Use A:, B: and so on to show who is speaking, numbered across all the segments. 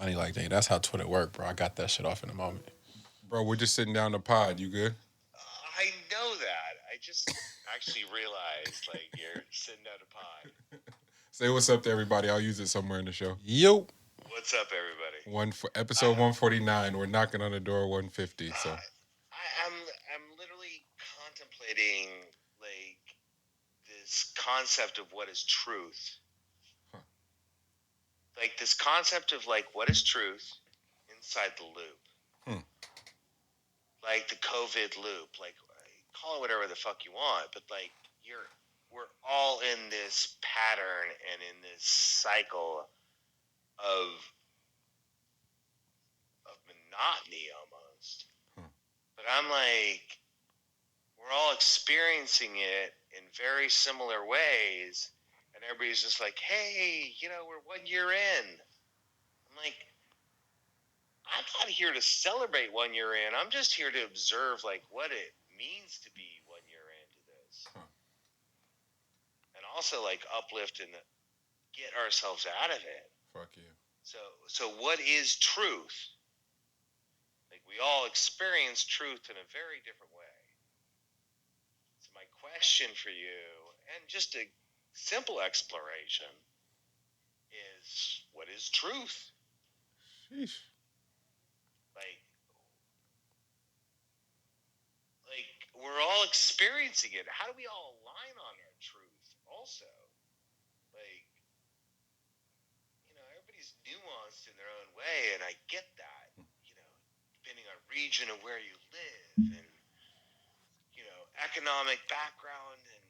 A: Money like that. That's how Twitter worked, bro. I got that shit off in a moment.
B: Bro, we're just sitting down the pod. You good?
C: I know that. I just actually realized, like, you're sitting down a pod.
B: Say what's up to everybody. I'll use it somewhere in the show.
A: Yo.
C: What's up, everybody?
B: Episode 149. We're knocking on the door 150. So
C: I'm literally contemplating like this concept of what is truth. Like this concept of like what is truth inside the loop. Like the COVID loop. Like call it whatever the fuck you want, but like we're all in this pattern and in this cycle of monotony almost. But I'm like, we're all experiencing it in very similar ways, and everybody's just like, hey, we're 1 year in. I'm like, I'm not here to celebrate 1 year in. I'm just here to observe like what it means to be 1 year into this. And also like uplift and get ourselves out of it.
B: fuck you.
C: So what is truth? Like we all experience truth in a very different way. So my question for you, and just a simple exploration, is what is truth?
B: Sheesh.
C: Like we're all experiencing it. How do we all align on our truth also? Like, everybody's nuanced in their own way, and I get that, depending on region of where you live and, economic background and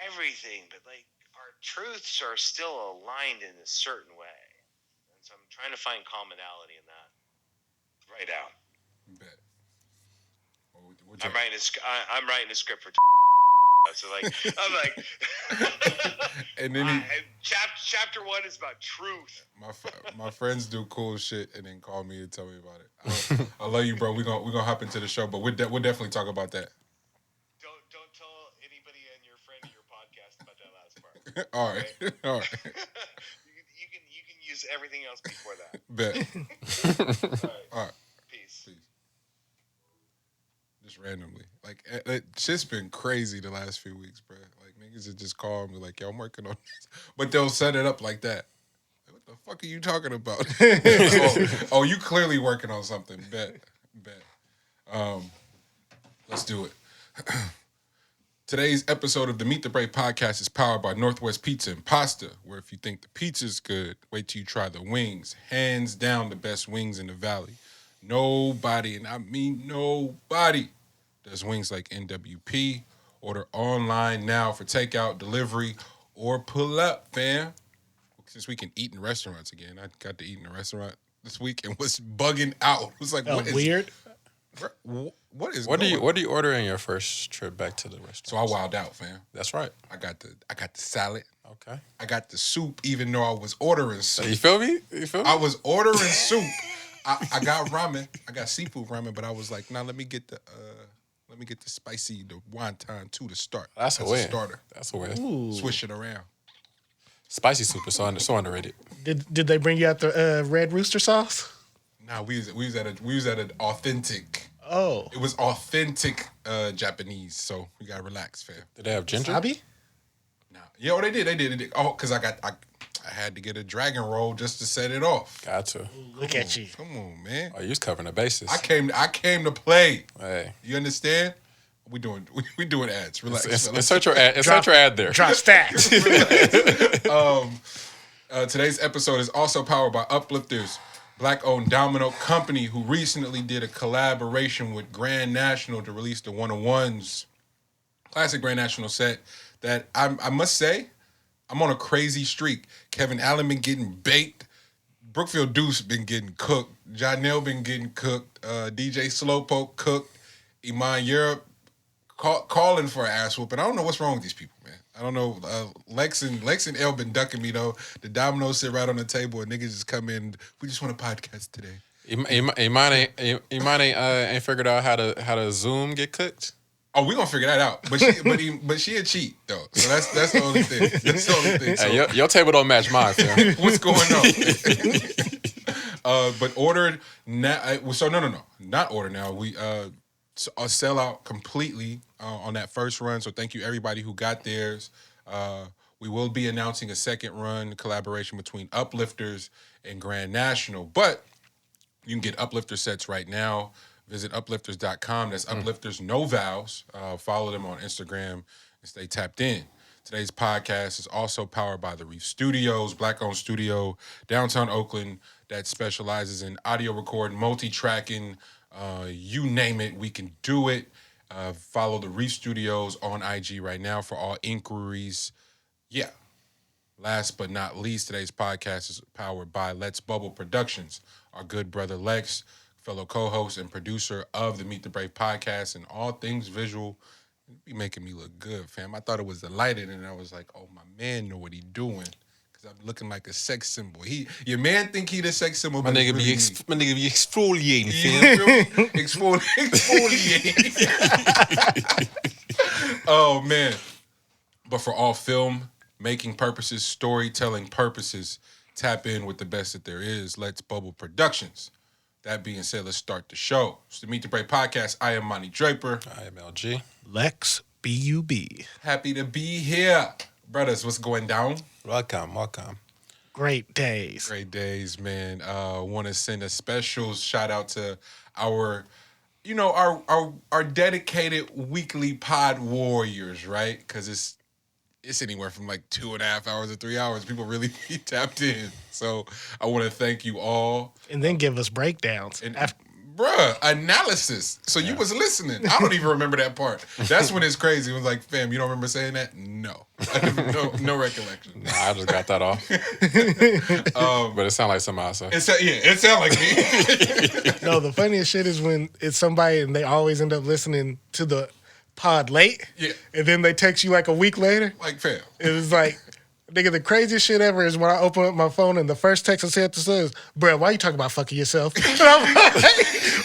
C: everything, but like our truths are still aligned in a certain way. And so I'm trying to find commonality in that right now.
B: Bet.
C: I'm writing a script for so like I'm like
B: and then
C: chapter 1 is about truth.
B: My friends do cool shit and then call me and tell me about it. I love you, bro. We're gonna hop into the show, but we'll definitely talk about that.
C: Don't tell anybody in your friend of your podcast about that last part.
B: All right.
C: Okay?
B: All right.
C: you can use everything else before that.
B: Bet. All right.
C: Peace.
B: Just randomly. Like, shit's been crazy the last few weeks, bro. Like, niggas would just call me like, yo, I'm working on this. But they'll set it up like that. Like, what the fuck are you talking about? oh, you clearly working on something. Bet. Let's do it. Today's episode of the Meet the Brave podcast is powered by Northwest Pizza and Pasta, where if you think the pizza's good, wait till you try the wings. Hands down the best wings in the valley. Nobody, and I mean nobody, does wings like NWP. Order online now for takeout, delivery, or pull up, fam. Since we can eat in restaurants again, I got to eat in a restaurant this week and was bugging out. It was like, what is
D: weird?
B: What is
A: What do you order in your first trip back to the restaurant?
B: So I wilded out, fam.
A: That's right.
B: I got the salad.
A: Okay.
B: I got the soup, even though I was ordering soup.
A: You feel me?
B: I was ordering soup. I got ramen. I got seafood ramen, but I was like, nah, let me get the spicy, the wonton too to start.
A: That's a win.
B: Starter.
A: That's a win.
D: Ooh.
B: Swish it around.
A: Spicy soup is so underrated.
D: Did they bring you out the red rooster sauce?
B: Nah, we was at an authentic.
D: Oh,
B: It was authentic Japanese, so we gotta relax, fam.
A: Did they have ginger?
D: wasabi?
B: Nah, yeah, they did. Oh, cause I had to get a dragon roll just to set it off.
A: Gotcha.
D: Look at you.
B: Come on, man.
A: Oh, you was covering the bases.
B: I came to play.
A: Hey.
B: You understand? We doing ads. Relax.
A: Insert your ad there.
D: Drop stats.
B: Today's episode is also powered by Uplifters, Black-owned domino company who recently did a collaboration with Grand National to release the 101s. Classic Grand National set that I must say, I'm on a crazy streak. Kevin Allen been getting baked. Brookfield Deuce been getting cooked. Janelle been getting cooked. DJ Slowpoke cooked. Iman Europe calling for an ass whooping. I don't know what's wrong with these people, man. I don't know. Lex and L been ducking me though. The dominoes sit right on the table and niggas just come in. We just want a podcast today.
A: Iman ain't figured out how to Zoom get cooked.
B: Oh, we gonna figure that out. But she a cheat though. So that's the only thing. That's the only thing. So,
A: Hey, your table don't match mine, fam.
B: what's going But ordered now. So no, not order now. We sell out completely on that first run. So thank you everybody who got theirs. We will be announcing a second run collaboration between Uplifters and Grand National. But you can get Uplifter sets right now. Visit uplifters.com. That's Uplifters, no vowels. Follow them on Instagram and stay tapped in. Today's podcast is also powered by the REEF Studios, Black-owned studio, downtown Oakland, that specializes in audio recording, multi-tracking, you name it, we can do it. Follow the REEF Studios on IG right now for all inquiries. Yeah. Last but not least, today's podcast is powered by Let's Bubble Productions. Our good brother Lex, fellow co-host and producer of the Meet the Brave podcast and all things visual. Be making me look good, fam. I thought it was the lighting, and I was like, oh, my man know what he doing. Because I'm looking like a sex symbol. Your man think he the sex symbol,
A: My
B: but
A: nigga be exfoliating, fam.
B: Exfoliating. Oh, man. But for all film making purposes, storytelling purposes, tap in with the best that there is. Let's Bubble Productions. That being said, let's start the show. It's the Meet the Brave podcast. I am Mani Draper.
A: I am LG.
D: Lex, B-U-B.
B: Happy to be here. Brothers, what's going down?
A: Welcome.
D: Great days.
B: Great days, man. Want to send a special shout out to our dedicated weekly pod warriors, right? Because it's anywhere from like 2.5 hours to 3 hours. People really be tapped in. So I want to thank you all.
D: And then give us breakdowns.
B: And bruh, analysis. So you was listening. I don't even remember that part. That's when it's crazy. It was like, fam, you don't remember saying that? No. No recollection.
A: Nah, I just got that off. But it sounded like something else.
B: It sounded like me.
D: No, the funniest shit is when it's somebody and they always end up listening to the pod late.
B: Yeah.
D: And then they text you like a week later.
B: Like, fam.
D: It was like, nigga, the craziest shit ever is when I open up my phone and the first text I said to says, bruh, why you talking about fucking yourself? And I'm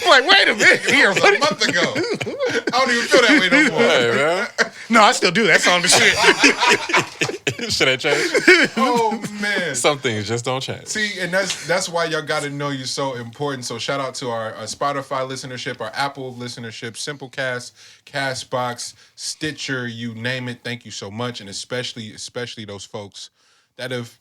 D: like, wait a minute. Here,
B: A month ago. I don't even feel that way no more.
A: Hey, man.
D: No, I still do. That's on the shit.
A: Should I change?
B: Oh, man.
A: Some things just don't change.
B: See, and that's why y'all got to know you're so important. So shout out to our Spotify listenership, our Apple listenership, Simplecast, Castbox, Stitcher, you name it. Thank you so much, and especially those folks that have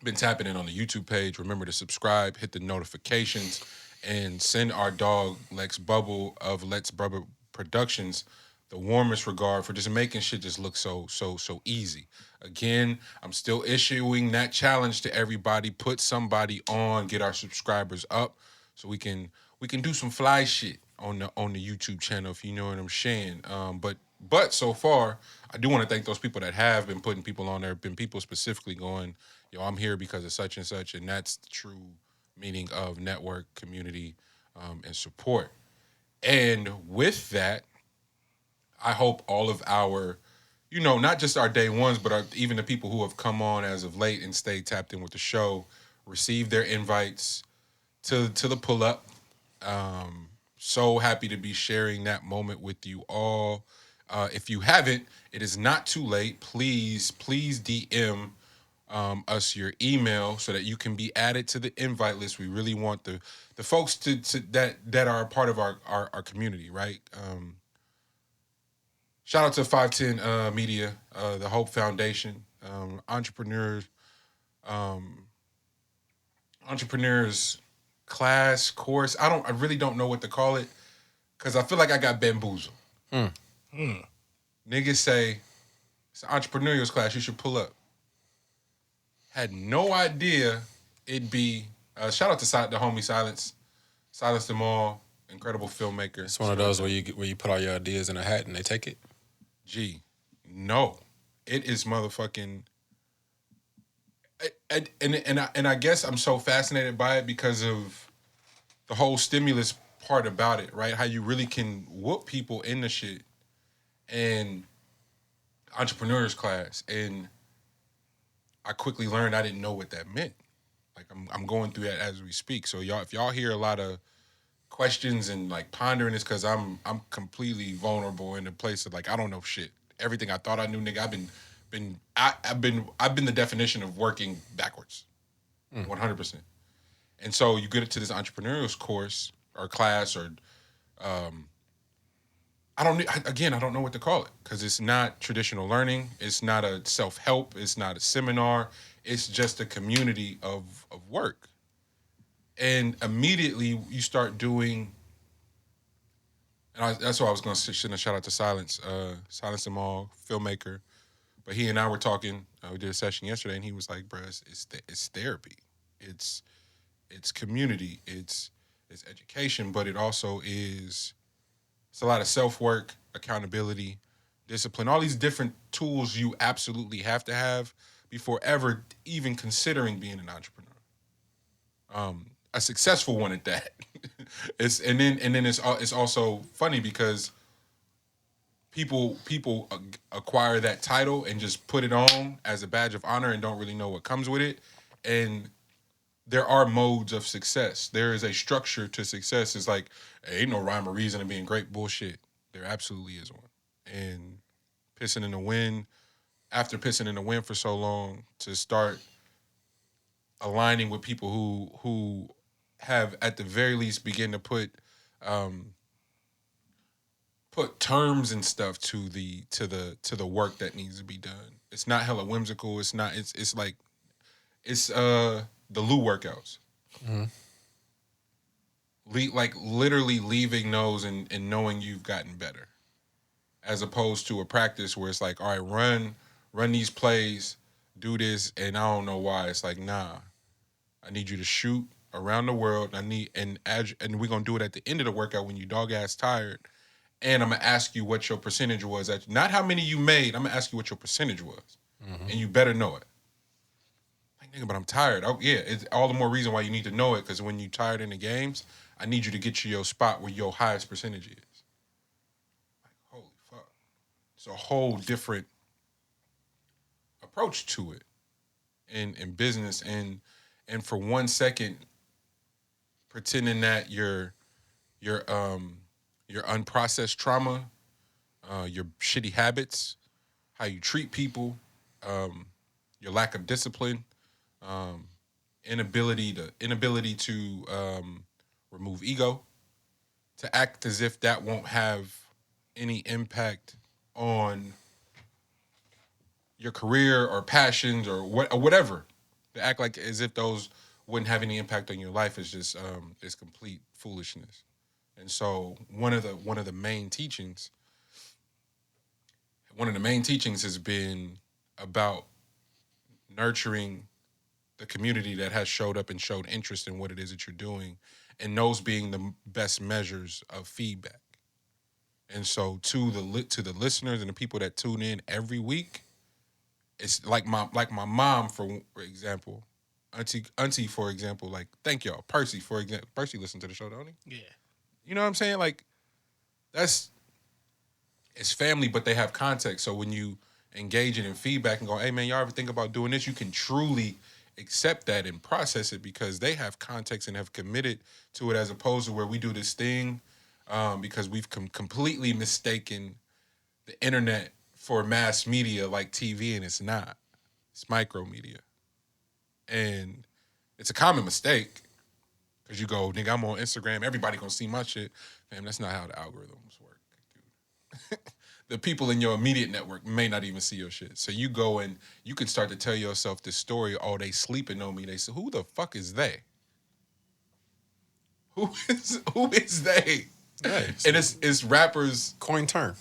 B: been tapping in on the YouTube page. Remember to subscribe, hit the notifications, and send our dog Lex Bubble of Let's Bubble Productions the warmest regard for just making shit just look so easy. Again, I'm still issuing that challenge to everybody. Put somebody on, get our subscribers up, so we can do some fly shit on the YouTube channel, if you know what I'm saying. But so far, I do want to thank those people that have been putting people on there. Been people specifically going, yo, I'm here because of such and such, and that's the true meaning of network, community, and support. And with that, I hope all of our, not just our day ones, but even the people who have come on as of late and stayed tapped in with the show, receive their invites to the pull-up. So happy to be sharing that moment with you all. If you haven't, it is not too late. Please DM us your email so that you can be added to the invite list. We really want the folks that are a part of our community, right? Shout out to 510 Media, the Hope Foundation, entrepreneurs class, course. I really don't know what to call it because I feel like I got bamboozled. Niggas say it's an entrepreneurial class, you should pull up. Had no idea it'd be. Shout out to the homie Silence them all, incredible filmmaker.
A: It's one of those where you put all your ideas in a hat and they take it.
B: Gee, no, it is motherfucking. And I guess I'm so fascinated by it because of the whole stimulus part about it, right? How you really can whoop people in the shit, and entrepreneurs class, and I quickly learned I didn't know what that meant. Like I'm going through that as we speak. So if y'all hear a lot of questions and like pondering this, because I'm completely vulnerable in the place of like I don't know shit. Everything I thought I knew, nigga, I've been the definition of working backwards, 100%. And so you get into this entrepreneurial course or class or I don't know what to call it because it's not traditional learning. It's not a self-help. It's not a seminar. It's just a community of work. And immediately you start doing, and that's why I was going to send a shout out to Silence and Mall, filmmaker. But he and I were talking. We did a session yesterday, and he was like, "Bro, it's therapy. It's community. It's education, but it also is. It's a lot of self-work, accountability, discipline, all these different tools you absolutely have to have before ever even considering being an entrepreneur. A successful one at that. It's also funny because people acquire that title and just put it on as a badge of honor and don't really know what comes with it. And there are modes of success. There is a structure to success. It's like, hey, ain't no rhyme or reason to being great. Bullshit. There absolutely is one. And pissing in the wind, after pissing in the wind for so long, to start aligning with people who have at the very least begin to put terms and stuff to the work that needs to be done. It's not hella whimsical. It's not. It's like the Lou workouts. Mm-hmm. Like literally leaving those and knowing you've gotten better, as opposed to a practice where it's like, all right, run these plays, do this, and I don't know why. It's like, nah, I need you to shoot around the world. And we're gonna do it at the end of the workout when you dog ass tired. And I'm gonna ask you what your percentage was. Not how many you made. I'm gonna ask you what your percentage was, and you better know it. Like, nigga, but I'm tired. Oh, yeah, it's all the more reason why you need to know it, because when you're tired in the games, I need you to get to your spot where your highest percentage is. Like, holy fuck. It's a whole different approach to it in business. And for 1 second, pretending that your unprocessed trauma, your shitty habits, how you treat people, your lack of discipline, inability to remove ego, to act as if that won't have any impact on your career or passions or whatever. To act like as if those wouldn't have any impact on your life is just is complete foolishness. And so one of the main teachings has been about nurturing the community that has showed up and showed interest in what it is that you're doing, and those being the best measures of feedback. And so to the listeners and the people that tune in every week, it's like my mom, for example, Auntie, for example, like, thank y'all. Percy, for example. Percy listened to the show, don't he?
D: Yeah.
B: You know what I'm saying? Like, it's family, but they have context. So when you engage in feedback and go, hey, man, y'all ever think about doing this? You can truly accept that and process it because they have context and have committed to it, as opposed to where we do this thing because we've completely mistaken the internet for mass media like TV, and it's not. It's micro media. And it's a common mistake because you go, nigga, I'm on Instagram. Everybody gonna see my shit. Man, that's not how the algorithms work, dude. The people in your immediate network may not even see your shit. So you go and you can start to tell yourself this story. Oh, they sleeping on me. They say, who the fuck is they? Who is they?
A: Nice.
B: And it's rappers.
A: Coin term.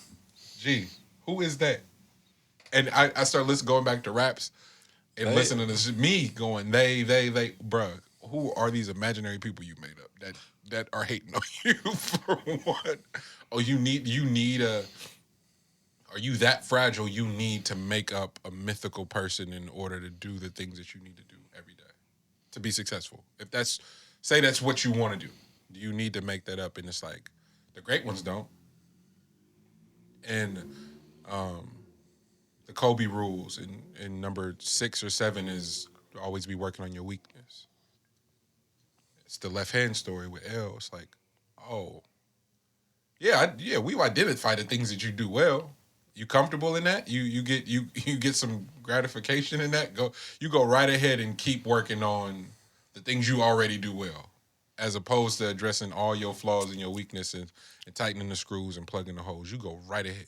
B: Gee, who is that? And I started going back to raps and listening to this, me going, they, bruh, who are these imaginary people you made up that are hating on you for one? Oh, are you that fragile you need to make up a mythical person in order to do the things that you need to do every day to be successful? If that's what you want to do, you need to make that up. And it's like, the great ones don't. And the Kobe rules and number 6 or 7 is always be working on your weakness. It's the left hand story with L. It's like, oh, yeah, we've identified the things that you do well. You comfortable in that? You get some gratification in that? You go right ahead and keep working on the things you already do well, as opposed to addressing all your flaws and your weaknesses and tightening the screws and plugging the holes. You go right ahead.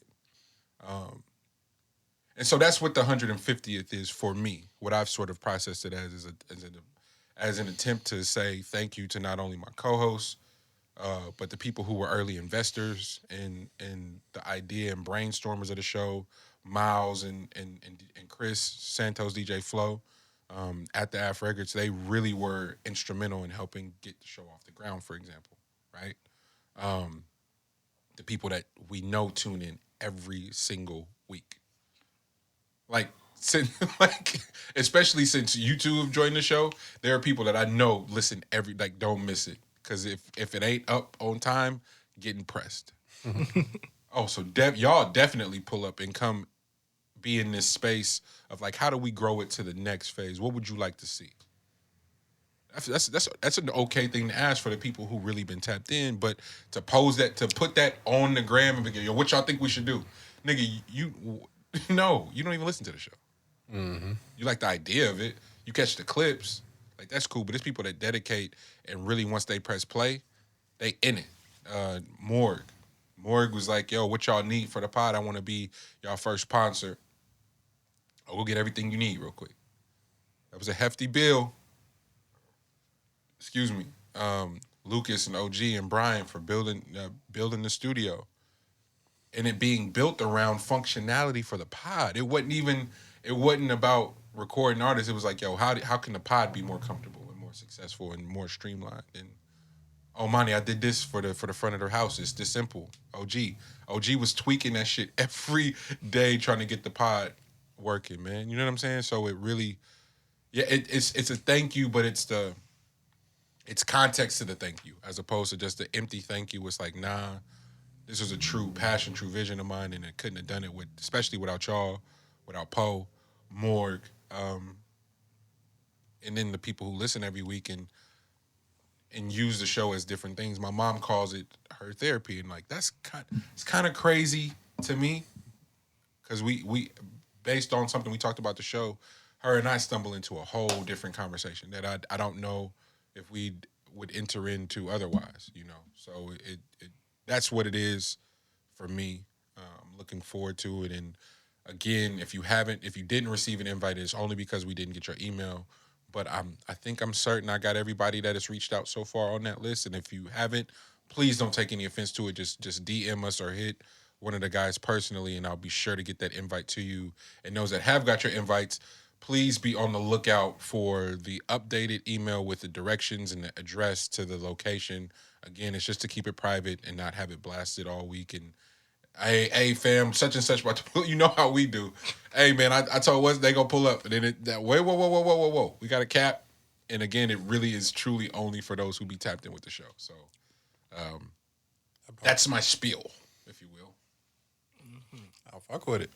B: And so that's what the 150th is for me. What I've sort of processed it as an attempt to say thank you to not only my co-hosts, but the people who were early investors in the idea and brainstormers of the show, Miles and Chris Santos, DJ Flow, at the Af Records. They really were instrumental in helping get the show off the ground, for example, right? The people that we know tune in every single week. Especially since you two have joined the show, there are people that I know listen don't miss it. Because if it ain't up on time, getting pressed. Oh, so y'all definitely pull up and come be in this space of like, how do we grow it to the next phase? What would you like to see? That's an okay thing to ask for the people who really been tapped in, but to put that on the gram and be, yo, what y'all think we should do? Nigga, no, you don't even listen to the show. Mm-hmm. You like the idea of it. You catch the clips. Like, that's cool. But it's people that dedicate and really, once they press play, they in it. Morg was like, yo, what y'all need for the pod? I want to be y'all first sponsor. I'll go get everything you need real quick. That was a hefty bill. Excuse me. Lucas and OG and Brian for building the studio. And it being built around functionality for the pod. It wasn't about recording artists. It was like, yo, how can the pod be more comfortable and more successful and more streamlined? And oh, Mani, I did this for the front of their house. It's this simple. OG was tweaking that shit every day trying to get the pod working, man. You know what I'm saying? So it really, yeah, it's a thank you, but it's context to the thank you as opposed to just the empty thank you. It's like, nah. This was a true passion, true vision of mine, and I couldn't have done it especially without y'all, without Poe, Morg, and then the people who listen every week and use the show as different things. My mom calls it her therapy, and like it's kind of crazy to me because we based on something we talked about the show, her and I stumble into a whole different conversation that I don't know if we would enter into otherwise, you know. So it that's what it is for me. I'm looking forward to it. And again, if you didn't receive an invite, it's only because we didn't get your email. But I think I'm certain I got everybody that has reached out so far on that list. And if you haven't, please don't take any offense to it. Just DM us or hit one of the guys personally, and I'll be sure to get that invite to you. And those that have got your invites, please be on the lookout for the updated email with the directions and the address to the location. Again, it's just to keep it private and not have it blasted all week. And hey, fam, such and such about to pull. You know how we do. Hey, man, I told us they gonna pull up, and then whoa. We got a cap, and again, it really is truly only for those who be tapped in with the show. So, that's my spiel, if you will.
A: I'll fuck with it.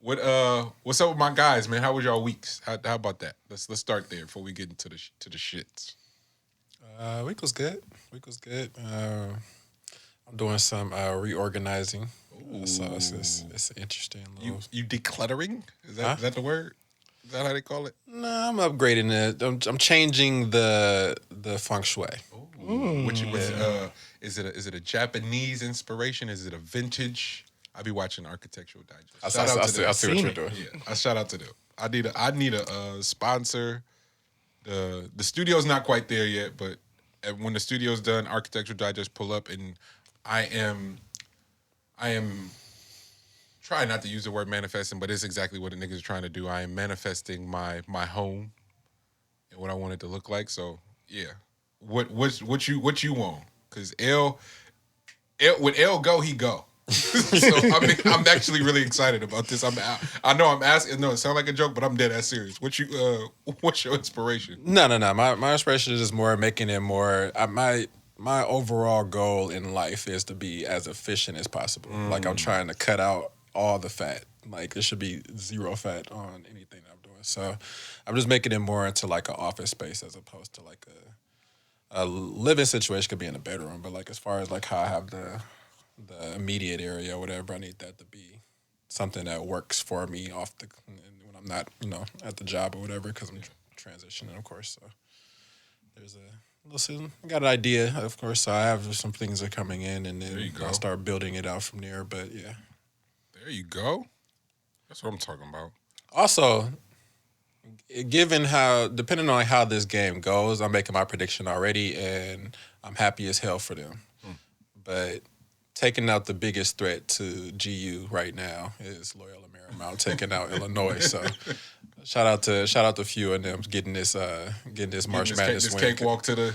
B: What's up with my guys, man? How was y'all weeks? How about that? Let's start there before we get into the shits.
A: Week was good. I'm doing some reorganizing. So it's interesting.
B: You decluttering? Is that the word? Is that how they call it?
A: No, I'm upgrading it. I'm changing the feng shui.
B: Is it a Japanese inspiration? Is it a vintage? I be watching Architectural Digest.
A: I see what you're doing.
B: Yeah, I shout out to them. I need a sponsor. The studio's not quite there yet, but when the studio's done, Architectural Digest pull up, and I am trying not to use the word manifesting, but it's exactly what the niggas are trying to do. I am manifesting my home and what I want it to look like. So yeah, what you want? Because when L go, he go. So I'm actually really excited about this. I know I'm asking. No, it sounds like a joke, but I'm dead ass serious. What's your inspiration?
A: No. My inspiration is just more making it more. My overall goal in life is to be as efficient as possible. Like I'm trying to cut out all the fat. Like there should be zero fat on anything that I'm doing. So I'm just making it more into like an office space as opposed to like a living situation. Could be in a bedroom, but like as far as like how I have the immediate area or whatever, I need that to be something that works for me when I'm not, at the job or whatever, because I'm transitioning, of course. So there's I got an idea, of course. So I have some things that are coming in, and then I'll start building it out from there. But yeah,
B: there you go. That's what I'm talking about.
A: Also, depending on how this game goes, I'm making my prediction already, and I'm happy as hell for them. But taking out the biggest threat to GU right now is Loyola Marymount taking out Illinois. So shout out to a few of them getting this March Madness
B: this
A: win.
B: Cakewalk to the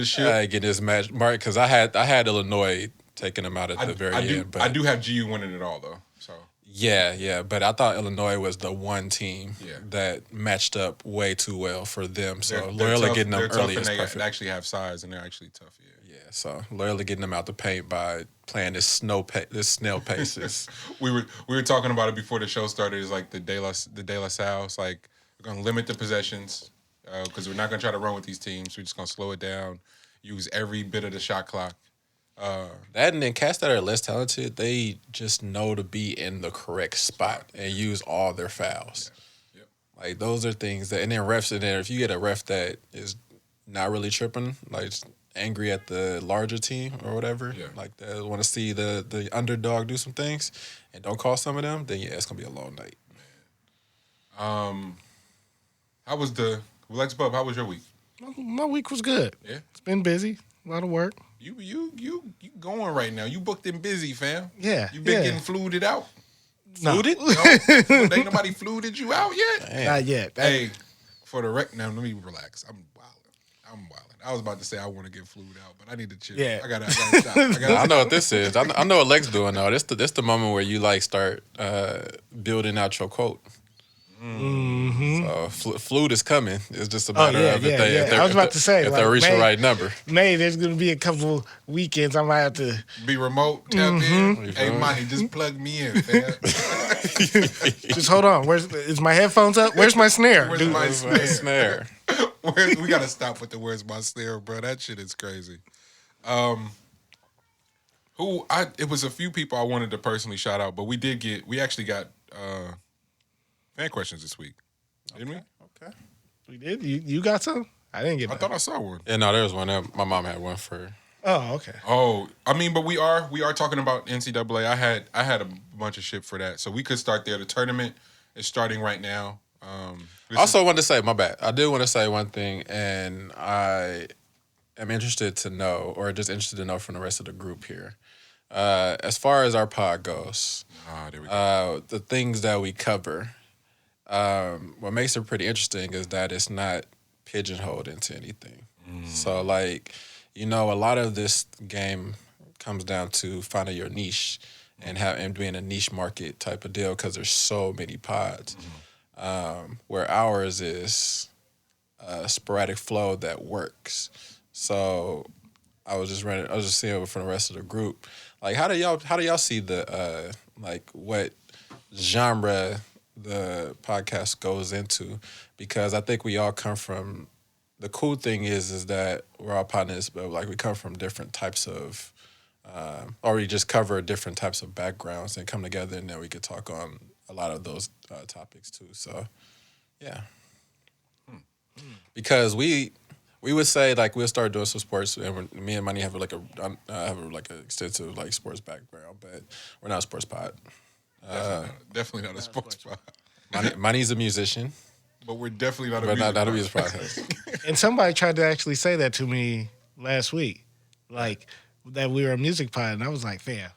B: ship.
A: Getting this match Mark, because I had Illinois taking them out at the very end. But
B: I do have GU winning it all though. So
A: yeah. But I thought Illinois was the one team that matched up way too well for them. So Loyola getting them early is perfect.
B: They actually have size and they're actually tough.
A: Yeah. So Loyola getting them out the paint by playing this snail pace.
B: we were talking about it before the show started. It's like the De La Salle. It's like we're gonna limit the possessions because we're not gonna try to run with these teams. We're just gonna slow it down, use every bit of the shot clock.
A: That and then cats that are less talented, they just know to be in the correct spot and use all their fouls.
B: Yeah. Yep.
A: Like those are things that, and then refs in there. If you get a ref that is not really tripping, like angry at the larger team or whatever, like they want to see the underdog do some things and don't call some of them, then it's gonna be a long night.
B: Man. How was Lex Bub? How was your week?
D: My week was good.
B: Yeah,
D: it's been busy, a lot of work.
B: You going right now? You booked and busy, fam.
D: Yeah,
B: you been getting fluted out.
A: Fluted?
B: No, ain't nobody fluted you out yet.
A: Damn.
D: Not yet.
B: Hey, for the now let me relax. I'm wilding. I was about to say I want to get flued out, but I need to chill.
D: Yeah.
B: I gotta stop. I
A: know what this is. I know what Lex doing though. This the moment where you like start building out your quote. So flute is coming. It's just a matter of if they
D: I was about to say
A: if they reach the right number.
D: May there's gonna be a couple weekends I might have to
B: be remote, tap in. Hey, Monty, just plug me in, fam.
D: Just hold on. Is my headphones up? Where's my snare?
B: Where's my
A: snare?
B: We gotta stop with the where's my snare, bro. That shit is crazy. It was a few people I wanted to personally shout out, but we actually got fan questions this week. Didn't we?
D: Okay. We did? You got some? I didn't get
B: I thought I saw one.
A: Yeah, no, there was one. My mom had one for...
D: Oh, okay.
B: Oh, I mean, but we are talking about NCAA. I had a bunch of shit for that. So we could start there. The tournament is starting right now.
A: Also wanted to say, my bad. I did want to say one thing, and I am interested to know from the rest of the group here. As far as our pod goes,
B: there we go.
A: The things that we cover, what makes it pretty interesting is that it's not pigeonholed into anything. So, like, a lot of this game comes down to finding your niche and being a niche market type of deal because there's so many pods. Where ours is a sporadic flow that works. So I was just seeing from the rest of the group. Like, how do y'all see the what genre the podcast goes into? Because I think we all come from. The cool thing is that we're all partners, but like we come from different types of, or we just cover different types of backgrounds and come together, and then we could talk on a lot of those topics too. So, yeah. Because we would say like we'll start doing some sports, and me and Mani have an extensive like sports background, but we're not a sports pod.
B: Definitely not a sports pod.
A: Mani's a musician.
B: But we're definitely not a
A: music podcast.
D: And somebody tried to actually say that to me last week, like that we were a music pod, and I was like, "Fam,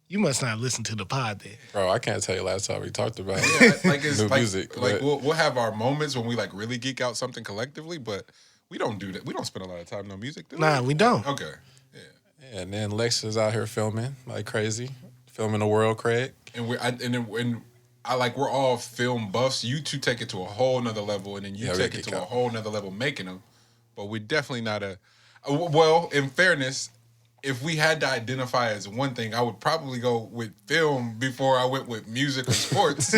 D: you must not listen to the pod then."
A: Bro, I can't tell you last time we talked about new music.
B: Like we'll have our moments when we like really geek out something collectively, but we don't do that. We don't spend a lot of time on music, do we?
D: Nah, we don't.
B: Okay.
A: Yeah, and then Lex is out here filming like crazy, filming the world, Craig.
B: And we're all film buffs. You two take it to a whole nother level, and then you take it to a whole nother level making them. But we're definitely not well, in fairness, if we had to identify as one thing, I would probably go with film before I went with music or sports.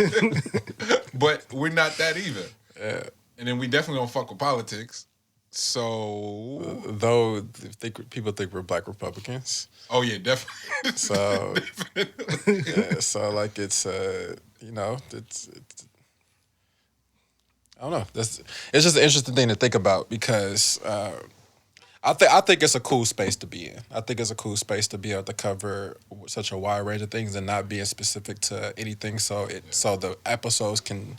B: But we're not that either.
A: Yeah.
B: And then we definitely don't fuck with politics. So...
A: Though people think we're black Republicans.
B: Oh, yeah, definitely.
A: So,
B: definitely.
A: Yeah, so like it's... it's I don't know. It's just an interesting thing to think about because I think it's a cool space to be in. I think it's a cool space to be able to cover such a wide range of things and not being specific to anything. So the episodes can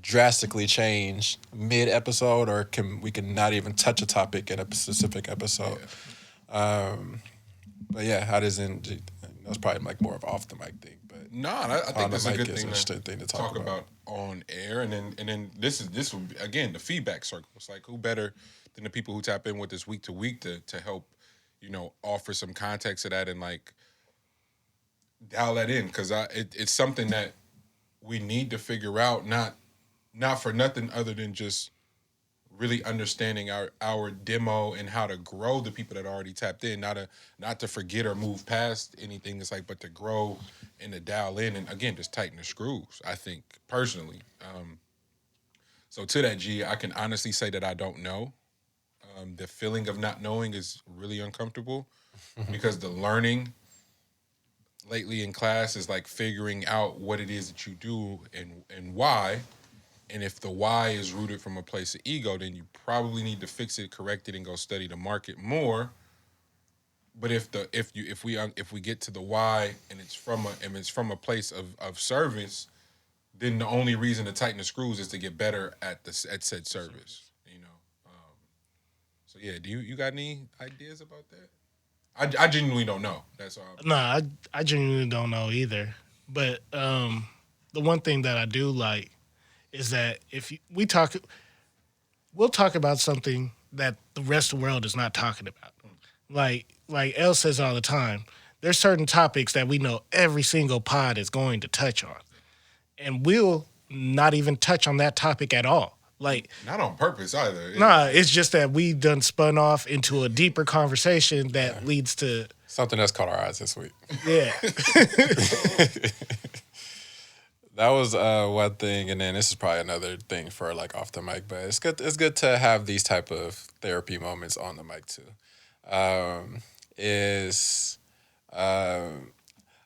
A: drastically change mid episode, or we can not even touch a topic in a specific episode. Yeah. But yeah, that's probably like more of off the mic thing. But
B: I think that's a good
A: thing to talk
B: about on air. And then this will be, again, the feedback circle. It's like, who better than the people who tap in with us week to week to help, offer some context to that and like dial that in, because it's something that we need to figure out, not for nothing other than just really understanding our demo and how to grow the people that already tapped in, not to forget or move past anything. It's like, but to grow and to dial in and again just tighten the screws. I think personally. So to that, G, I can honestly say that I don't know. The feeling of not knowing is really uncomfortable because the learning lately in class is like figuring out what it is that you do and why. And if the why is rooted from a place of ego, then you probably need to fix it, correct it, and go study the market more. But if we get to the why and it's from a place of service, then the only reason to tighten the screws is to get better at said service. So yeah, do you got any ideas about that? I genuinely don't know. That's all.
D: No, I genuinely don't know either. But the one thing that I do like is that we'll talk about something that the rest of the world is not talking about. Like Elle says all the time, there's certain topics that we know every single pod is going to touch on. And we'll not even touch on that topic at all. Like,
B: not on purpose either.
D: It's just that we done spun off into a deeper conversation that leads to
A: something that's caught our eyes this week.
D: Yeah.
A: That was one thing, and then this is probably another thing for like off the mic, but it's good to have these type of therapy moments on the mic too.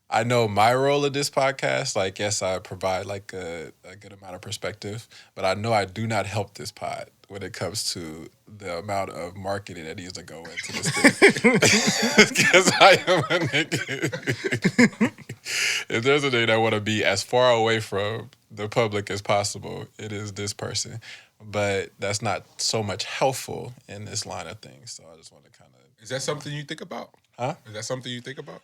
A: I know my role in this podcast. Like, yes, I provide like a good amount of perspective, but I know I do not help this pod when it comes to the amount of marketing that needs to go into this thing. Because I am a nigga. If there's a nigga that want to be as far away from the public as possible, it is this person. But that's not so much helpful in this line of things. So I just want to kind of...
B: Is that something you think about?
A: Huh?
B: Is that something you think about?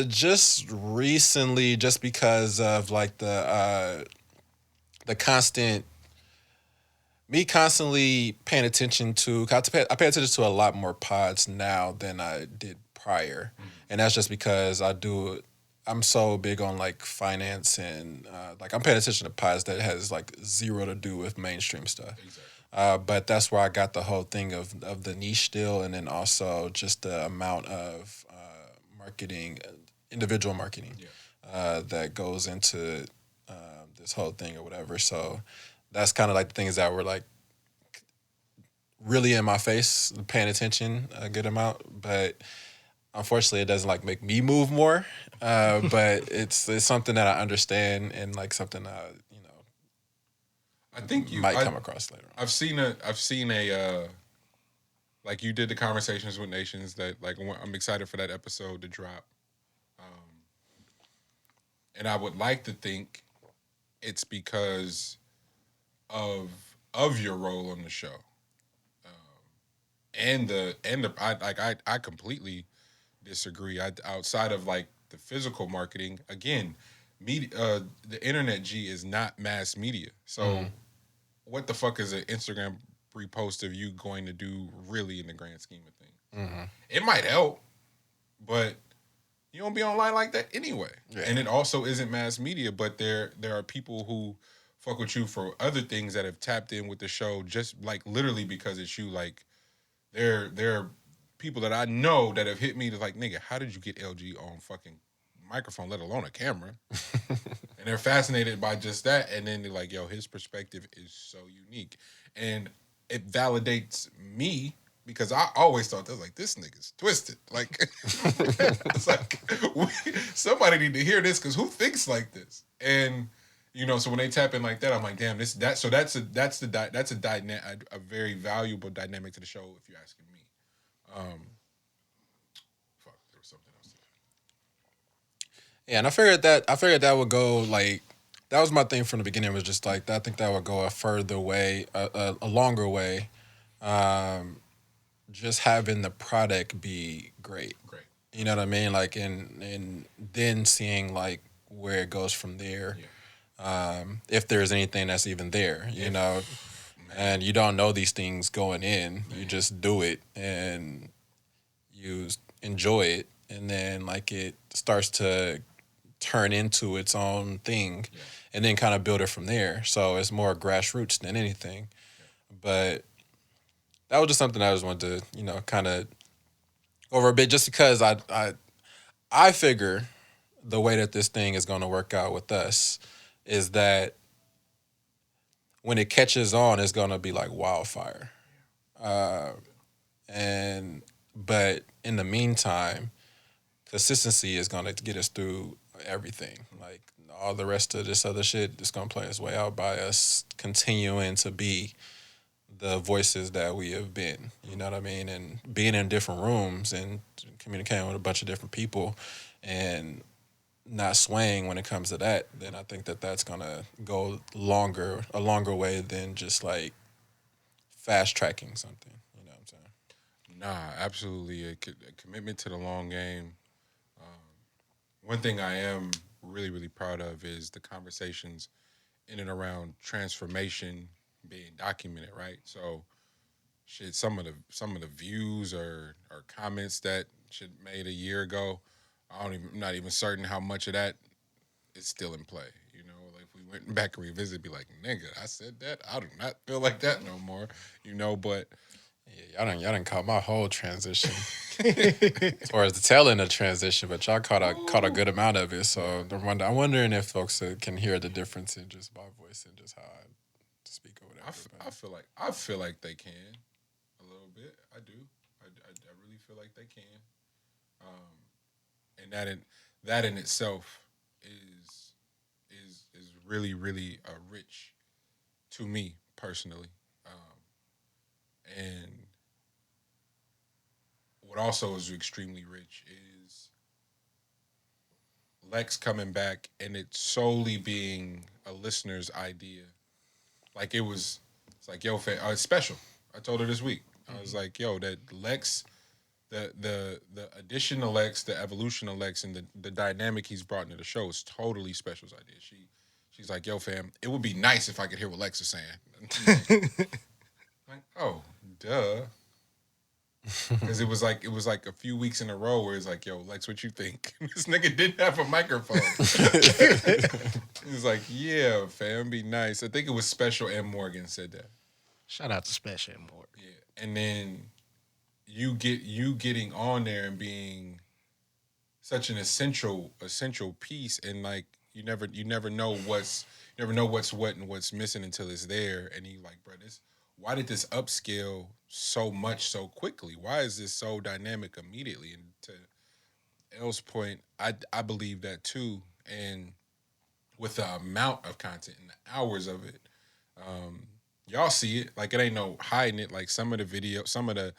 A: Just recently, just because of like the constant, me constantly paying attention to, I pay attention to a lot more pods now than I did prior. Mm-hmm. And that's just because I'm so big on like finance and like I'm paying attention to pods that has like zero to do with mainstream stuff. Exactly. But that's where I got the whole thing of the niche deal, and then also just the amount of marketing, individual marketing that goes into this whole thing or whatever. So that's kind of like the things that were like really in my face, paying attention a good amount. But unfortunately, it doesn't like make me move more. But it's something that I understand and like something
B: I think you
A: might come across later on.
B: I've seen a like you did the Conversations with Nations that like I'm excited for that episode to drop. And I would like to think it's because of your role on the show. I completely disagree. Outside of like the physical marketing, again, media, the internet, G, is not mass media. So what the fuck is an Instagram repost of you going to do really in the grand scheme of things? Mm-hmm. It might help, but you don't be online like that anyway. Yeah. And it also isn't mass media, but there are people who fuck with you for other things that have tapped in with the show just like literally because it's you. Like there are people that I know that have hit me to like, nigga, how did you get LG on fucking microphone, let alone a camera? And they're fascinated by just that, and then they're like, yo, his perspective is so unique. And it validates me because I always thought that was like, this nigga's twisted. Like, it's like, somebody need to hear this because who thinks like this? And You know, so when they tap in like that, I'm like, damn, that's a very valuable dynamic to the show, if you're asking me. Fuck, there was something else.
A: Yeah, and I figured that would go like that was my thing from the beginning. Was just like I think that would go a further way, a longer way. Just having the product be great.
B: Great.
A: You know what I mean? Like and then seeing like where it goes from there.
B: Yeah.
A: If there's anything that's even there, you know. And you don't know these things going in. Man. You just do it and you enjoy it, and then like it starts to turn into its own thing, and then kind of build it from there. So it's more grassroots than anything. But that was just something I just wanted to, you know, kind of over a bit, just because I figure the way that this thing is going to work out with us is that when it catches on, it's going to be like wildfire. But in the meantime, consistency is going to get us through everything. Like all the rest of this other shit is going to play its way out by us continuing to be the voices that we have been. You know what I mean? And being in different rooms and communicating with a bunch of different people and not swaying when it comes to that, then I think that that's going to go a longer way than just like fast tracking something. You know what I'm saying?
B: Nah, absolutely. A commitment to the long game. One thing I am really, really proud of is the conversations in and around transformation being documented, right? So, shit, some of the views or comments that shit made a year ago, I'm not even certain how much of that is still in play. You know, like if we went back and revisited, be like, nigga, I said that. I do not feel like that no more. You know, but
A: yeah, y'all didn't caught my whole transition, as far as the tail end of transition, but y'all caught a good amount of it. So I'm wondering if folks can hear the difference in just my voice and just how I speak or whatever.
B: I feel like they can a little bit. I do. I really feel like they can. And that in itself is really, really rich to me personally. And what also is extremely rich is Lex coming back and it solely being a listener's idea. Like it's like, yo, fam, it's special. I told her this week. I was like, yo, that Lex, the addition of Lex, the evolution of Lex, and the dynamic he's brought into the show is totally Special's idea. She's like, yo, fam, it would be nice if I could hear what Lex is saying. Like, oh, duh. Because it was like a few weeks in a row where it's like, yo, Lex, what you think? This nigga didn't have a microphone. He was like, yeah, fam, be nice. I think it was Special and Morgan said that.
D: Shout out to Special and Morgan.
B: Yeah, and then you getting on there and being such an essential piece, and like you never know what's what and what's missing until it's there, and you like, bro, why did this upscale so much so quickly? Why is this so dynamic immediately? And to L's point, I believe that too. And with the amount of content and the hours of it, y'all see it. Like it ain't no hiding it. Like some of the video, some of the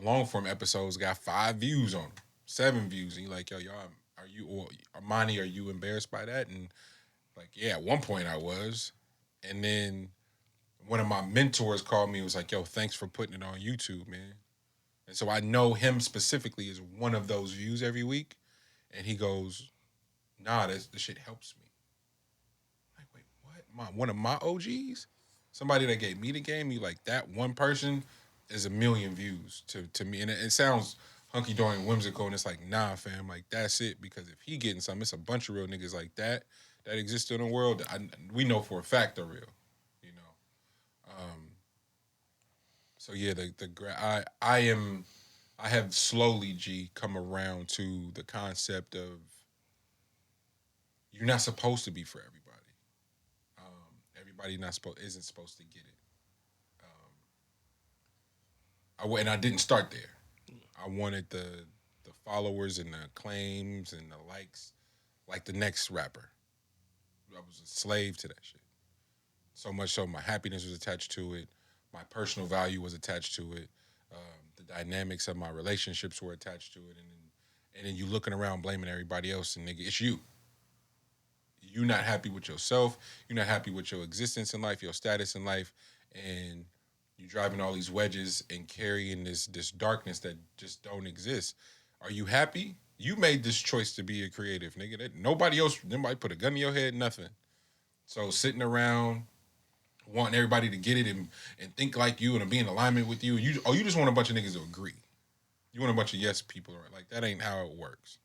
B: long form episodes got 5 views on them, 7 views, and you're like, yo, y'all, are you or Mani? Are you embarrassed by that? And like, yeah, at one point I was, and then one of my mentors called me and was like, yo, thanks for putting it on YouTube, man. And so I know him specifically as one of those views every week. And he goes, nah, this shit helps me. I'm like, wait, what? One of my OGs? Somebody that gave me the game, you like that one person is 1 million views to me. And it sounds hunky-dory and whimsical, and it's like, nah, fam, like that's it. Because if he getting something, it's a bunch of real niggas like that exist in the world that we know for a fact are real. So yeah, I have slowly, G, come around to the concept of you're not supposed to be for everybody. Everybody isn't supposed to get it. And I didn't start there. I wanted the followers and the claims and the likes, like the next rapper. a slave to that shit. So much so my happiness was attached to it. My personal value was attached to it. The dynamics of my relationships were attached to it. And then you looking around blaming everybody else, and nigga, it's you. You're not happy with yourself. You're not happy with your existence in life, your status in life, and you're driving all these wedges and carrying this darkness that just don't exist. Are you happy? You made this choice to be a creative, nigga. Nobody put a gun in your head, nothing. So sitting around wanting everybody to get it and think like you and be in alignment with you, you just want a bunch of niggas to agree. You want a bunch of yes people, right? Like, that ain't how it works.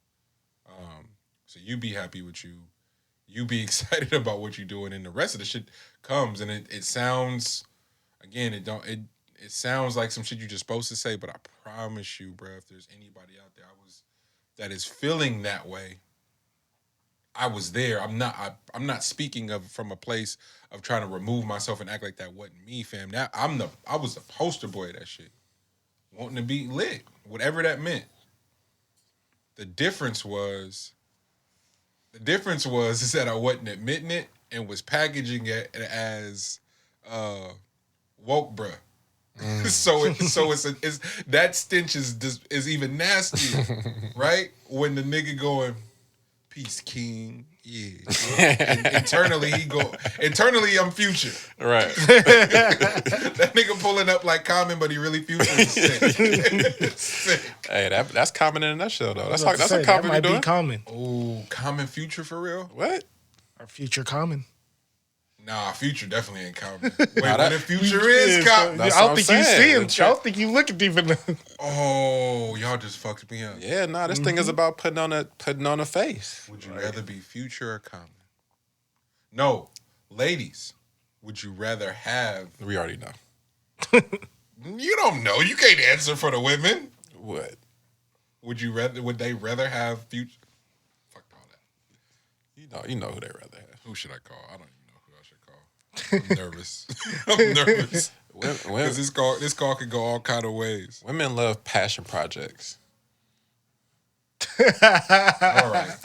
B: So you be happy with you. You be excited about what you're doing, and the rest of the shit comes, and it sounds, again, it sounds like some shit you're just supposed to say, but I promise you, bro, if there's anybody out there that is feeling that way, I was there. I'm not speaking from a place of trying to remove myself and act like that wasn't me, fam. I was the poster boy of that shit. Wanting to be lit, whatever that meant. The difference was is that I wasn't admitting it and was packaging it as woke, bruh. So it's that stench is even nastier, right? When the nigga going, peace, king. Yeah. And internally I'm Future.
A: Right.
B: That nigga pulling up like Common, but he really Future is sick.
A: Hey, that's Common in a nutshell, though. That's what
D: that
A: Common
D: might
A: be doing.
D: be Common.
B: Oh, Common Future for real?
A: What?
D: Our Future Common.
B: Nah, Future definitely ain't Common. Wait, what if Future is Common?
A: That's
D: I
A: what
D: don't
A: I'm
D: think you see
A: saying.
D: him. I don't think you look at deep enough.
B: Oh, y'all just fucked me up.
A: Yeah, nah, this thing is about putting on a face.
B: Would you rather be Future or Common? No, ladies, would you rather have...
A: We already know.
B: You don't know. You can't answer for the women.
A: What?
B: Would they rather have Future? Fuck all that.
A: You know who they rather have.
B: Who should I call? I don't even know who I should call. I'm nervous. I'm nervous. Because this call could go all kind of ways.
A: Women love passion projects.
B: All right.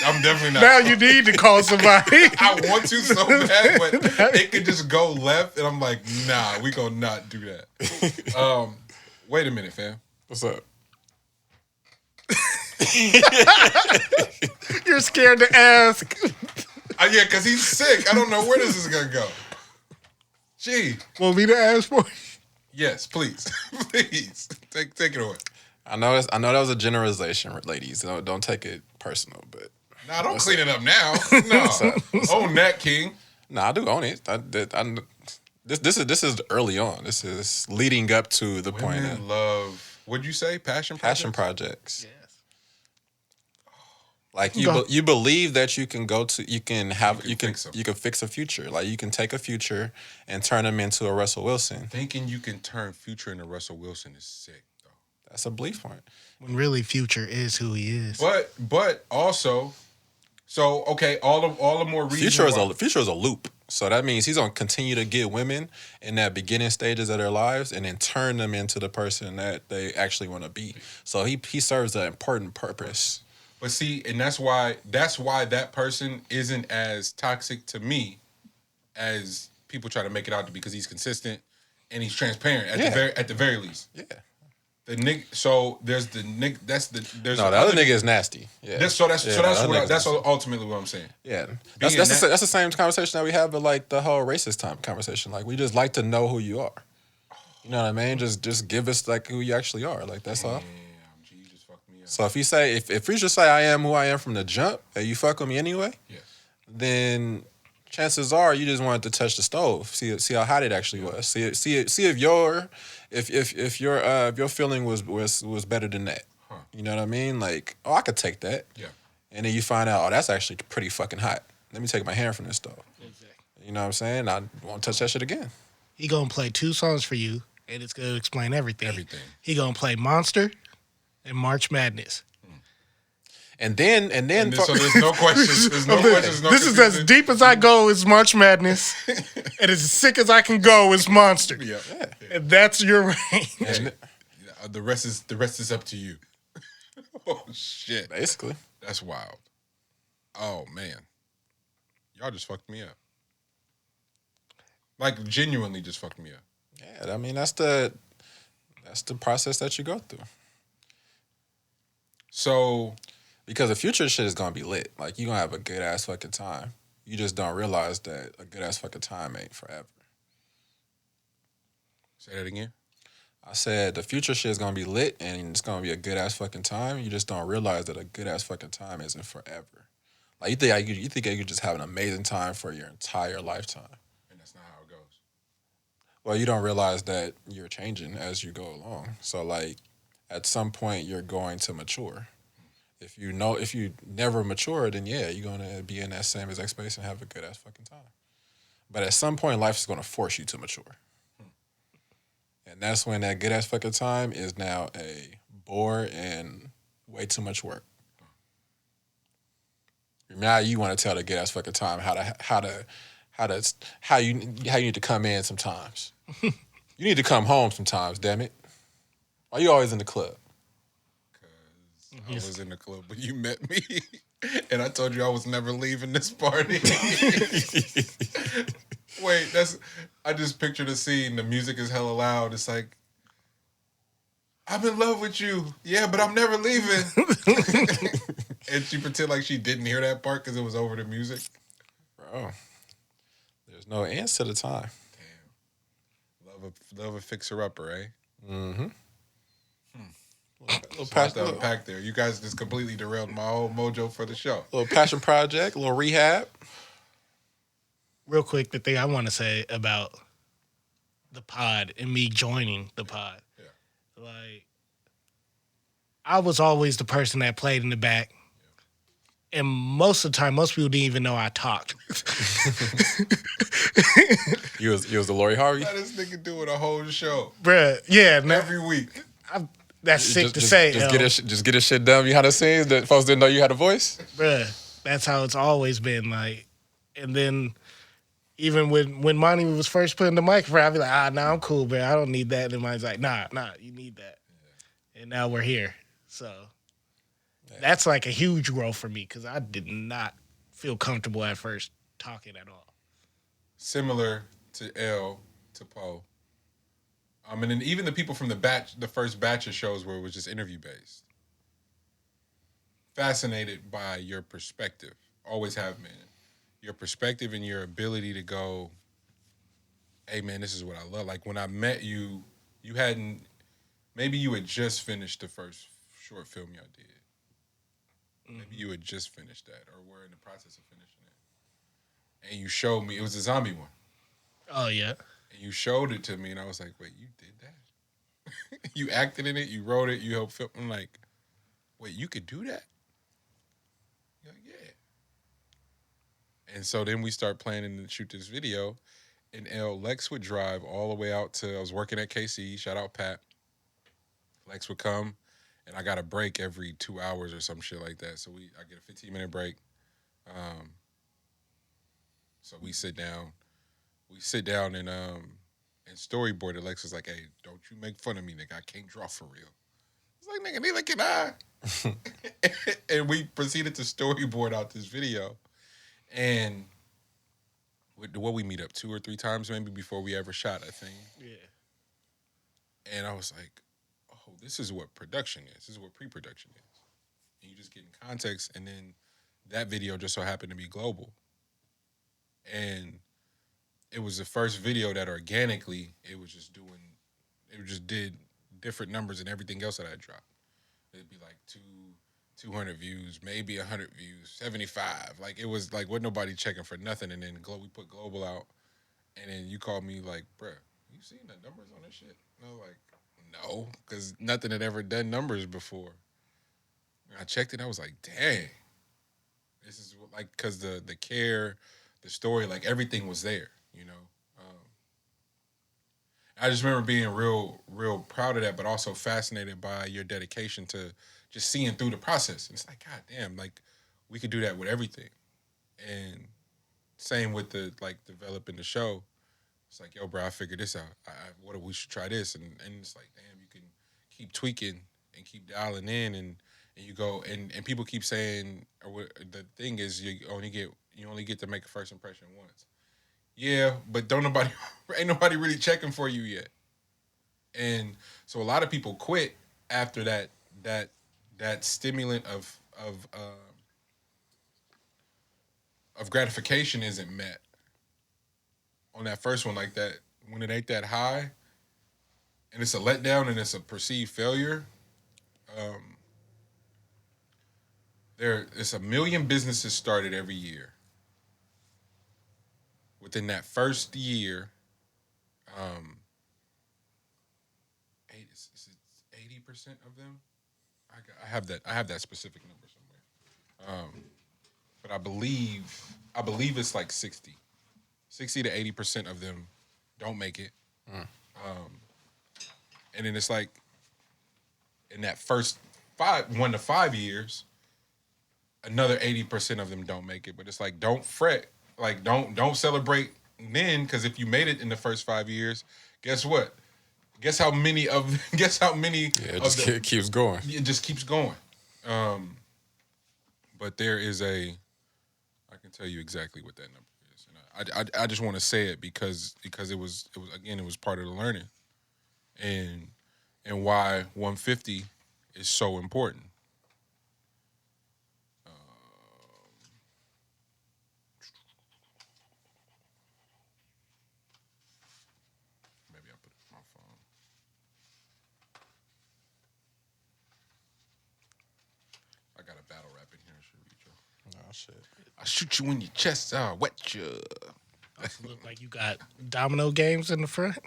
B: I'm definitely not.
D: Now you need to call somebody.
B: I want to so bad, but it could just go left, and I'm like, nah, we gonna not do that. Wait a minute, fam.
A: What's up?
D: You're scared to ask.
B: Yeah, because he's sick. I don't know where this is gonna go. Gee.
D: Want me to ask for you?
B: Yes, please. Please. Take it away.
A: I know that was a generalization, ladies. Don't take it personal, but
B: Nah, don't clean it up now. No. Own that, King.
A: I do own it. This is early on. This is leading up to the point.
B: Women love, what'd you say? Passion
A: projects.
D: Yes.
A: Like you believe that you can fix a future. Like you can take a future and turn them into a Russell Wilson.
B: Thinking you can turn Future into Russell Wilson is sick, though.
A: That's a belief point.
D: When really Future is who he is.
B: But also, so okay, all the more reason.
A: Future is a loop. So that means he's gonna continue to get women in that beginning stages of their lives and then turn them into the person that they actually want to be. So he serves an important purpose.
B: But see, and that's why that person isn't as toxic to me as people try to make it out to be, because he's consistent and he's transparent at the very least.
A: Yeah.
B: The nigga. So there's the nigga. The
A: other nigga is nasty. Yeah.
B: That's ultimately what I'm saying.
A: Yeah. That's the same conversation that we have with like the whole racist time conversation. Like we just like to know who you are. You know what I mean? Just give us like who you actually are. Like that's all.
B: You just fucked me up.
A: So if you say if we just say I am who I am from the jump and you fuck with me anyway, then chances are you just wanted to touch the stove. See how hot it actually was. See if your feeling was better than that.
B: Huh.
A: You know what I mean? Like, oh, I could take that.
B: Yeah.
A: And then you find out, oh, that's actually pretty fucking hot. Let me take my hand from this stove. Exactly. You know what I'm saying? I won't touch that shit again.
D: He gonna play 2 songs for you, and it's gonna explain everything.
B: Everything.
D: He gonna play Monster and March Madness.
A: And then
B: so there's no questions. There's no questions. No
D: this is as deep as I go is March Madness, and as sick as I can go is Monster.
B: Yeah.
D: And that's your range.
B: And the rest is up to you. Oh shit.
A: Basically.
B: That's wild. Oh man. y'all just fucked me up. Like, genuinely just fucked me up.
A: Yeah, I mean, that's the process that you go through.
B: So,
A: because the future shit is gonna be lit. Like, you gonna have a good ass fucking time. You just don't realize that a good ass fucking time ain't forever.
B: say that again.
A: I said the future shit is gonna be lit and it's gonna be a good ass fucking time. You just don't realize that a good ass fucking time isn't forever. Like, you think you could just have an amazing time for your entire lifetime.
B: And that's not how it goes.
A: Well, you don't realize that you're changing as you go along. So, like, at some point you're going to mature. If you never mature, then yeah, you're gonna be in that same exact space and have a good ass fucking time. But at some point, life is gonna force you to mature, and that's when that good ass fucking time is now a bore and way too much work. Now you want to tell the good ass fucking time how you need to come in sometimes. You need to come home sometimes. Damn it! Why you always in the club?
B: I was in the club when you met me, and I told you I was never leaving this party. Wait, I just pictured the scene. The music is hella loud. It's like, I'm in love with you. Yeah, but I'm never leaving. And she pretend like she didn't hear that part because it was over the music.
A: Bro, there's no end to the time.
B: Damn. Love a fixer-upper, eh?
A: Mm-hmm.
B: Little past to unpack there. You guys just completely derailed my whole mojo for the show.
A: Little passion project, little rehab.
D: Real quick, the thing I want to say about the pod and me joining the pod. Yeah. Like, I was always the person that played in the back. And most of the time, most people didn't even know I talked.
A: You was the Lori Harvey?
B: This nigga doing a whole show.
D: Bruh, yeah.
B: Every week.
D: That's sick to say.
A: Just get this shit done behind the scenes that folks didn't know you had a voice.
D: Bruh, that's how it's always been. Like, and then even when Mani was first putting the microphone, I'd be like, nah, I'm cool, bro. I don't need that. And Mani's like, nah, you need that. Yeah. And now we're here. So that's like a huge growth for me because I did not feel comfortable at first talking at all.
B: Similar to L to Poe. And then even the people from the first batch of shows where it was just interview based. Fascinated by your perspective. Always have been. Your perspective and your ability to go, hey man, this is what I love. Like when I met you, maybe you had just finished the first short film y'all did. Maybe you had just finished that or were in the process of finishing it. And you showed me, it was a zombie one.
D: Oh, yeah.
B: And you showed it to me, and I was like, wait, you did that? You acted in it, you wrote it, you helped film. I'm like, wait, you could do that? You're like, yeah. And so then we start planning to shoot this video, and Lex would drive all the way out I was working at KC, shout out Pat. Lex would come, and I got a break every 2 hours or some shit like that. So I get a 15-minute break. So we sit down. And storyboard it. Lex was like, hey, don't you make fun of me, nigga. I can't draw for real. I was like, nigga, neither can I. And we proceeded to storyboard out this video. And what we meet up 2 or 3 times maybe before we ever shot, I think. Yeah. And I was like, oh, this is what production is. This is what pre-production is. And you just get in context, and then that video just so happened to be global. And it was the first video that organically it just did different numbers than everything else that I dropped. It'd be like 200 views, maybe 100 views, 75. Like it was like wasn't nobody checking for nothing. And then we put global out, and then you called me like, bruh, you seen the numbers on this shit? And I was like, no, because nothing had ever done numbers before. And I checked it, I was like, dang, this is like because the care, the story, like everything was there. You know, I just remember being real proud of that, but also fascinated by your dedication to just seeing through the process. And it's like, God damn, like we could do that with everything. And same with the like developing the show. It's like, yo, bro, I figured this out. What if we should try this? And it's like, damn, you can keep tweaking and keep dialing in, and and you go and people keep saying, the thing is you only get to make a first impression once. Yeah, but ain't nobody really checking for you yet. And so a lot of people quit after that stimulant of gratification isn't met on that first one, like that, when it ain't that high and it's a letdown and it's a perceived failure. It's 1 million businesses started every year. Within that first year, is it 80% of them? I have that specific number somewhere. But I believe it's like 60 to 80% of them don't make it. And then it's like in that first 1 to 5 years, another 80% of them don't make it. But it's like, don't fret. Like, don't celebrate then, because if you made it in the first 5 years, guess what? Guess how many?
A: Yeah, it keeps going.
B: It just keeps going. But there is I can tell you exactly what that number is. And I just want to say it because it was part of the learning, and why 150 is so important. Maybe I put it on my phone. I got a battle rap in here. I should reach you.
A: Oh shit!
B: I shoot you in your chest. I wet you.
D: Look like you got domino games in the front.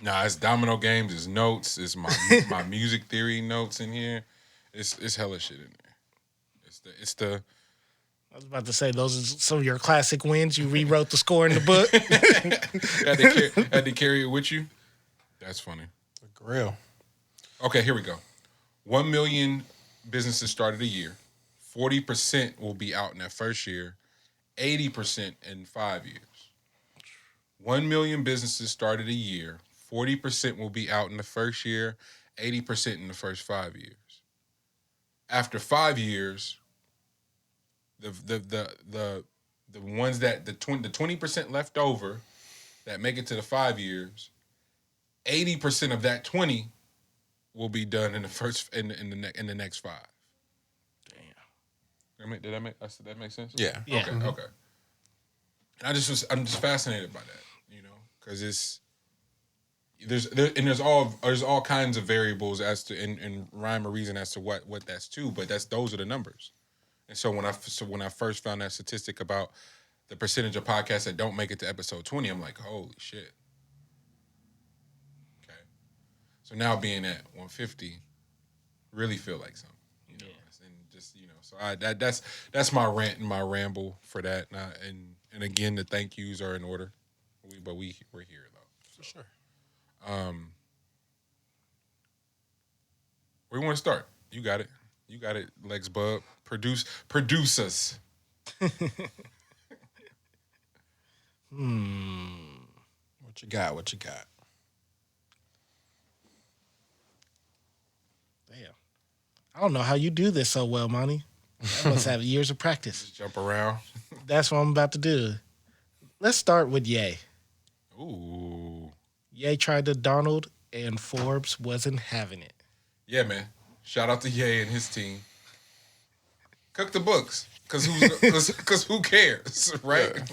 B: Nah, it's domino games. It's notes. It's my music theory notes in here. It's hella shit in there. It's the.
D: I was about to say, those are some of your classic wins. You rewrote the score in the book.
B: had to carry it with you. That's funny.
A: The grill.
B: Okay, here we go. 1 million businesses started a year. 40% will be out in that first year. 80% in 5 years. 1 million businesses started a year. 40% will be out in the first year. 80% in the first 5 years. After 5 years, the ones that the 20% left over that make it to the 5 years, 80% of that 20 will be done in the next 5. Damn. Did that make sense?
A: Yeah.
B: Okay. Okay. And I'm just fascinated by that, because there's all kinds of variables as to and rhyme or reason as to what that's to, but those are the numbers. And so when I first found that statistic about the percentage of podcasts that don't make it to episode 20, I'm like, holy shit. Okay. So now being at 150 really feel like something,
D: Yeah.
B: and just, so that's my rant and my ramble for that. And again, the thank yous are in order. We're here though.
A: For sure.
B: Where you want to start? You got it, Lex Bub. Produce us.
A: What you got?
D: Damn. I don't know how you do this so well, Mani. I must have years of practice.
B: Just jump around.
D: That's what I'm about to do. Let's start with Ye.
B: Ooh.
D: Ye tried to Donald, and Forbes wasn't having it.
B: Yeah, man. Shout out to Ye and his team. Cook the books, cause who cares, right? Yeah.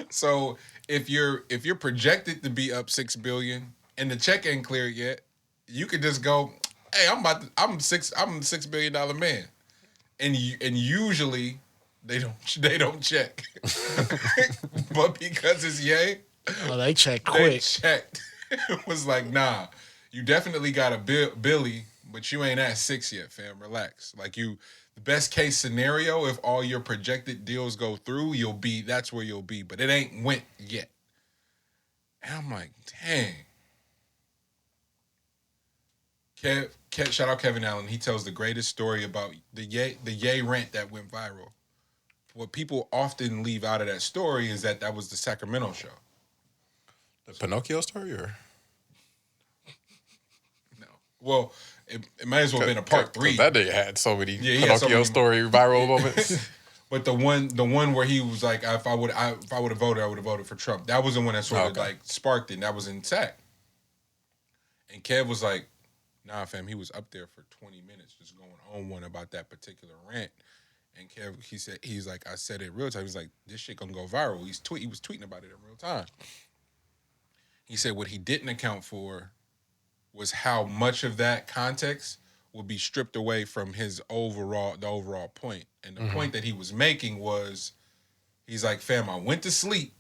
B: So if you're projected to be up $6 billion and the check ain't cleared yet, you could just go, hey, I'm a $6 billion man, and usually they don't check, but because it's Ye,
D: they checked quick.
B: They checked. It was like, nah, you definitely got a Billy, but you ain't at 6 yet, fam. Relax. Like the best case scenario, if all your projected deals go through, that's where you'll be. But it ain't went yet. And I'm like, dang. Shout out Kevin Allen. He tells the greatest story about the Ye rant that went viral. What people often leave out of that story is that was the Sacramento show.
A: The Pinocchio story, or?
B: Well, it might as well have been a part 3.
A: That nigga had so many
B: he had so
A: Pinocchio
B: many
A: story viral moments.
B: But the one where he was like, if I would have voted, I would have voted for Trump. That was the one that sort of like sparked it. And that was in SAC. And Kev was like, nah, fam, he was up there for 20 minutes just going on one about that particular rant. And Kev, he's like, I said it in real time. He's like, this shit gonna go viral. He was tweeting about it in real time. He said what he didn't account for was how much of that context would be stripped away from the overall point. And the point that he was making was, he's like, fam, I went to sleep.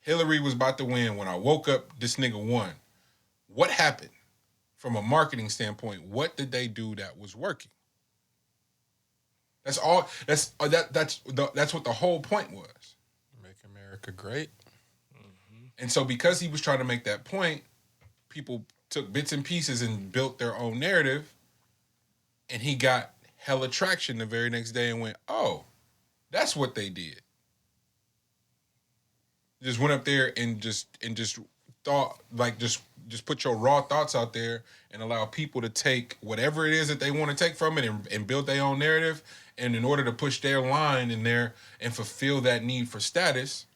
B: Hillary was about to win. When I woke up, this nigga won. What happened? From a marketing standpoint, what did they do that was working? That's all. That's what the whole point was.
A: Make America great.
B: And so because he was trying to make that point, people took bits and pieces and built their own narrative, and he got hella traction the very next day and went, oh, that's what they did. Just went up there and just thought, like, just put your raw thoughts out there and allow people to take whatever it is that they want to take from it and build their own narrative. And in order to push their line in there and fulfill that need for status,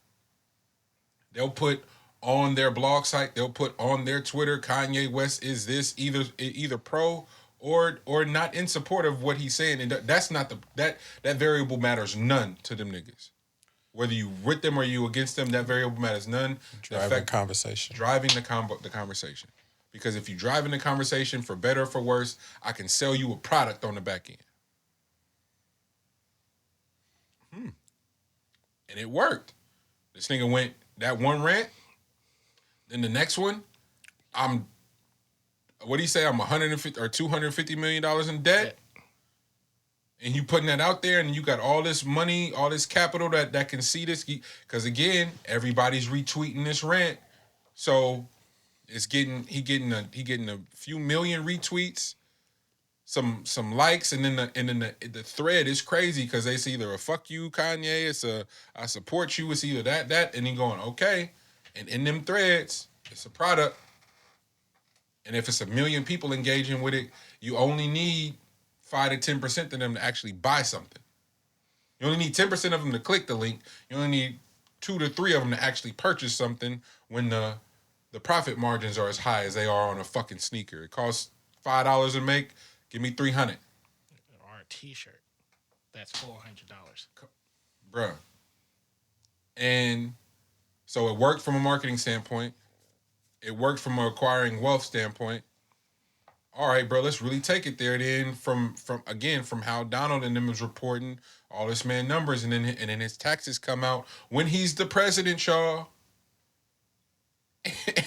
B: they'll put on their blog site, they'll put on their Twitter, Kanye West is this either pro or not in support of what he's saying. And that's not that variable matters none to them niggas. Whether you with them or you against them, that variable matters none.
A: Driving the conversation. Because if you driving the conversation for better or for worse, I can sell you a product on the back end. And it worked. This nigga went that one rant, then the next one, what do you say? I'm $150 or $250 million in debt. And you putting that out there, and you got all this money, all this capital that can see this. Because again, everybody's retweeting this rant, so he getting a few million retweets, some likes, and then the thread is crazy because they see either a fuck you Kanye, it's a I support you, it's either that, and he going okay, and in them threads, it's a product, and if it's 1 million people engaging with it, you only need 5 to 10% of them to actually buy something. You only need 10% of them to click the link. You only need 2 to 3 of them to actually purchase something when the profit margins are as high as they are on a fucking sneaker. It costs $5 to make. Give me $300.
D: Or a T-shirt. That's $400.
B: Bruh. And so it worked from a marketing standpoint. It worked from an acquiring wealth standpoint. All right, bro, let's really take it there. Then from how Donald and them was reporting all this man numbers, and then his taxes come out when he's the president, y'all,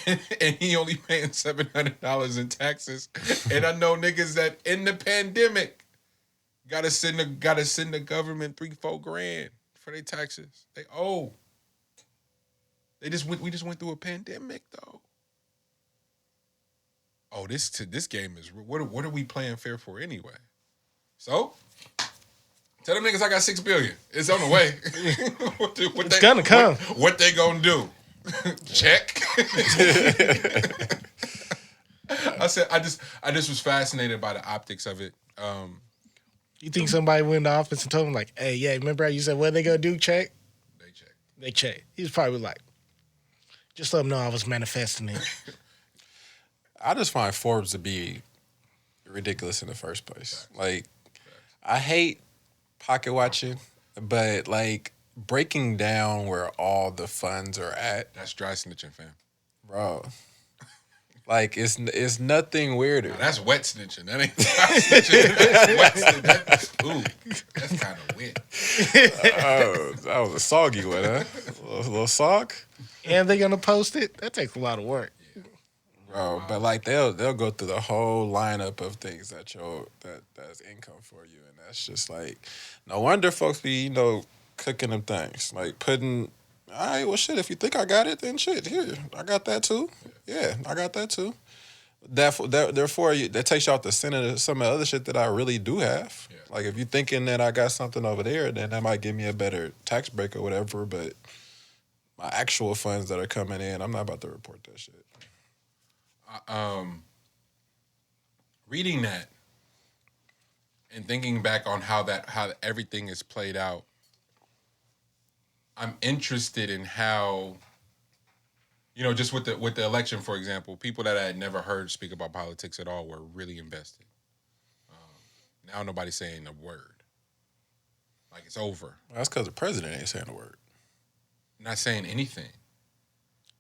B: and he only paying $700 in taxes. And I know niggas that in the pandemic gotta send the government $3-4 grand for their taxes. They owe. We just went through a pandemic though. Oh, this game is what are we playing fair for anyway? So tell them niggas I got $6 billion. It's on the way.
D: It's gonna come.
B: What they gonna do? Check. I said I just was fascinated by the optics of it.
D: You think somebody went in the office and told him like, "Hey, yeah, remember how you said what they gonna do? Check." They check. He was probably like, "Just let them know I was manifesting it."
A: I just find Forbes to be ridiculous in the first place. Like, I hate pocket watching, but like breaking down where all the funds are at.
B: That's dry snitching, fam.
A: Bro. Like, it's nothing weirder.
B: No, that's wet snitching. That ain't dry snitching. That's wet snitching. Ooh, that's kind of wet.
A: That was a soggy one, huh? A little sog?
D: And they're gonna post it? That takes a lot of work.
A: Bro, but like they'll go through the whole lineup of things that's income for you, and that's just like no wonder folks be cooking them things like putting. All right, well shit. If you think I got it, then shit here I got that too. Yeah, I got that too. Therefore, that takes you out the center of some of the other shit that I really do have. Yeah. Like if you're thinking that I got something over there, then that might give me a better tax break or whatever. But my actual funds that are coming in, I'm not about to report that shit.
B: reading that and thinking back on how everything is played out, I'm interested in how, just with the election, for example, people that I had never heard speak about politics at all were really invested. Now nobody's saying a word. Like, it's over.
A: Well, that's because the president ain't saying a word.
B: Not saying anything.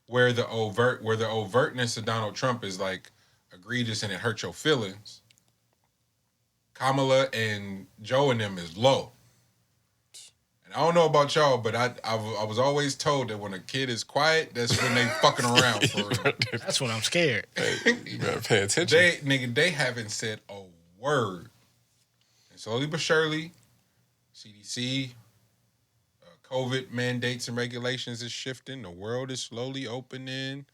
B: Where the overtness of Donald Trump is like egregious and it hurts your feelings, Kamala and Joe and them is low. And I don't know about y'all, but I was always told that when a kid is quiet, that's when they fucking around for real.
D: That's when I'm scared.
A: Hey, you better pay attention.
B: They haven't said a word. And slowly but surely, CDC, COVID mandates and regulations is shifting. The world is slowly opening.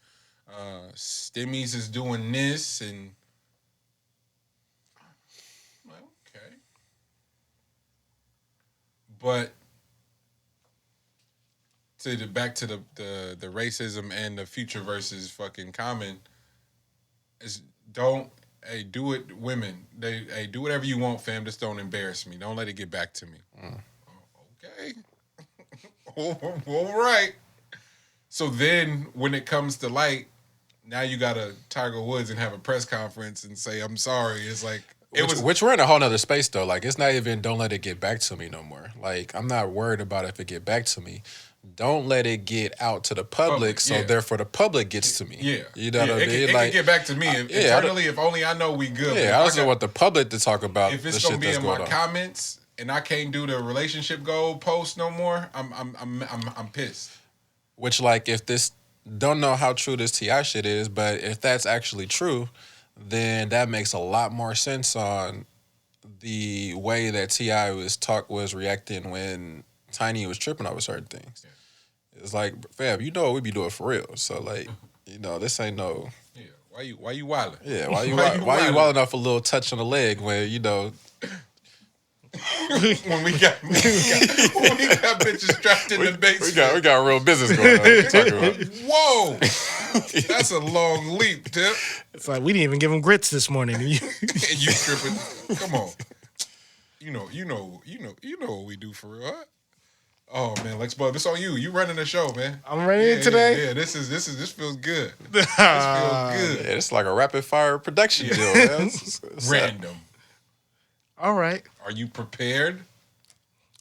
B: Stimmies is doing this, and I'm like, okay. But back to the racism and the future versus fucking common is do it, women. Do whatever you want, fam. Just don't embarrass me. Don't let it get back to me. Okay. All right. So then when it comes to light, now you got to Tiger Woods and have a press conference and say, I'm sorry. It's like,
A: which we're in a whole nother space though. Like, it's not even don't let it get back to me no more. Like, I'm not worried about if it get back to me. Don't let it get out to the public, so therefore the public gets to me.
B: Yeah.
A: You know what I mean?
B: It can get back to me. Internally, if only I know we good.
A: Yeah, I also want the public to talk about
B: if it's going to be in my comments and I can't do the relationship goal post no more, I'm pissed.
A: Which, like, if this, don't know how true this T.I. shit is, but if that's actually true, then that makes a lot more sense on the way that T.I. was reacting when Tiny was tripping over certain things. Yeah. It's like, fam, you know what we be doing for real. So, like, this ain't no.
B: Yeah, why you wildin'?
A: Yeah, why you wildin' off a little touch on the leg when
B: when we got bitches strapped in the basement.
A: We got real business going on.
B: Whoa, that's a long leap, Tip.
D: It's like we didn't even give him grits this morning.
B: And you tripping? Come on. You know what we do for real, huh? Oh man, Lex, bud, this on you. You running the show, man.
D: I'm running it today.
B: Yeah, this feels good. This feels good.
A: Yeah, it's like a rapid fire production deal, man. It's
B: random.
D: All right.
B: Are you prepared?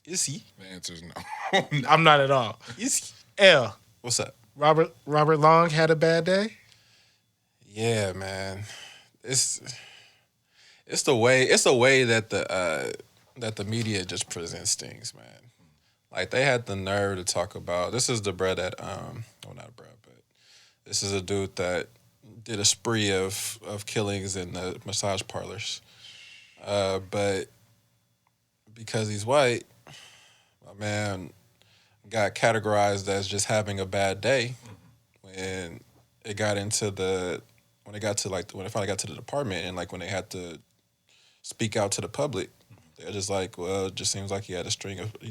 A: Is he?
B: The answer is no.
D: I'm not at all.
A: Is he?
D: L.
A: What's up?
D: Robert Long had a bad day?
A: Yeah, man. It's the way that the media just presents things, man. Like, they had the nerve to talk about, this is the bruh that not a bruh, but this is a dude that did a spree of killings in the massage parlors. But because he's white, my man got categorized as just having a bad day when it finally got to the department, and like when they had to speak out to the public, they're just like, well, it just seems like he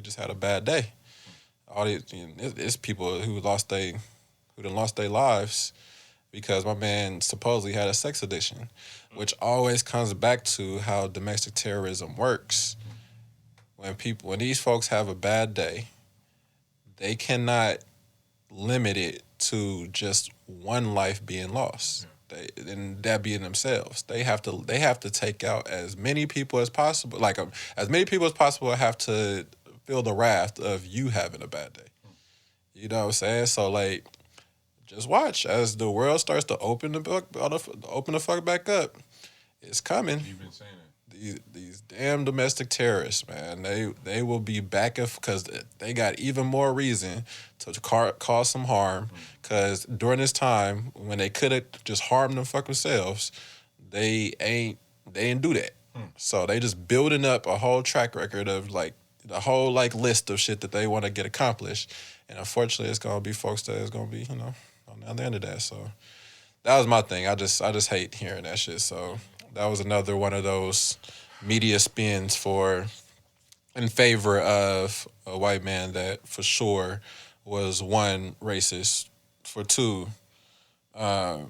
A: just had a bad day. All these, it's people who lost their lives because my man supposedly had a sex addiction, which always comes back to how domestic terrorism works. When these folks have a bad day, they cannot limit it to just one life being lost. And that being themselves. They have to take out as many people as possible. Like, as many people as possible have to feel the wrath of you having a bad day. You know what I'm saying? So, like, just watch as the world starts to open the fuck back up. It's coming.
B: You've been saying it.
A: These damn domestic terrorists, man. They will be back because they got even more reason to cause some harm. Because during this time, when they could have just harmed them fuck themselves, they ain't do that. So they just building up a whole track record of like the whole like list of shit that they want to get accomplished. And unfortunately, it's gonna be folks that is gonna be on the end of that. So that was my thing. I just hate hearing that shit. So that was another one of those media spins in favor of a white man that for sure was, one, racist, for two, a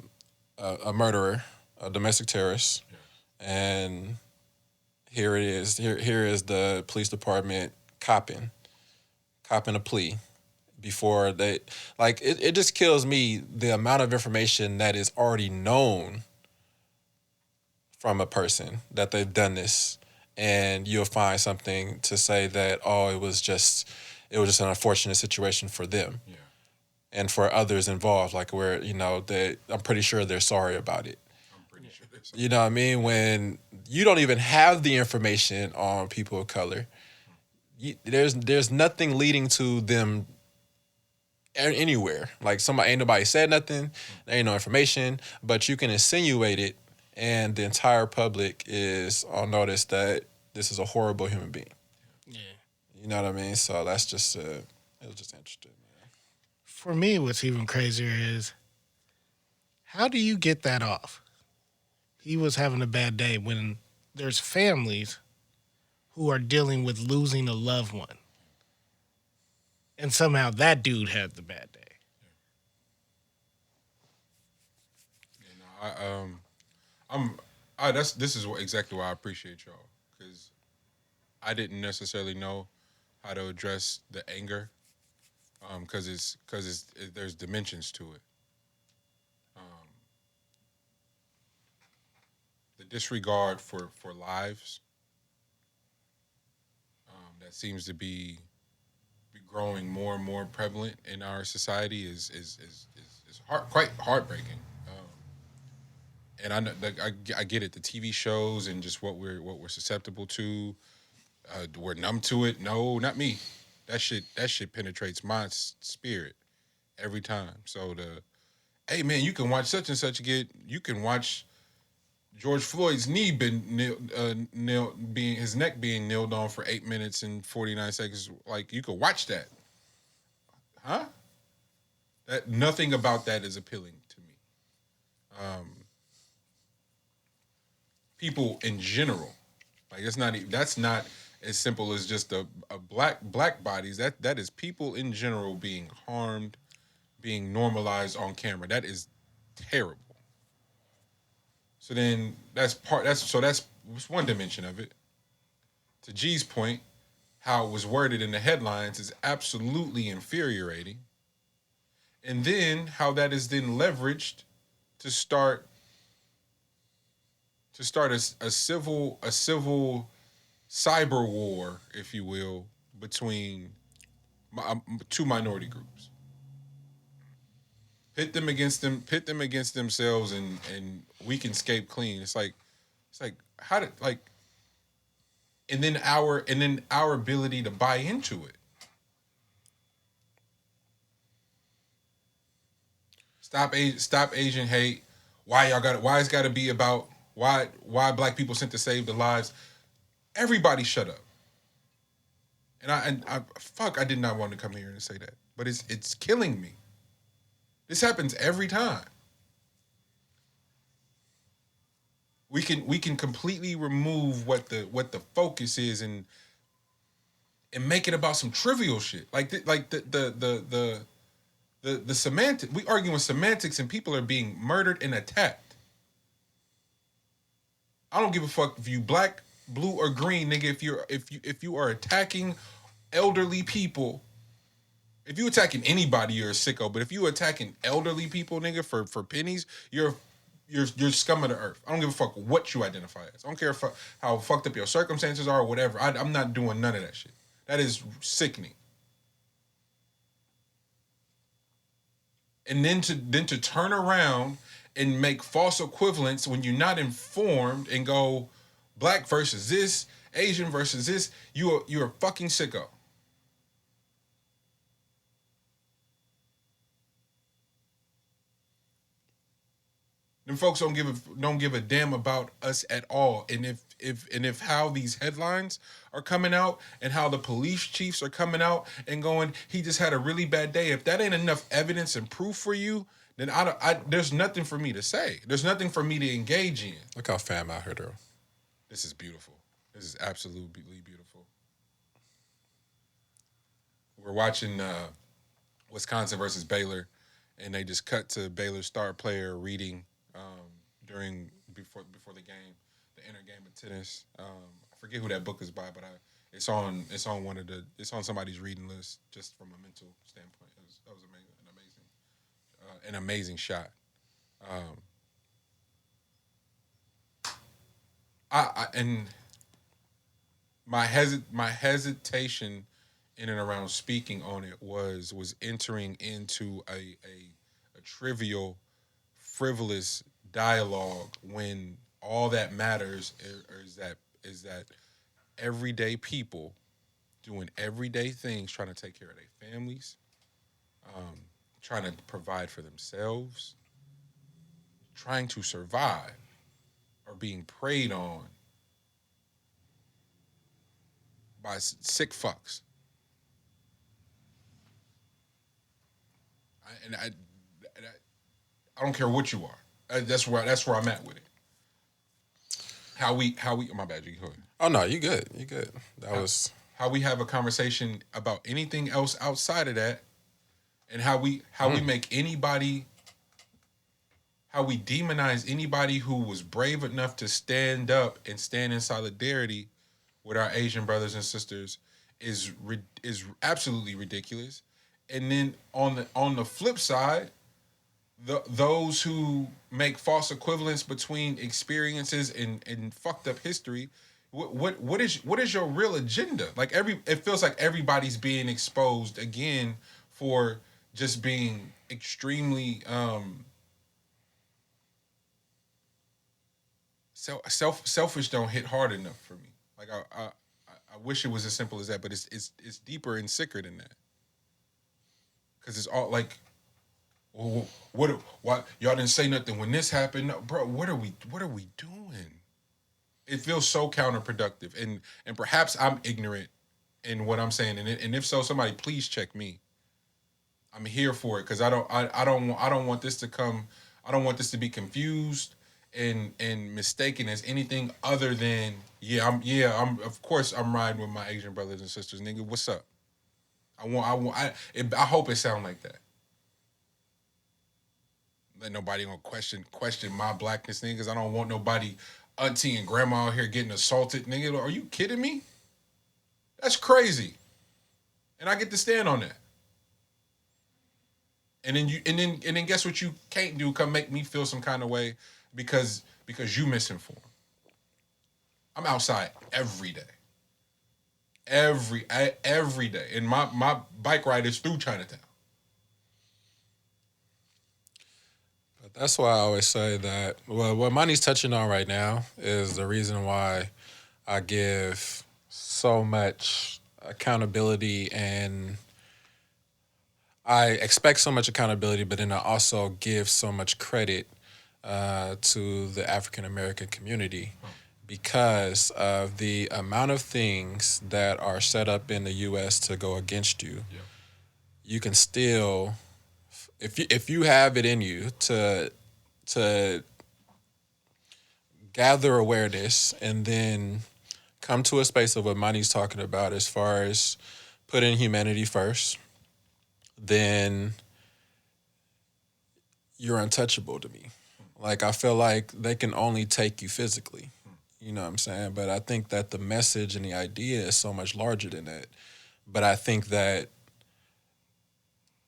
A: murderer, a domestic terrorist, and here it is. Here is the police department copping a plea before they like it just kills me the amount of information that is already known from a person that they've done this, and you'll find something to say that it was just an unfortunate situation for them
B: Yeah.
A: and for others involved, like where that I'm pretty sure they're sorry about it.
B: I'm pretty sure there's
A: You know what I mean? When you don't even have the information on people of color, there's nothing leading to them anywhere. Like ain't nobody said nothing, there ain't no information, but you can insinuate it, and the entire public is on notice that this is a horrible human being.
D: Yeah.
A: You know what I mean? So that's just it was just interesting, man.
D: For me, what's even crazier is, how do you get that off? He was having a bad day when there's families who are dealing with losing a loved one. And somehow that dude had the bad day.
B: This is exactly why I appreciate y'all, because I didn't necessarily know how to address the anger, because there's dimensions to it. The disregard for lives that seems to be growing more and more prevalent in our society is quite heartbreaking. And I know, I get it. The TV shows and just what we're susceptible to, we're numb to it. No, not me. That shit penetrates my spirit every time. So hey man, you can watch such and such. You can watch George Floyd's knee his neck being nailed on for 8 minutes and 49 seconds. Like, you could watch that, huh? That nothing about that is appealing to me. People in general, like that's not as simple as just a black bodies. That is people in general being harmed, being normalized on camera. That is terrible. So then that's one dimension of it. To G's point, how it was worded in the headlines is absolutely infuriating. And then how that is then leveraged to start a civil cyber war, if you will, between two minority groups. Pit them against themselves, and we can escape clean. It's like how did and then our ability to buy into it. Stop Asian hate. Why it's got to be about why black people sent to save the lives. Everybody shut up. And I did not want to come here and say that, but it's killing me. This happens every time. We can completely remove what the focus is and make it about some trivial shit. Like the semantic. We arguing semantics and people are being murdered and attacked. I don't give a fuck if you black, blue, or green, nigga. If you are attacking elderly people, if you attacking anybody, you're a sicko. But if you attacking elderly people, nigga, for pennies, you're scum of the earth. I don't give a fuck what you identify as. I don't care how fucked up your circumstances are or whatever. I'm not doing none of that shit. That is sickening. And then to turn around and make false equivalents when you're not informed and go black versus this, Asian versus this, you're a fucking sicko. Them folks don't give a damn about us at all. And if how these headlines are coming out and how the police chiefs are coming out and going, he just had a really bad day. If that ain't enough evidence and proof for you, then there's nothing for me to say. There's nothing for me to engage in.
A: Look how fam out here, though.
B: This is beautiful. This is absolutely beautiful. We're watching Wisconsin versus Baylor, and they just cut to Baylor's star player reading before the game. The Inner Game of Tennis. I forget who that book is by, but it's on somebody's reading list just from a mental standpoint. That was amazing, an amazing shot. And my hesitation in and around speaking on it was entering into a trivial, frivolous dialogue when all that matters is that everyday people doing everyday things, trying to take care of their families, trying to provide for themselves, trying to survive, are being preyed on by sick fucks. I don't care what you are. That's where I'm at with it. How we my bad, G. Go ahead.
A: Oh no, you good. You good. Was
B: how we have a conversation about anything else outside of that, and how we make anybody, how we demonize anybody who was brave enough to stand up and stand in solidarity with our Asian brothers and sisters is absolutely ridiculous. And then on the flip side, those who make false equivalence between experiences and fucked up history, what is your real agenda? Like it feels like everybody's being exposed again for just being extremely selfish. Don't hit hard enough for me. Like I wish it was as simple as that, but it's deeper and sicker than that. Because it's all like, well, why y'all didn't say nothing when this happened? No, bro, what are we doing? It feels so counterproductive, and perhaps I'm ignorant in what I'm saying, and if so, somebody please check me. I'm here for it because I don't want this to come. I don't want this to be confused and mistaken as anything other than I'm of course I'm riding with my Asian brothers and sisters, nigga. What's up? I hope it sound like that. Let nobody gonna question my blackness, nigga, because I don't want nobody auntie and grandma out here getting assaulted, nigga. Are you kidding me? That's crazy. And I get to stand on that. And then guess what you can't do? Come make me feel some kind of way because you misinformed. I'm outside every day. Every day. And my bike ride is through Chinatown.
A: But that's why I always say that, well, what Mani's touching on right now is the reason why I give so much accountability, and I expect so much accountability, but then I also give so much credit to the African American community. Because of the amount of things that are set up in the U.S. to go against you, you can still, if you have it in you to gather awareness and then come to a space of what Mani's talking about as far as putting humanity first, then you're untouchable to me. Like, I feel like they can only take you physically. You know what I'm saying? But I think that the message and the idea is so much larger than that. But I think that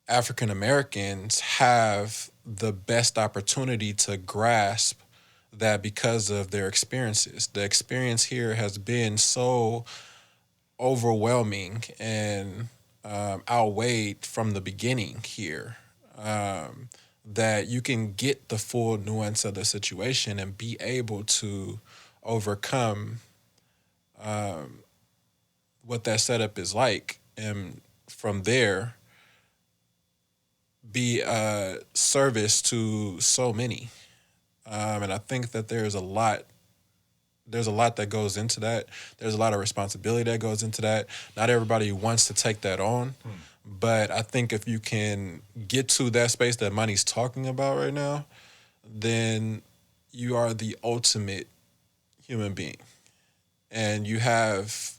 A: African Americans have the best opportunity to grasp that because of their experiences. The experience here has been so overwhelming and outweighed from the beginning here that you can get the full nuance of the situation and be able to overcome what that setup is like, and from there be a service to so many. And I think that there's a lot that goes into that. There's a lot of responsibility that goes into that. Not everybody wants to take that on, but I think if you can get to that space that Mani's talking about right now, then you are the ultimate human being, and you have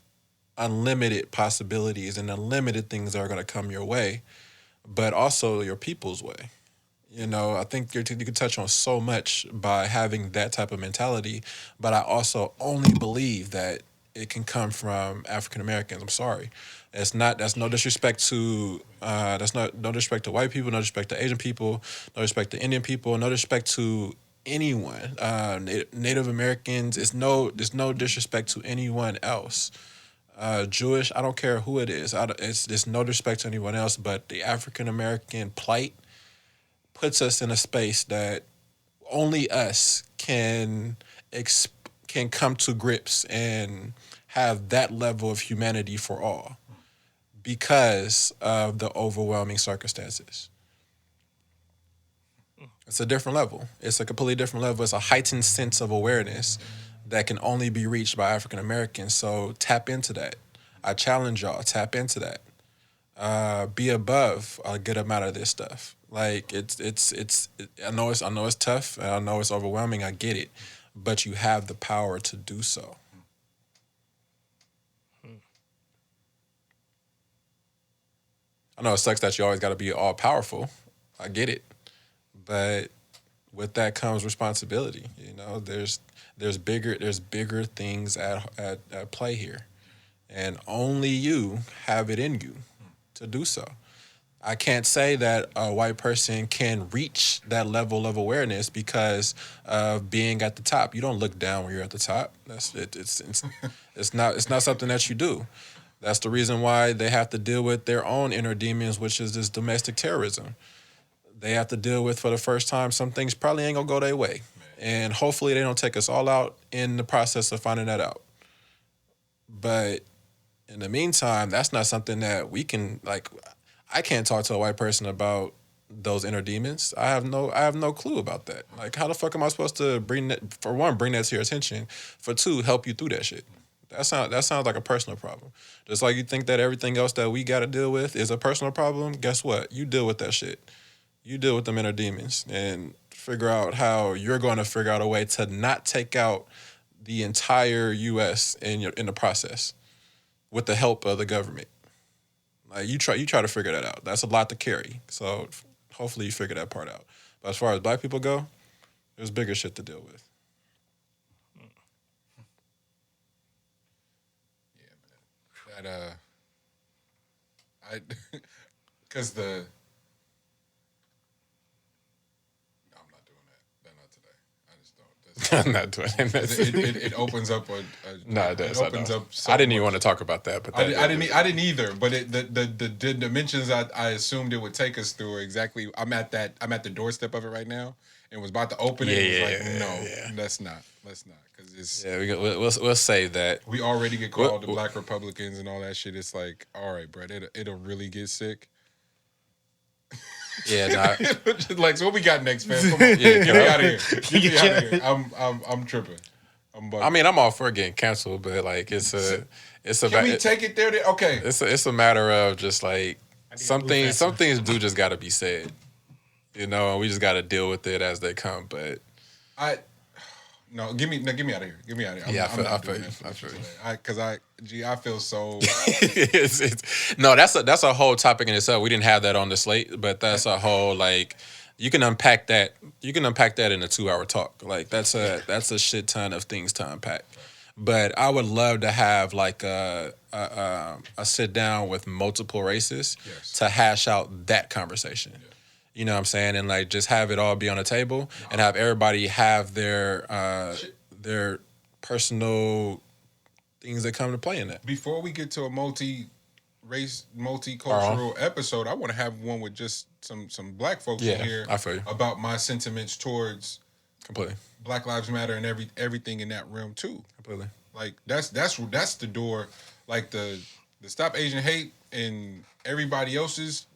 A: unlimited possibilities and unlimited things that are going to come your way, but also your people's way. You know, I think you could touch on so much by having that type of mentality, but I also only believe that it can come from African Americans. I'm sorry, it's not. That's no disrespect to. That's not no disrespect to white people. No disrespect to Asian people. No respect to Indian people. No disrespect to anyone. Native Americans. There's no disrespect to anyone else. Jewish. I don't care who it is. There's no disrespect to anyone else. But the African American plight puts us in a space that only us can come to grips and have that level of humanity for all because of the overwhelming circumstances. It's a different level. It's a completely different level. It's a heightened sense of awareness that can only be reached by African Americans. So tap into that. I challenge y'all, tap into that. Be above a good amount of this stuff. Like I know it's tough. And I know it's overwhelming. I get it, but you have the power to do so. I know it sucks that you always got to be all powerful. I get it, but with that comes responsibility. You know, there's bigger things at play here, and only you have it in you to do so. I can't say that a white person can reach that level of awareness because of being at the top. You don't look down when you're at the top. It's not something that you do. That's the reason why they have to deal with their own inner demons, which is this domestic terrorism. They have to deal with, for the first time, some things probably ain't gonna go their way. And hopefully they don't take us all out in the process of finding that out. But in the meantime, that's not something that we can, like, I can't talk to a white person about those inner demons. I have no clue about that. Like, how the fuck am I supposed to bring that to your attention? For two, help you through that shit. That sounds like a personal problem. Just like you think that everything else that we got to deal with is a personal problem. Guess what? You deal with that shit. You deal with them inner demons and figure out how you're going to figure out a way to not take out the entire U.S. in the process with the help of the government. Like you try to figure that out. That's a lot to carry. So hopefully you figure that part out. But as far as black people go, there's bigger shit to deal with.
B: Yeah, man. Because the. No, I'm not doing that. Not today. I just don't.
A: I'm not doing that.
B: It opens up
A: no, it does.
B: It opens up. So
A: I didn't even want to talk about that, but
B: I didn't either. But the dimensions I assumed it would take us through are exactly. I'm at the doorstep of it right now, and was about to open it. It was like, no, let's not, because it's.
A: Yeah, we'll save that.
B: We already get called the Black Republicans and all that shit. It's like, all right, bro, it'll really get sick.
A: Yeah, nah.
B: Like, so what we got next, man? Come on, get me out of here. Get me out of here. I'm tripping. I'm bugging.
A: I mean, I'm all for getting canceled, but like, it's a.
B: Can we take it there? Okay.
A: It's a matter of just like some things do just got to be said, you know, and we just got to deal with it as they come. But
B: get me out of here. Get me out of here.
A: Yeah, I feel you.
B: Because I feel so.
A: No, that's a whole topic in itself. We didn't have that on the slate, but that's a whole, like, you can unpack that. You can unpack that in a 2-hour talk. Like that's a shit ton of things to unpack. But I would love to have like a sit down with multiple races to hash out that conversation. Yeah. You know what I'm saying? And like just have it all be on the table and have everybody have their personal things that come to play in that.
B: Before we get to a multi-race, multicultural episode, I want to have one with just some black folks in here about my sentiments towards
A: completely
B: Black Lives Matter and everything in that realm too.
A: Completely.
B: Like that's the door. Like the Stop Asian Hate and everybody else's.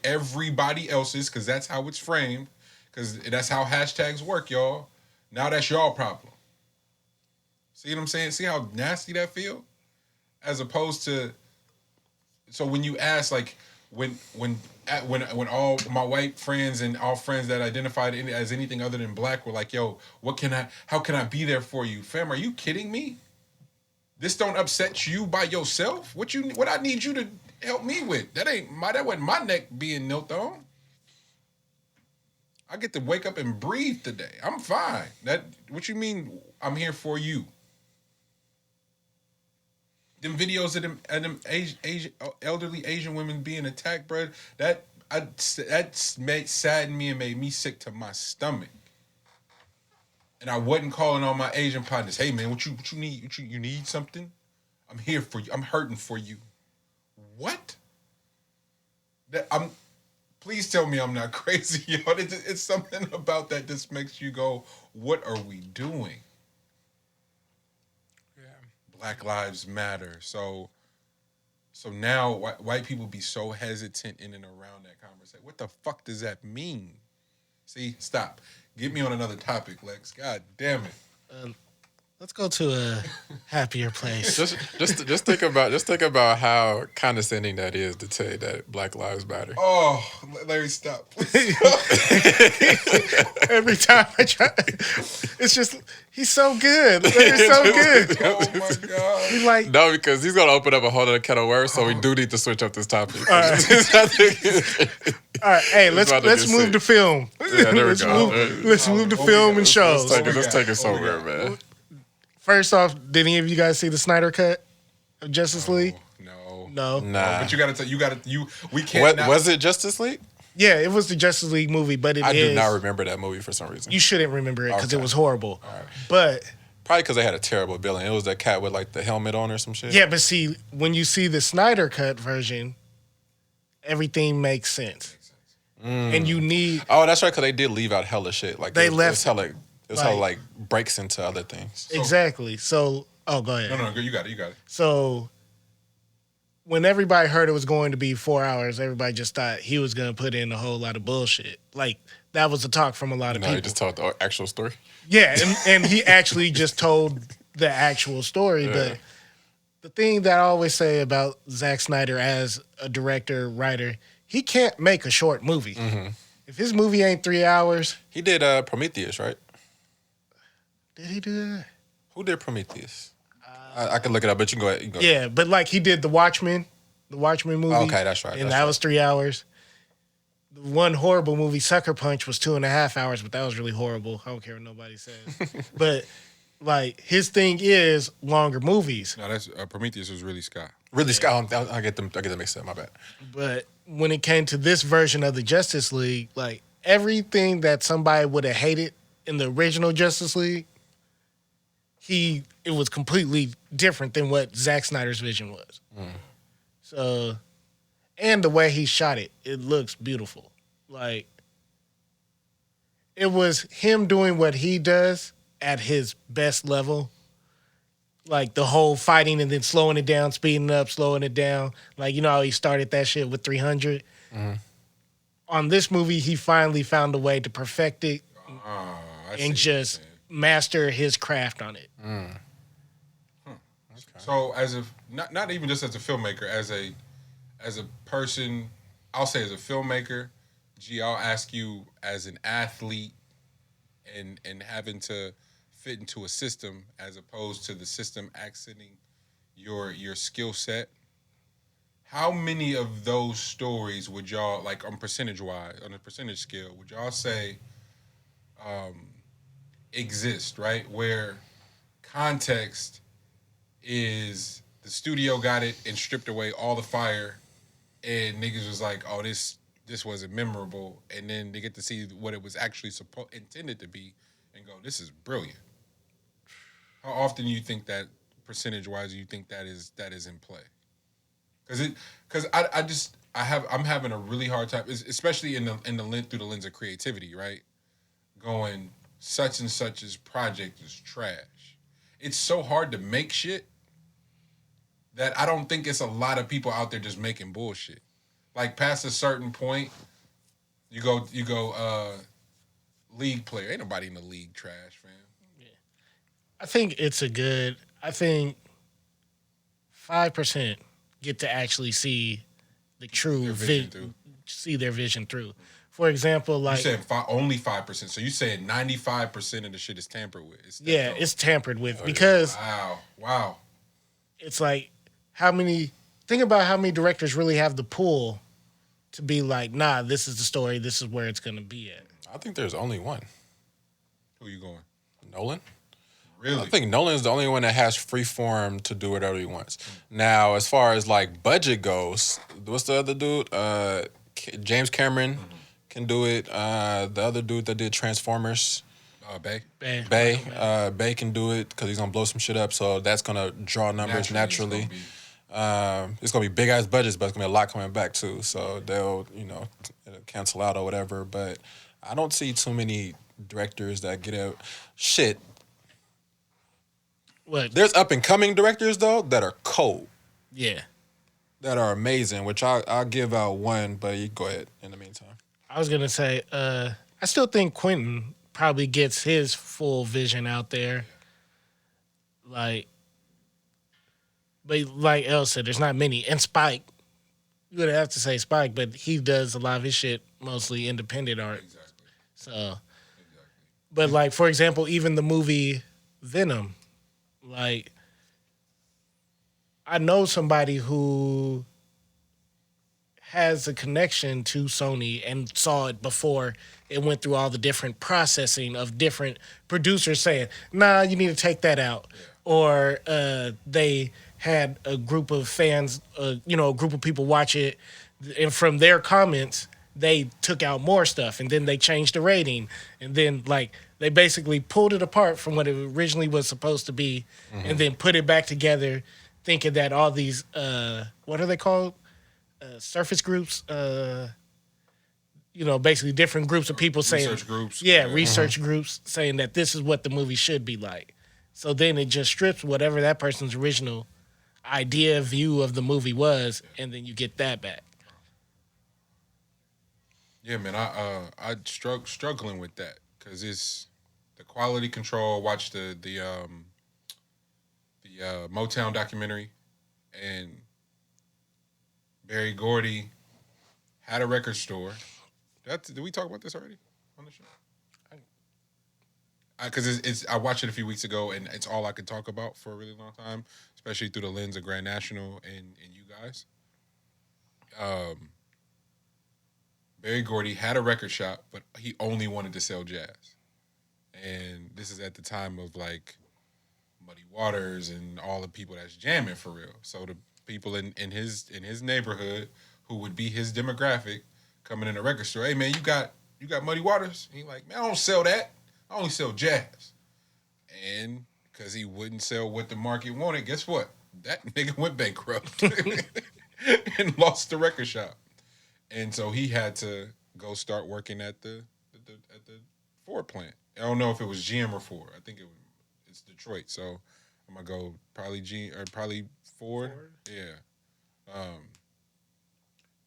B: Everybody else's, because that's how it's framed, because that's how hashtags work, y'all. Now that's y'all problem. See what I'm saying? See how nasty that feel? As opposed to, so when you ask, like, when all my white friends and all friends that identified as anything other than black were like, yo, how can I be there for you? Fam, are you kidding me? This don't upset you by yourself? What I need you to help me with? That wasn't my neck being knelt on. I get to wake up and breathe today. I'm fine. What you mean? I'm here for you. Them videos of them Asian elderly Asian women being attacked, bro. That saddened me and made me sick to my stomach. And I wasn't calling on my Asian partners. Hey man, what you need? You need something? I'm here for you. I'm hurting for you. What? Please tell me I'm not crazy, yo. It's something about that just makes you go, what are we doing? Yeah. Black Lives Matter. So now white people be so hesitant in and around that conversation. What the fuck does that mean? See, stop. Get me on another topic, Lex. God damn it.
D: Let's go to a happier place.
A: Just think about how condescending that is to say that Black Lives Matter.
B: Oh, Larry, stop.
D: Every time I try, it's just he's so good. Larry's so good.
B: Oh my god.
D: He's like
A: No, because he's gonna open up a whole other can of worms, so we do need to switch up this topic.
D: All right, hey, let's move to film.
A: Yeah, there we go.
D: Let's move to film and shows.
A: Let's take it somewhere, man.
D: First off, did any of you guys see the Snyder cut of Justice League?
B: No.
D: Nah.
B: But we can't.
A: Was it Justice League?
D: Yeah, it was the Justice League movie, but
A: I do not remember that movie for some reason.
D: You shouldn't remember it because it was horrible.
A: All right.
D: But
A: probably because they had a terrible villain. It was that cat with like the helmet on or some shit.
D: yeah, but see, when you see the Snyder cut version, everything makes sense. And you need.
A: Oh, that's right, because they did leave out hella shit. Like
D: They
A: it
D: left-
A: was how like breaks into other things.
D: Exactly. So, go ahead.
B: No, you got it.
D: So, when everybody heard it was going to be 4 hours, everybody just thought he was going to put in a whole lot of bullshit. Like, that was the talk from a lot of people.
A: He just told the actual story.
D: Yeah, and he actually just told the actual story.
A: Yeah.
D: But the thing that I always say about Zack Snyder as a director, writer, he can't make a short movie.
A: Mm-hmm.
D: If his movie ain't 3 hours.
A: He did Prometheus, right?
D: Did he do that?
A: Who did Prometheus? I can look it up, but you can go ahead.
D: Yeah, but like he did the Watchmen movie.
A: Okay, that's right.
D: And that was 3 hours. The one horrible movie, Sucker Punch, was 2.5 hours, but that was really horrible. I don't care what nobody says. But like his thing is longer movies.
B: No, that's Prometheus was Ridley Scott.
A: Ridley Scott. I get them mixed up. My bad.
D: But when it came to this version of the Justice League, like everything that somebody would have hated in the original Justice League, it was completely different than what Zack Snyder's vision was. So, and the way he shot it, it looks beautiful. Like, it was him doing what he does at his best level. Like, the whole fighting and then slowing it down, speeding it up, slowing it down. Like, you know how he started that shit with 300? On this movie, he finally found a way to perfect it and just master his craft on it.
B: So as not even just as a filmmaker, as a person, I'll say as a filmmaker, I'll ask you as an athlete and having to fit into a system as opposed to the system accenting your skill set. How many of those stories would y'all, like on a percentage scale, would y'all say exist, right? Where context is the studio got it and stripped away all the fire, and niggas was like, "Oh, this wasn't memorable," and then they get to see what it was actually intended to be, and go, "This is brilliant." How often do you think that, percentage-wise, you think that is in play? Because I'm having a really hard time, especially through the lens of creativity, right? Going, such and such's project is trash. It's so hard to make shit that I don't think it's a lot of people out there just making bullshit. Like past a certain point, you go league player. Ain't nobody in the league trash, fam.
D: Yeah. I think 5% get to actually see the true see their vision through. For example, like
B: you said, only 5%. So you saying 95% of the shit is tampered with?
D: It's tampered with because
B: wow.
D: It's like think about how many directors really have the pull to be like, nah, this is the story, this is where it's gonna be at.
A: I think there's only one.
B: Who you going?
A: Nolan.
B: Really?
A: I think Nolan's the only one that has free form to do whatever he wants. Now, as far as like budget goes, what's the other dude? James Cameron can do it. The other dude that did Transformers,
B: Bay.
A: Bay can do it because he's gonna blow some shit up. So that's gonna draw numbers naturally. It's gonna be big ass budgets, but it's gonna be a lot coming back too. So they'll it'll cancel out or whatever. But I don't see too many directors that get out shit.
D: What?
A: There's up and coming directors though that are cold.
D: Yeah.
A: That are amazing, which I'll give out one, but you go ahead in the meantime.
D: I was gonna say, I still think Quentin probably gets his full vision out there. But like Elle said, there's not many. And Spike, you would have to say Spike, but he does a lot of his shit mostly independent art.
B: Exactly.
D: So, but like for example, even the movie Venom. Like, I know somebody who has a connection to Sony and saw it before it went through all the different processing of different producers saying, nah, you need to take that out. Yeah. Or they had a group of fans, a group of people watch it, and from their comments, they took out more stuff, and then they changed the rating, and then, like, they basically pulled it apart from what it originally was supposed to be, and then put it back together, thinking that all these, what are they called? Surface groups? Basically different groups of people saying...
B: Research groups.
D: Yeah, research groups saying that this is what the movie should be like. So then it just strips whatever that person's original idea, view of the movie was, and then you get that back.
B: Yeah, man, I struggling with that because it's the quality control. Watch the Motown documentary, and Barry Gordy had a record store. Did we talk about this already on the show? Because I watched it a few weeks ago, and it's all I could talk about for a really long time, especially through the lens of Grand National and you guys. Barry Gordy had a record shop, but he only wanted to sell jazz. And this is at the time of like Muddy Waters and all the people that's jamming for real. So the people in his neighborhood who would be his demographic coming in a record store, hey man, you got Muddy Waters? And he like, man, I don't sell that. I only sell jazz. And because he wouldn't sell what the market wanted, guess what? That nigga went bankrupt and lost the record shop. And so he had to go start working at the Ford plant. I don't know if it was GM or Ford. I think it's Detroit. So I'm gonna go probably Ford. Yeah.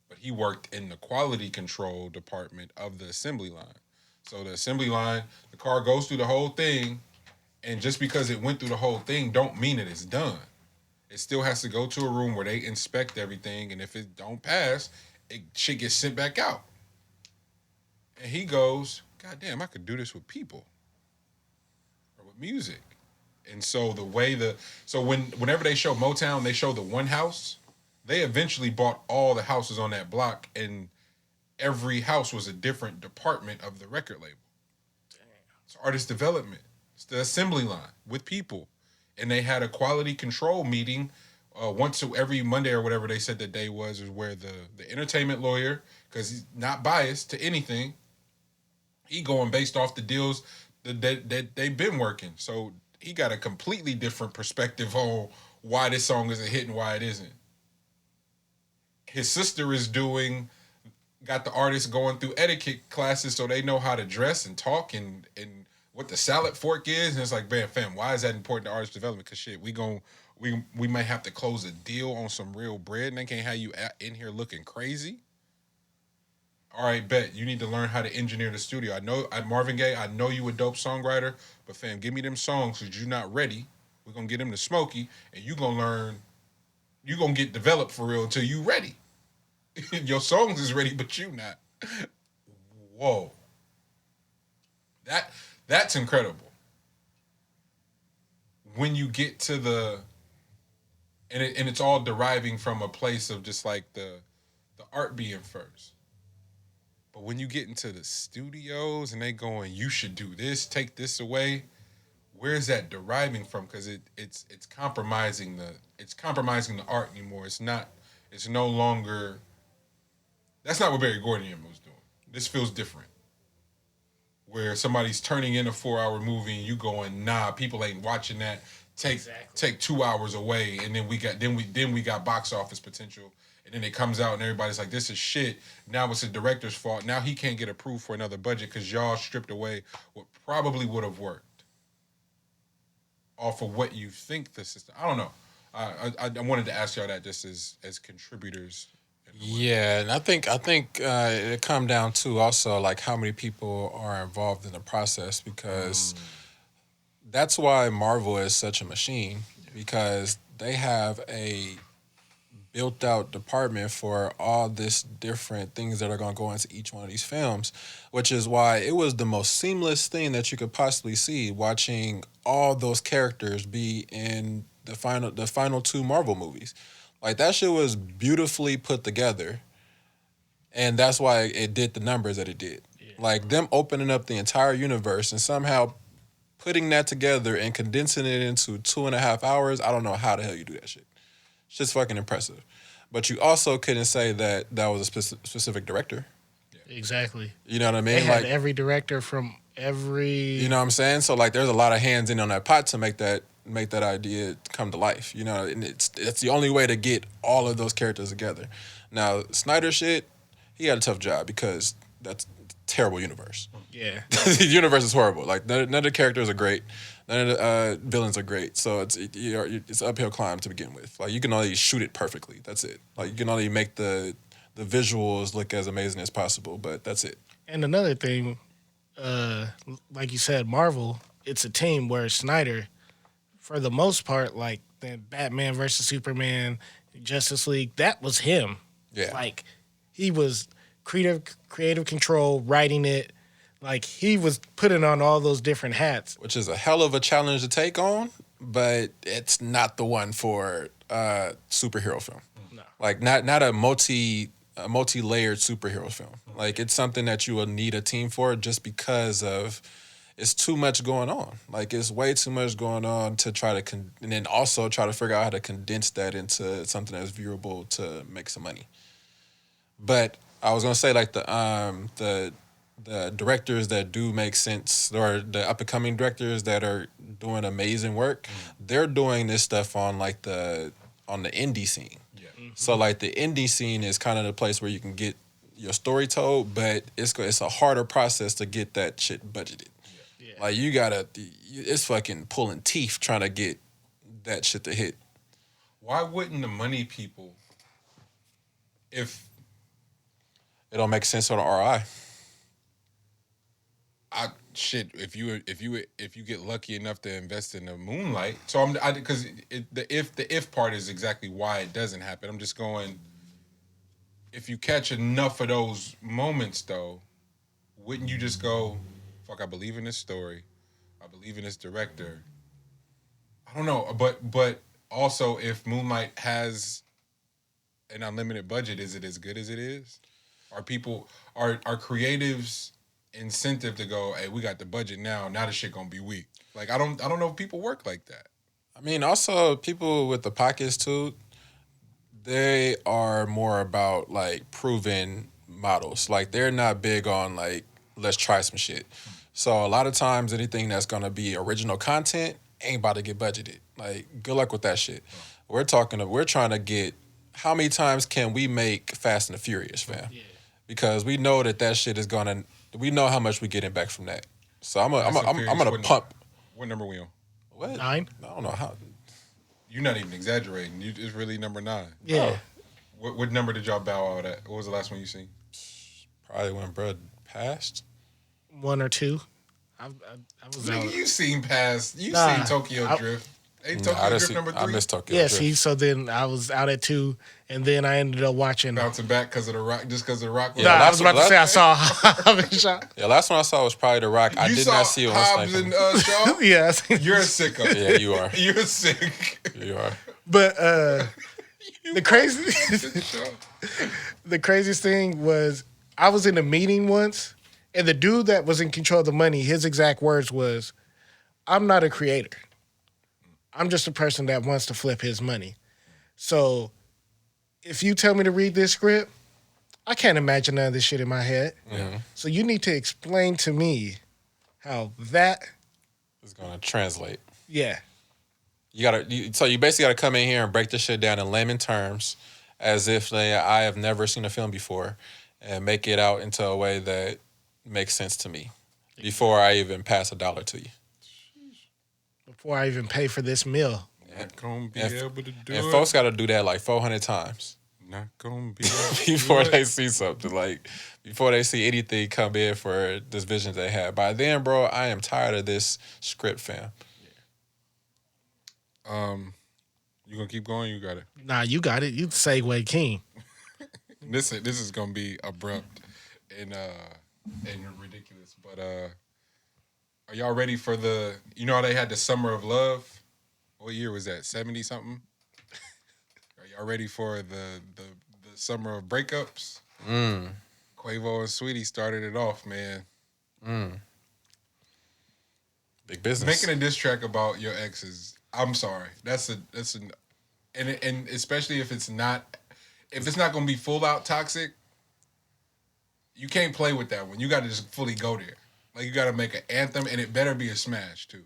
B: But he worked in the quality control department of the assembly line. So the assembly line, the car goes through the whole thing, and just because it went through the whole thing don't mean that it's done. It still has to go to a room where they inspect everything, and if it don't pass, it should get sent back out. And he goes, God damn, I could do this with people or with music. And so whenever they show Motown, they show the one house. They eventually bought all the houses on that block, and every house was a different department of the record label. Damn. It's artist development. It's the assembly line with people. And they had a quality control meeting once every Monday or whatever they said the day was where the entertainment lawyer, because he's not biased to anything, he going based off the deals that they've been working. So he got a completely different perspective on why this song is a hit and why it isn't. His sister is got the artists going through etiquette classes so they know how to dress and talk and what the salad fork is. And it's like, man, fam, why is that important to artist development? Because shit, we might have to close a deal on some real bread, and they can't have you in here looking crazy. All right, bet. You need to learn how to engineer the studio. I know, Marvin Gaye, I know you a dope songwriter, but fam, give me them songs because you're not ready. We're going to get them to Smokey, and you're going to learn, you're going to get developed for real until you ready. Your songs is ready, but you not. Whoa. That's incredible. When you get to and it's all deriving from a place of just like the art being first. But when you get into the studios and they going, you should do this, take this away, where's that deriving from? Because it's compromising the art anymore. It's no longer. That's not what Barry Gordian was doing. This feels different. Where somebody's turning in a 4-hour movie and you going, nah, people ain't watching that. Take 2 hours away, and then we got box office potential, and then it comes out and everybody's like, this is shit. Now it's the director's fault. Now he can't get approved for another budget because y'all stripped away what probably would have worked off of what you think the system. I don't know. I wanted to ask y'all that just as contributors.
A: Yeah, and I think it come down to also like how many people are involved in the process, because that's why Marvel is such a machine, because they have a built out department for all this different things that are going to go into each one of these films, which is why it was the most seamless thing that you could possibly see, watching all those characters be in the final 2 Marvel movies. Like, that shit was beautifully put together, and that's why it did the numbers that it did. Yeah. Like, them opening up the entire universe and somehow putting that together and condensing it into 2.5 hours, I don't know how the hell you do that shit. Shit's fucking impressive. But you also couldn't say that was a specific director.
D: Yeah. Exactly.
A: You know what I mean?
D: They had every director from every...
A: You know what I'm saying? So, like, there's a lot of hands in on that pot to make that idea come to life, you know, and it's the only way to get all of those characters together. Now, Snyder shit, he had a tough job because that's a terrible universe.
D: Yeah.
A: The universe is horrible. Like, none of the characters are great. None of the villains are great. So it's an uphill climb to begin with. Like, you can only shoot it perfectly. That's it. Like, you can only make the visuals look as amazing as possible, but that's it.
D: And another thing, like you said, Marvel, it's a team, where Snyder, for the most part, like the Batman versus Superman, Justice League, that was him.
A: Yeah.
D: Like, he was creative control, writing it. Like, he was putting on all those different hats.
A: Which is a hell of a challenge to take on, but it's not the one for superhero film. No. Like, not a multi-layered superhero film. Like, it's something that you will need a team for, just because of... It's too much going on. Like, it's way too much going on to try to... and then also try to figure out how to condense that into something that's viewable to make some money. But I was going to say, like, the directors that do make sense, or the up-and-coming directors that are doing amazing work, they're doing this stuff on, like, on the indie scene. Yeah. Mm-hmm. So, like, the indie scene is kind of the place where you can get your story told, but it's a harder process to get that shit budgeted. Yeah. Like, it's fucking pulling teeth trying to get that shit to hit.
B: Why wouldn't the money people, if
A: it don't make sense on the ROI?
B: If you get lucky enough to invest in the Moonlight, so because the if part is exactly why it doesn't happen. I'm just going, if you catch enough of those moments though, wouldn't you just go, fuck, I believe in this story, I believe in this director. I don't know, but also, if Moonlight has an unlimited budget, is it as good as it is? Are creatives incentive to go, hey, we got the budget now the shit gonna be weak? Like, I don't know if people work like that.
A: I mean, also, people with the pockets too, they are more about, like, proven models. Like, they're not big on, like, let's try some shit. So a lot of times, anything that's gonna be original content ain't about to get budgeted. Like, good luck with that shit. We're trying to get, how many times can we make Fast and the Furious, fam? Yeah. Because we know that shit is gonna, we know how much we getting back from that. So I'm gonna pump.
B: What number we on?
A: What?
D: 9?
A: I don't know how.
B: You're not even exaggerating. It's really number 9.
D: Yeah.
B: What number did y'all bow out at? What was the last one you seen?
A: Probably when Brud passed.
D: 1 or 2. I was out.
B: You seen seen Tokyo Drift. Ain't Tokyo Drift number 3?
A: I missed Tokyo
D: Drift.
A: Yeah,
D: see, so then I was out at 2, and then I ended up watching...
B: Bouncing back because of The Rock, just because of The Rock?
D: Yeah, I was about to say I saw Hobbs shot.
A: Yeah, last one I saw was probably The Rock. I did not see it.
B: Hobbs and Shaw?
D: Yeah.
B: You're a sicko.
A: Yeah, you are.
B: You're sick.
A: You are.
D: But the craziest thing was, I was in a meeting once, and the dude that was in control of the money, his exact words was, "I'm not a creator. I'm just a person that wants to flip his money. So if you tell me to read this script, I can't imagine none of this shit in my head. So you need to explain to me how that
A: It's gonna translate.
D: Yeah.
A: So you basically gotta come in here and break this shit down in layman terms, as if I have never seen a film before, and make it out into a way that makes sense to me before I even pass $1 to you.
D: Before I even pay for this meal.
B: Not gonna be able to do it.
A: And folks gotta do that like 400 times.
B: Not gonna be able to
A: before
B: do
A: they
B: it.
A: see something, like before they see anything come in for this vision they have. By then, bro, I am tired of this script, fam.
B: You gonna keep going? You got it.
D: Nah, you got it. You segue king.
B: This is gonna be abrupt and ridiculous. But are y'all ready for the? You know how they had the Summer of Love? What year was that? 70 something. Are y'all ready for the Summer of Breakups? Quavo and Sweetie started it off, man.
A: Big business.
B: Making a diss track about your exes. I'm sorry. And especially if it's not gonna be full out toxic, you can't play with that one. You got to just fully go there. Like you got to make an anthem, and it better be a smash too.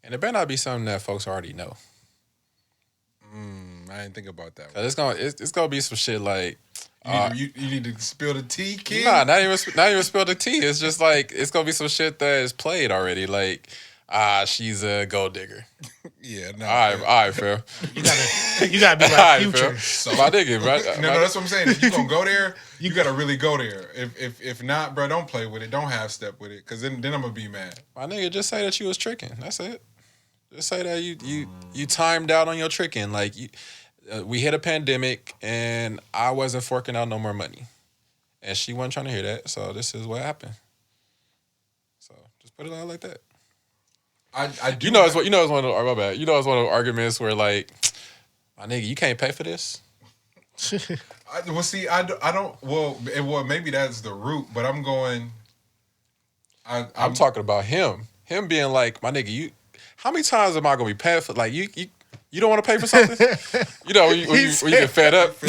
A: And it better not be something that folks already know.
B: I didn't think about that.
A: 'Cause it's gonna be some shit like.
B: You need to spill the tea, kid.
A: Nah, not even spill the tea. It's just like it's gonna be some shit that is played already. Like, she's a gold digger.
B: Yeah, no.
A: All right, fam.
D: You gotta be
A: All
D: like
A: right,
D: Future.
A: fam. So my nigga, bro.
B: No, that's what I'm saying. If you gonna go there, you gotta really go there. If not, bro, don't play with it. Don't half step with it, cause then I'm gonna be mad.
A: My nigga, just say that you was tricking. That's it. Just say that you timed out on your tricking. Like we hit a pandemic and I wasn't forking out no more money, and she wasn't trying to hear that. So this is what happened. So just put it out like that.
B: I do.
A: You know it's one of the, my bad. You know it's one of the arguments where like, my nigga, you can't pay for this.
B: I don't. Well, maybe that's the root, but I'm going.
A: I'm talking about him. Him being like, my nigga, how many times am I gonna be paying for? Like you don't want to pay for something? You know when you get fed up.
D: He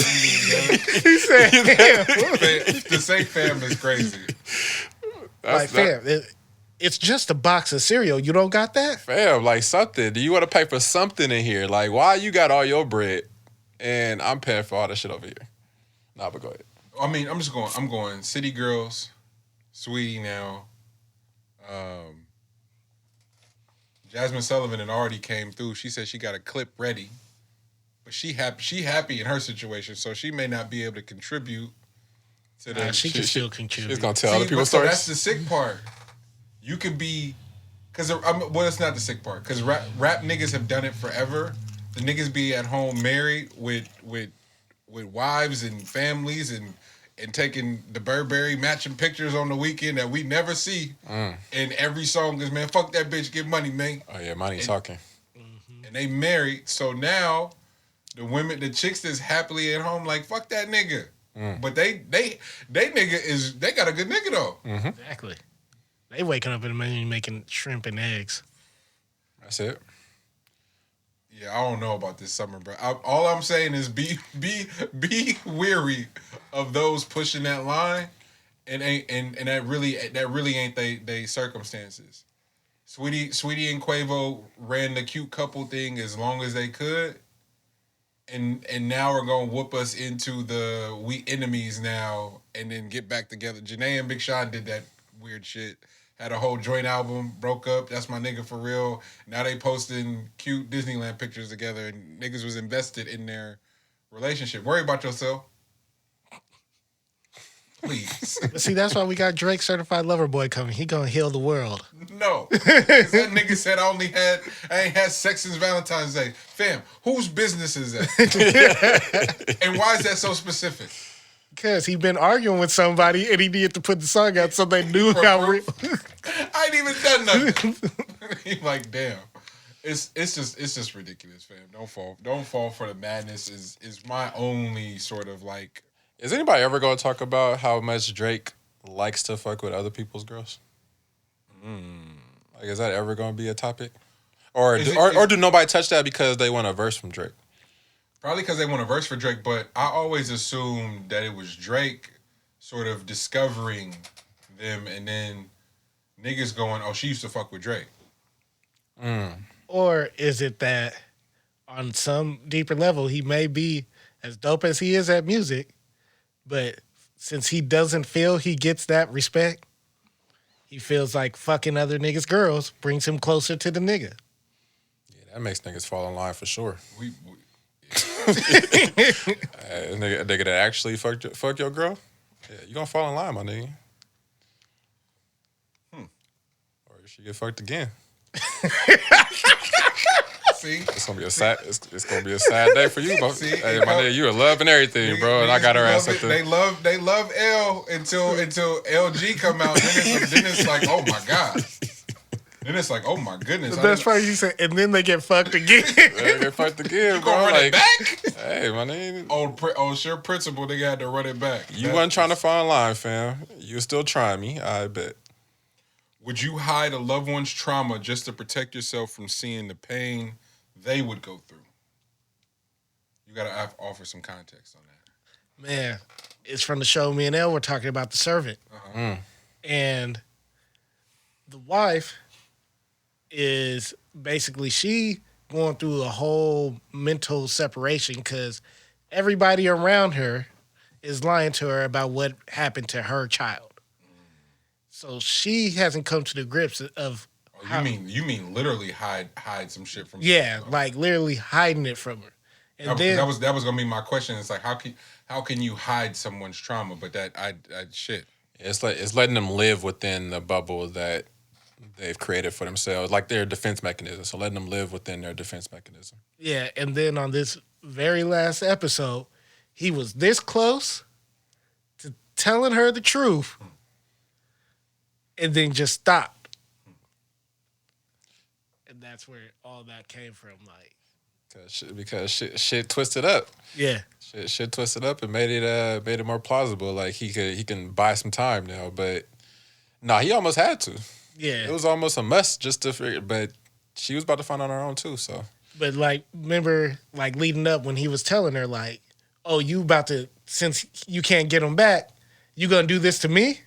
D: said,
B: To say fam is crazy.
D: like, fam, it's just a box of cereal. You don't got that?
A: Fam, like something. Do you want to pay for something in here? Like, why you got all your bread and I'm paying for all the shit over here? Nah, but go ahead.
B: I mean, I'm going City Girls, Sweetie now. Jasmine Sullivan had already came through. She said she got a clip ready, but she happy in her situation, so she may not be able to contribute to the.
D: She can still contribute.
A: She's gonna tell other people's
B: so
A: stories.
B: that's the sick part. You could be, because it's not the sick part. Because rap niggas have done it forever. The niggas be at home married with wives and families and taking the Burberry matching pictures on the weekend that we never see. And every song is, man, fuck that bitch, get money, man.
A: Oh yeah, money talking.
B: And they married. So now the chicks that's happily at home, like, fuck that nigga. But they nigga they got a good nigga though.
D: Exactly. They waking up in the morning making shrimp and eggs.
A: That's it.
B: Yeah, I don't know about this summer, bro. All I'm saying is be weary of those pushing that line, and that really ain't they circumstances. Sweetie and Quavo ran the cute couple thing as long as they could, and now we're gonna whoop us into the we enemies now, and then get back together. Janae and Big Sean did that weird shit. Had a whole joint album, broke up. That's my nigga for real. Now they posting cute Disneyland pictures together, and niggas was invested in their relationship. Worry about yourself. Please.
D: But see, that's why we got Drake Certified Lover Boy coming. He gonna heal the world.
B: No. 'Cause that nigga said I ain't had sex since Valentine's Day. Fam, whose business is that? And why is that so specific?
D: Because he been arguing with somebody and he needed to put the song out so they knew how real.
B: I ain't even done nothing. He like, damn. It's just ridiculous, fam. Don't fall for the madness is my only sort of like
A: Is anybody ever going to talk about how much Drake likes to fuck with other people's girls? Like, is that ever going to be a topic? Or do nobody touch that because they want a verse from Drake?
B: Probably because they want a verse for Drake, but I always assumed that it was Drake sort of discovering them and then niggas going, oh, she used to fuck with Drake.
D: Or is it that on some deeper level, he may be as dope as he is at music, but since he doesn't feel he gets that respect, he feels like fucking other niggas' girls brings him closer to the nigga.
A: Yeah, that makes niggas fall in line for sure. A nigga that actually fuck your girl, yeah, you gonna fall in line, my nigga. Or you should get fucked again.
B: See,
A: it's gonna be a sad. It's gonna be a sad day for you, bro. Hey, my nigga, you in love and everything, bro. And I got her ass at the.
B: They love L until LG come out. Then it's like, oh my god. Then it's like, oh my goodness.
D: The best part you said, and then they get fucked again.
A: They get fucked again, bro.
B: Run it back?
A: Hey, my nigga.
B: Old sure principle, they had to run it back.
A: You wasn't trying to fall in line, fam. You still trying me, I bet.
B: Would you hide a loved one's trauma just to protect yourself from seeing the pain they would go through? You got to offer some context on that.
D: Man, it's from the show me and Elle were talking about The Servant. And the wife is basically she going through a whole mental separation because everybody around her is lying to her about what happened to her child. So she hasn't come to the grips of.
B: You mean literally hide some shit from?
D: Yeah, like literally hiding it from her. And
B: that was gonna be my question. It's like how can you hide someone's trauma? But shit.
A: It's letting them live within the bubble that they've created for themselves, like their defense mechanism. So letting them live within their defense mechanism.
D: Yeah, and then on this very last episode, he was this close to telling her the truth, and then just stopped. And that's where all that came from, like.
A: Because shit twisted up.
D: Yeah.
A: Shit twisted up and made it more plausible. Like he can buy some time now, but he almost had to.
D: Yeah.
A: It was almost a must just to figure, but she was about to find out on her own too, so.
D: But like, remember, like leading up when he was telling her, like, oh, you about to, since you can't get him back, you gonna do this to me?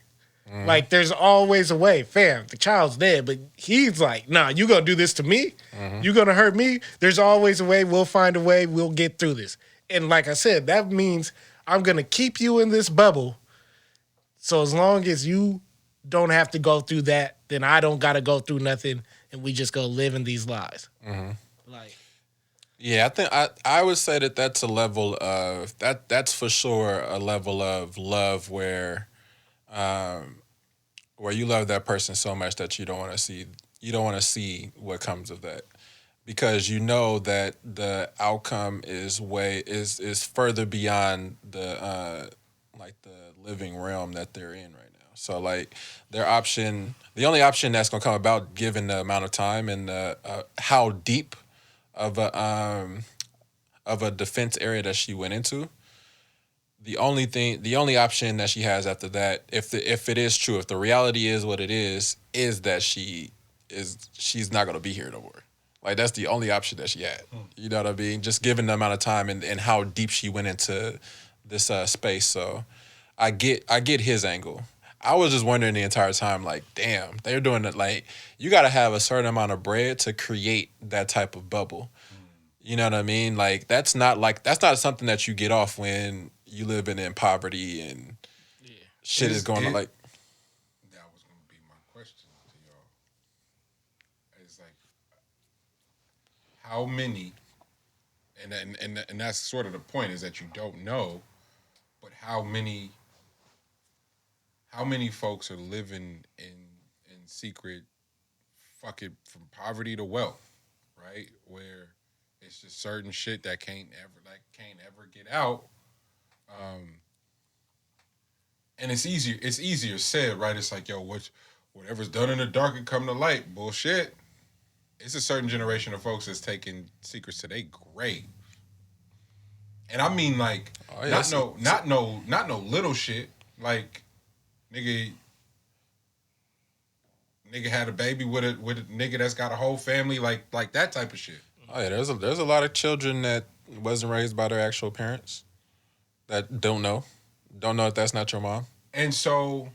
D: Mm-hmm. Like, there's always a way. Fam, the child's dead, but he's like, nah, you gonna do this to me? Mm-hmm. You gonna hurt me? There's always a way. We'll find a way. We'll get through this. And like I said, that means I'm gonna keep you in this bubble. So as long as you don't have to go through that, then I don't gotta go through nothing, and we just go live in these lies. Mm-hmm. Like,
A: yeah, I think I would say that's a level of that's for sure a level of love where you love that person so much that you don't want to see what comes of that, because you know that the outcome is further beyond the living realm that they're in right now. So like the only option that's gonna come about given the amount of time and how deep of a defense area that she went into. The only option that she has after that, if it is true, if the reality is what it is that she's not gonna be here no more. Like that's the only option that she had. You know what I mean? Just given the amount of time and how deep she went into this space. So I get his angle. I was just wondering the entire time, like, damn, they're doing it. Like, you got to have a certain amount of bread to create that type of bubble. You know what I mean? Like, that's not something that you get off when you live in poverty and shit is going on. Like,
B: that was going to be my question to y'all. It's like, how many, and that's sort of the point, is that you don't know, but how many folks are living in secret, fucking from poverty to wealth, right? Where it's just certain shit that can't ever get out. And it's easier said, right? It's like, yo, whatever's done in the dark can come to light. Bullshit. It's a certain generation of folks that's taking secrets to their grave. And I mean like not no little shit. Like nigga had a baby with a nigga that's got a whole family, like that type of shit.
A: Oh yeah, there's a lot of children that wasn't raised by their actual parents that don't know if that's not your mom.
B: And so,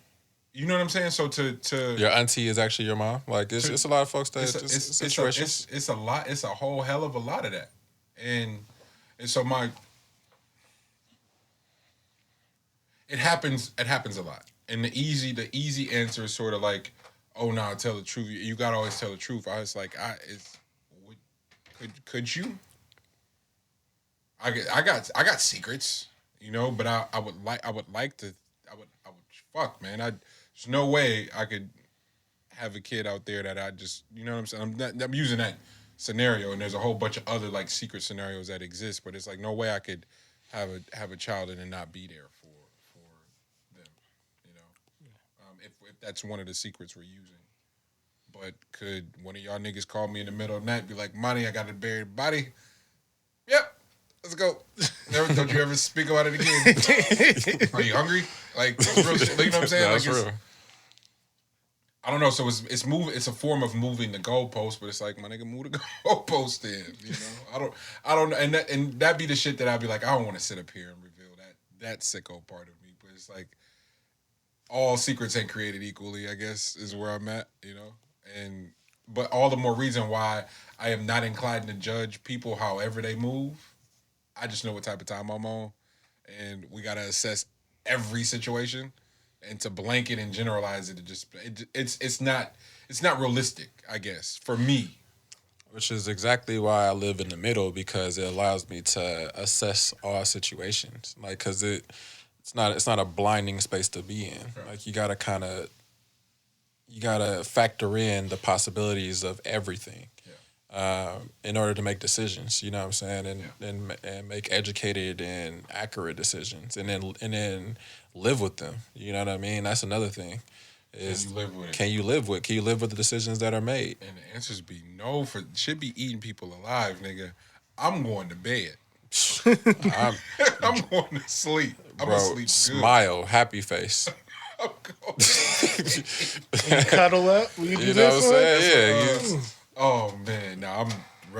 B: you know what I'm saying? So to
A: your auntie is actually your mom. Like it's a lot of folks that
B: it's a lot. It's a whole hell of a lot of that. And so it happens a lot. And the easy answer is sort of like, oh no, tell the truth. You gotta always tell the truth. I was like, could you? I got secrets, you know, but I would like to fuck, man. There's no way I could have a kid out there that I just, you know what I'm saying? I'm using that scenario, and there's a whole bunch of other like secret scenarios that exist, but it's like no way I could have a child and then not be there for them, you know. If that's one of the secrets we're using. But could one of y'all niggas call me in the middle of the night and be like, Money, I got to bury the body? Yep. Let's go. Don't you ever speak about it again. Are you hungry? Like, real shit. You know what I'm saying?
A: That's
B: like,
A: real.
B: I don't know. So it's moving. It's a form of moving the goalpost, but it's like, my nigga, move the goalpost in. You know, I don't, and that be the shit that I'd be like, I don't want to sit up here and reveal that sicko part of me. But it's like, all secrets ain't created equally, I guess, is where I'm at. You know. But all the more reason why I am not inclined to judge people however they move. I just know what type of time I'm on, and we gotta assess every situation, and to blanket and generalize it, it's not realistic, I guess, for me.
A: Which is exactly why I live in the middle, because it allows me to assess all situations. Like, cause it's not a blinding space to be in. Right. Like you gotta factor in the possibilities of everything in order to make decisions. You know what I'm saying, and make educated and accurate decisions, and then live with them. You know what I mean? That's another thing. Can you live with the decisions that are made?
B: And the answers be no. Should be eating people alive, nigga. I'm going to bed. I'm going to sleep. I'm
A: bro,
B: gonna sleep
A: smile,
B: good.
A: Happy face.
D: Cuddle up.
A: You know what I'm saying? Yeah.
B: Oh man, I'm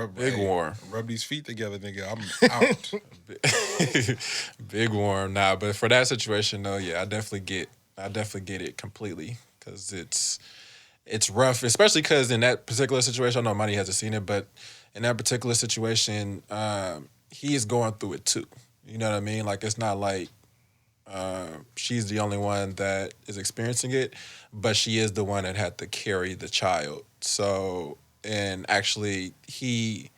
A: big warm.
B: Rub these feet together, nigga. I'm out.
A: Big warm. Nah, but for that situation though, yeah, I definitely get it completely, because it's rough, especially because in that particular situation, I know Mani hasn't seen it, but in that particular situation, he is going through it too. You know what I mean? Like, it's not like she's the only one that is experiencing it, but she is the one that had to carry the child. So, and actually he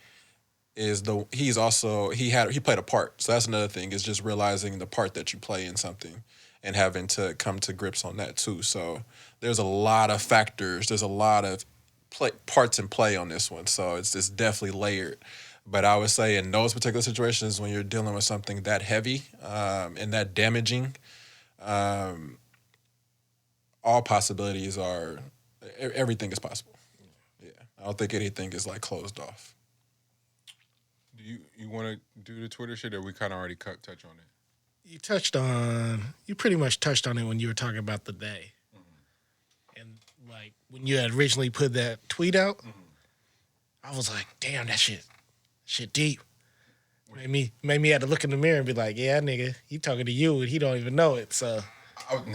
A: played a part. So that's another thing, is just realizing the part that you play in something and having to come to grips on that too. So there's a lot of factors. There's a lot of parts in play on this one. So it's definitely layered. But I would say in those particular situations, when you're dealing with something that heavy and that damaging, all possibilities are, everything is possible. Yeah, I don't think anything is like closed off.
B: Do you want to do the Twitter shit, or we kind of already touch on it?
D: You pretty much touched on it when you were talking about the day. Mm-hmm. And like when you had originally put that tweet out, I was like, damn, that shit deep. Made me have to look in the mirror and be like, yeah, nigga, he talking to you and he don't even know it. So
B: but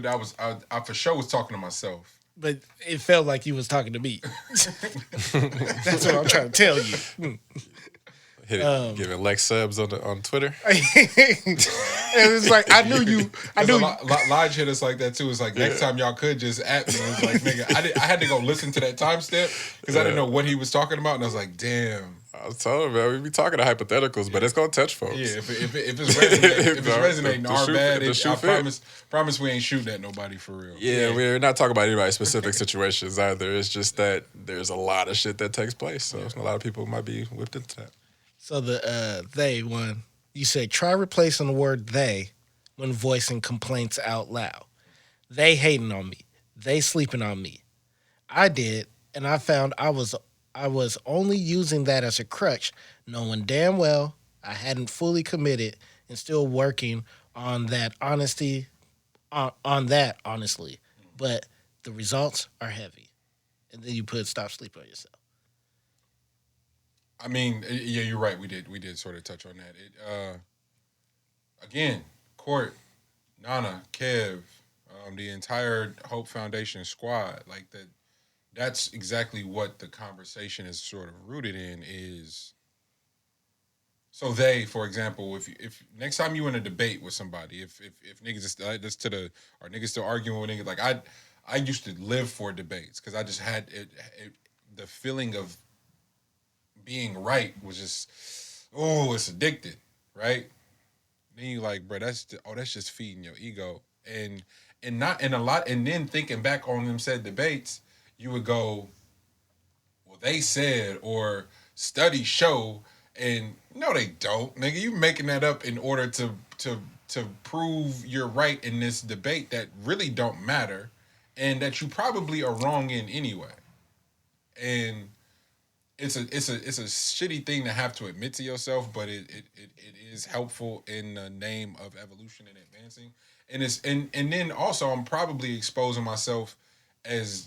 B: I for sure was talking to myself.
D: But it felt like you was talking to me. That's what I'm trying to tell you.
A: Giving Lex subs on Twitter.
D: It was like, I knew.
B: Lodge hit us like that too. It's like, next time y'all could just at me. It was like, nigga, I had to go listen to that timestamp because I didn't know what he was talking about, and I was like, damn.
A: I was telling him, man, we be talking to hypotheticals, but it's gonna touch folks.
B: Yeah, if it's resonating, our bad. I promise we ain't shooting at nobody for real.
A: Yeah, we're not talking about anybody's specific situations either. It's just that there's a lot of shit that takes place, so a lot of people might be whipped into that.
D: So the they one, you said try replacing the word they when voicing complaints out loud. They hating on me. They sleeping on me. I did, and I found I was I was only using that as a crutch, knowing damn well I hadn't fully committed and still working on that honesty, on that honestly. But the results are heavy. And then you put stop sleeping on yourself.
B: I mean, yeah, you're right. We did sort of touch on that. Again, Court, Nana, Kev, the entire Hope Foundation squad, like that. That's exactly what the conversation is sort of rooted in. Is so they, for example, if next time you in a debate with somebody, if niggas is are niggas still arguing with niggas, like I used to live for debates because I just had the feeling of being right was just, it's addicted, right? Then you like, bro, that's just feeding your ego, and not in a lot, and then thinking back on them said debates, you would go, well, they said or studies show, and no, they don't, nigga. You making that up in order to prove you're right in this debate that really don't matter, and that you probably are wrong in anyway, and. It's a shitty thing to have to admit to yourself, but it is helpful in the name of evolution and advancing. And it's and then also I'm probably exposing myself as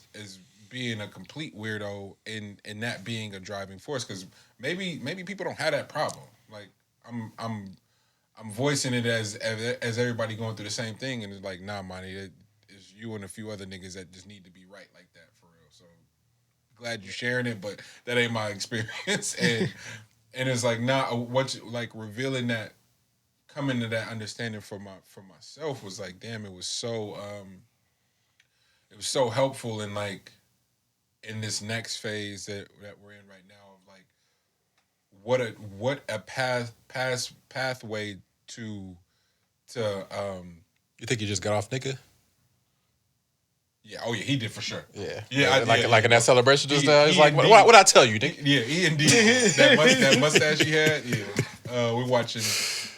B: being a complete weirdo in that being a driving force, because maybe people don't have that problem. Like I'm voicing it as everybody going through the same thing, and it's like, nah, Monty, it's you and a few other niggas that just need to be right like that for real. So glad you're sharing it, but that ain't my experience. And it's like, nah, like revealing that, coming to that understanding for myself was like, damn, it was so helpful in like in this next phase that we're in right now of like what a pathway to
A: You think you just got off nigga?
B: yeah, oh yeah, he did for sure.
A: Yeah,
B: yeah,
A: like in that celebration just now. It's
B: he
A: like, what I tell you, nigga?
B: Yeah, he indeed. that mustache he had. Yeah, we're watching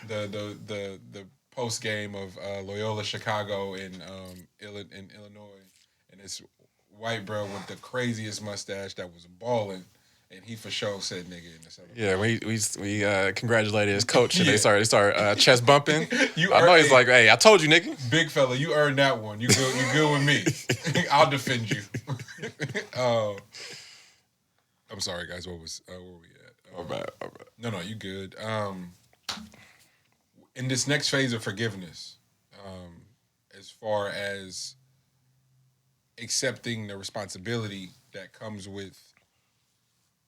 B: the post game of Loyola Chicago in Illinois, and this white bro with the craziest mustache that was balling, and he for sure said nigga in the celebration.
A: Yeah, we congratulated his coach, and they start chest bumping. I know he's
B: hey,
A: like, hey, I told you, nigga.
B: Big fella, you earned that one. You good with me. I'll defend you. I'm sorry, guys. Where were we at?
A: All right.
B: No, you good. In this next phase of forgiveness, as far as accepting the responsibility that comes with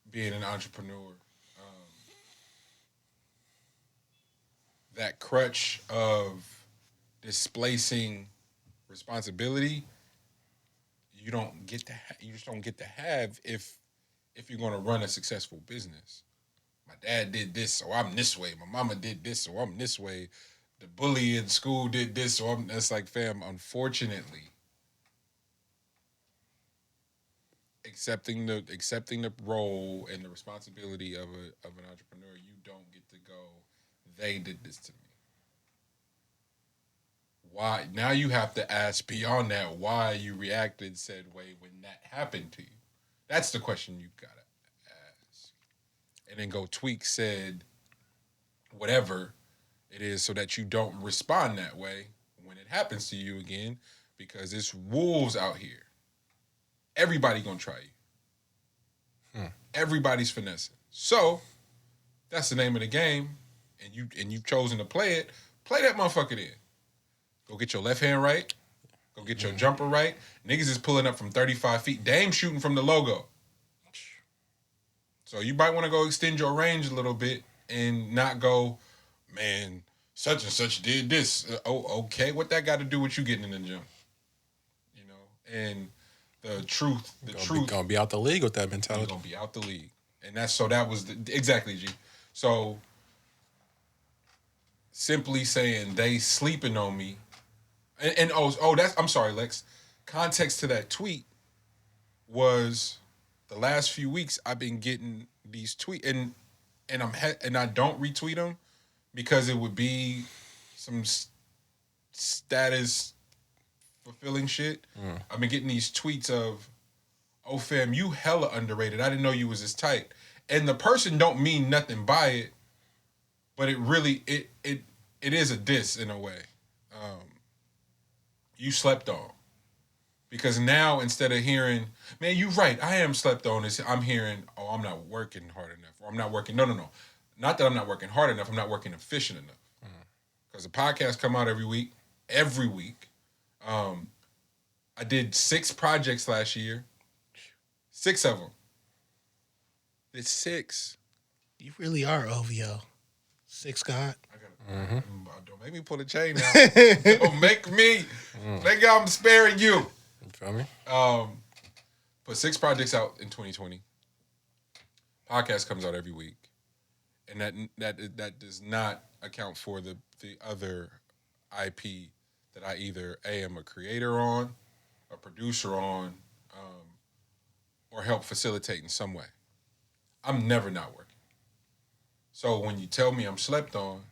B: being an entrepreneur, that crutch of displacing responsibility, you just don't get to have if you're going to run a successful business. My dad did this, so I'm this way. My mama did this, so I'm this way. The bully in school did this, so I'm. That's like, fam. Unfortunately, accepting the role and the responsibility of an entrepreneur, you don't get to go, they did this to me. Why? Now you have to ask beyond that why you reacted said way when that happened to you. That's the question you've got to ask. And then go tweak said whatever it is so that you don't respond that way when it happens to you again, because it's wolves out here. Everybody gonna try you. Everybody's finessing. So that's the name of the game, and you've chosen to play it. Play that motherfucker then. Go get your left hand right. Go get your jumper right. Niggas is pulling up from 35 feet. Dame shooting from the logo. So you might want to go extend your range a little bit and not go, man, such and such did this. Okay. What that got to do with you getting in the gym? You know, and the truth.
A: Gonna be out the league with that
B: You're
A: mentality.
B: gonna be out the league, and that was exactly G. So simply saying they sleeping on me, and I'm sorry, Lex. Context to that tweet was the last few weeks I've been getting these tweets, and I don't retweet them because it would be some status fulfilling shit. I've been getting these tweets of, oh fam, you hella underrated. I didn't know you was this tight. And the person don't mean nothing by it, but it really it is a diss in a way. You slept on. Because now instead of hearing, man, you right, I am slept on, I'm hearing, oh, I'm not working hard enough. Or I'm not working, no. Not that I'm not working hard enough, I'm not working efficient enough. Because the podcasts come out every week. I did 6 projects last year. 6 of them. It's 6.
D: You really are OVO. 6 God.
B: Don't make me pull the chain out. Don't make me. Nigga, I'm sparing you.
A: You feel me?
B: Put 6 projects out in 2020. Podcast comes out every week. And that does not account for the other IP that I either am a creator on, a producer on, or help facilitate in some way. I'm never not working. So when you tell me I'm slept on,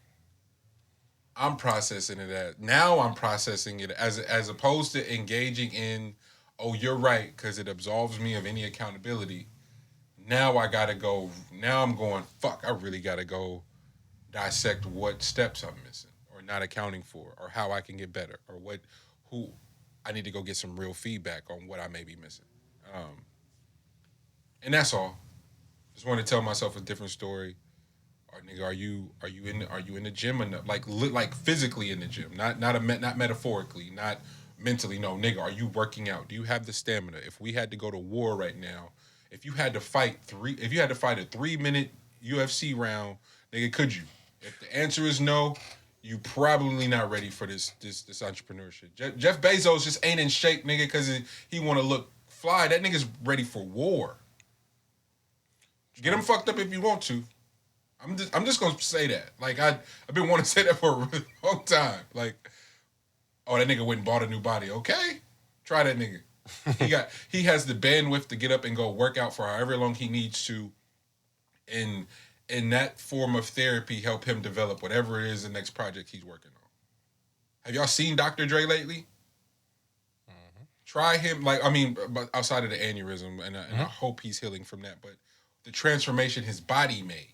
B: I'm processing it I'm processing it as opposed to engaging in, oh, you're right, because it absolves me of any accountability. Now I gotta go. Now I'm going, fuck, I really gotta go dissect what steps I'm missing or not accounting for, or how I can get better, or who I need to go get some real feedback on what I may be missing. And that's all. Just want to tell myself a different story. Or nigga, are you in the gym enough? Like physically in the gym, not metaphorically, not mentally. No, nigga, are you working out? Do you have the stamina? If we had to go to war right now, if you had to fight a 3-minute UFC round, nigga, could you? If the answer is no, you probably not ready for this entrepreneurship. Jeff Bezos just ain't in shape, nigga, because he want to look fly. That nigga's ready for war. Get him fucked up if you want to. I'm just gonna say that. Like I've been wanting to say that for a really long time. Like, oh, that nigga went and bought a new body. Okay, try that nigga. He has the bandwidth to get up and go work out for however long he needs to, and in that form of therapy help him develop whatever it is the next project he's working on. Have y'all seen Dr. Dre lately? Mm-hmm. Try him, but outside of the aneurysm, and I hope he's healing from that. But the transformation his body made.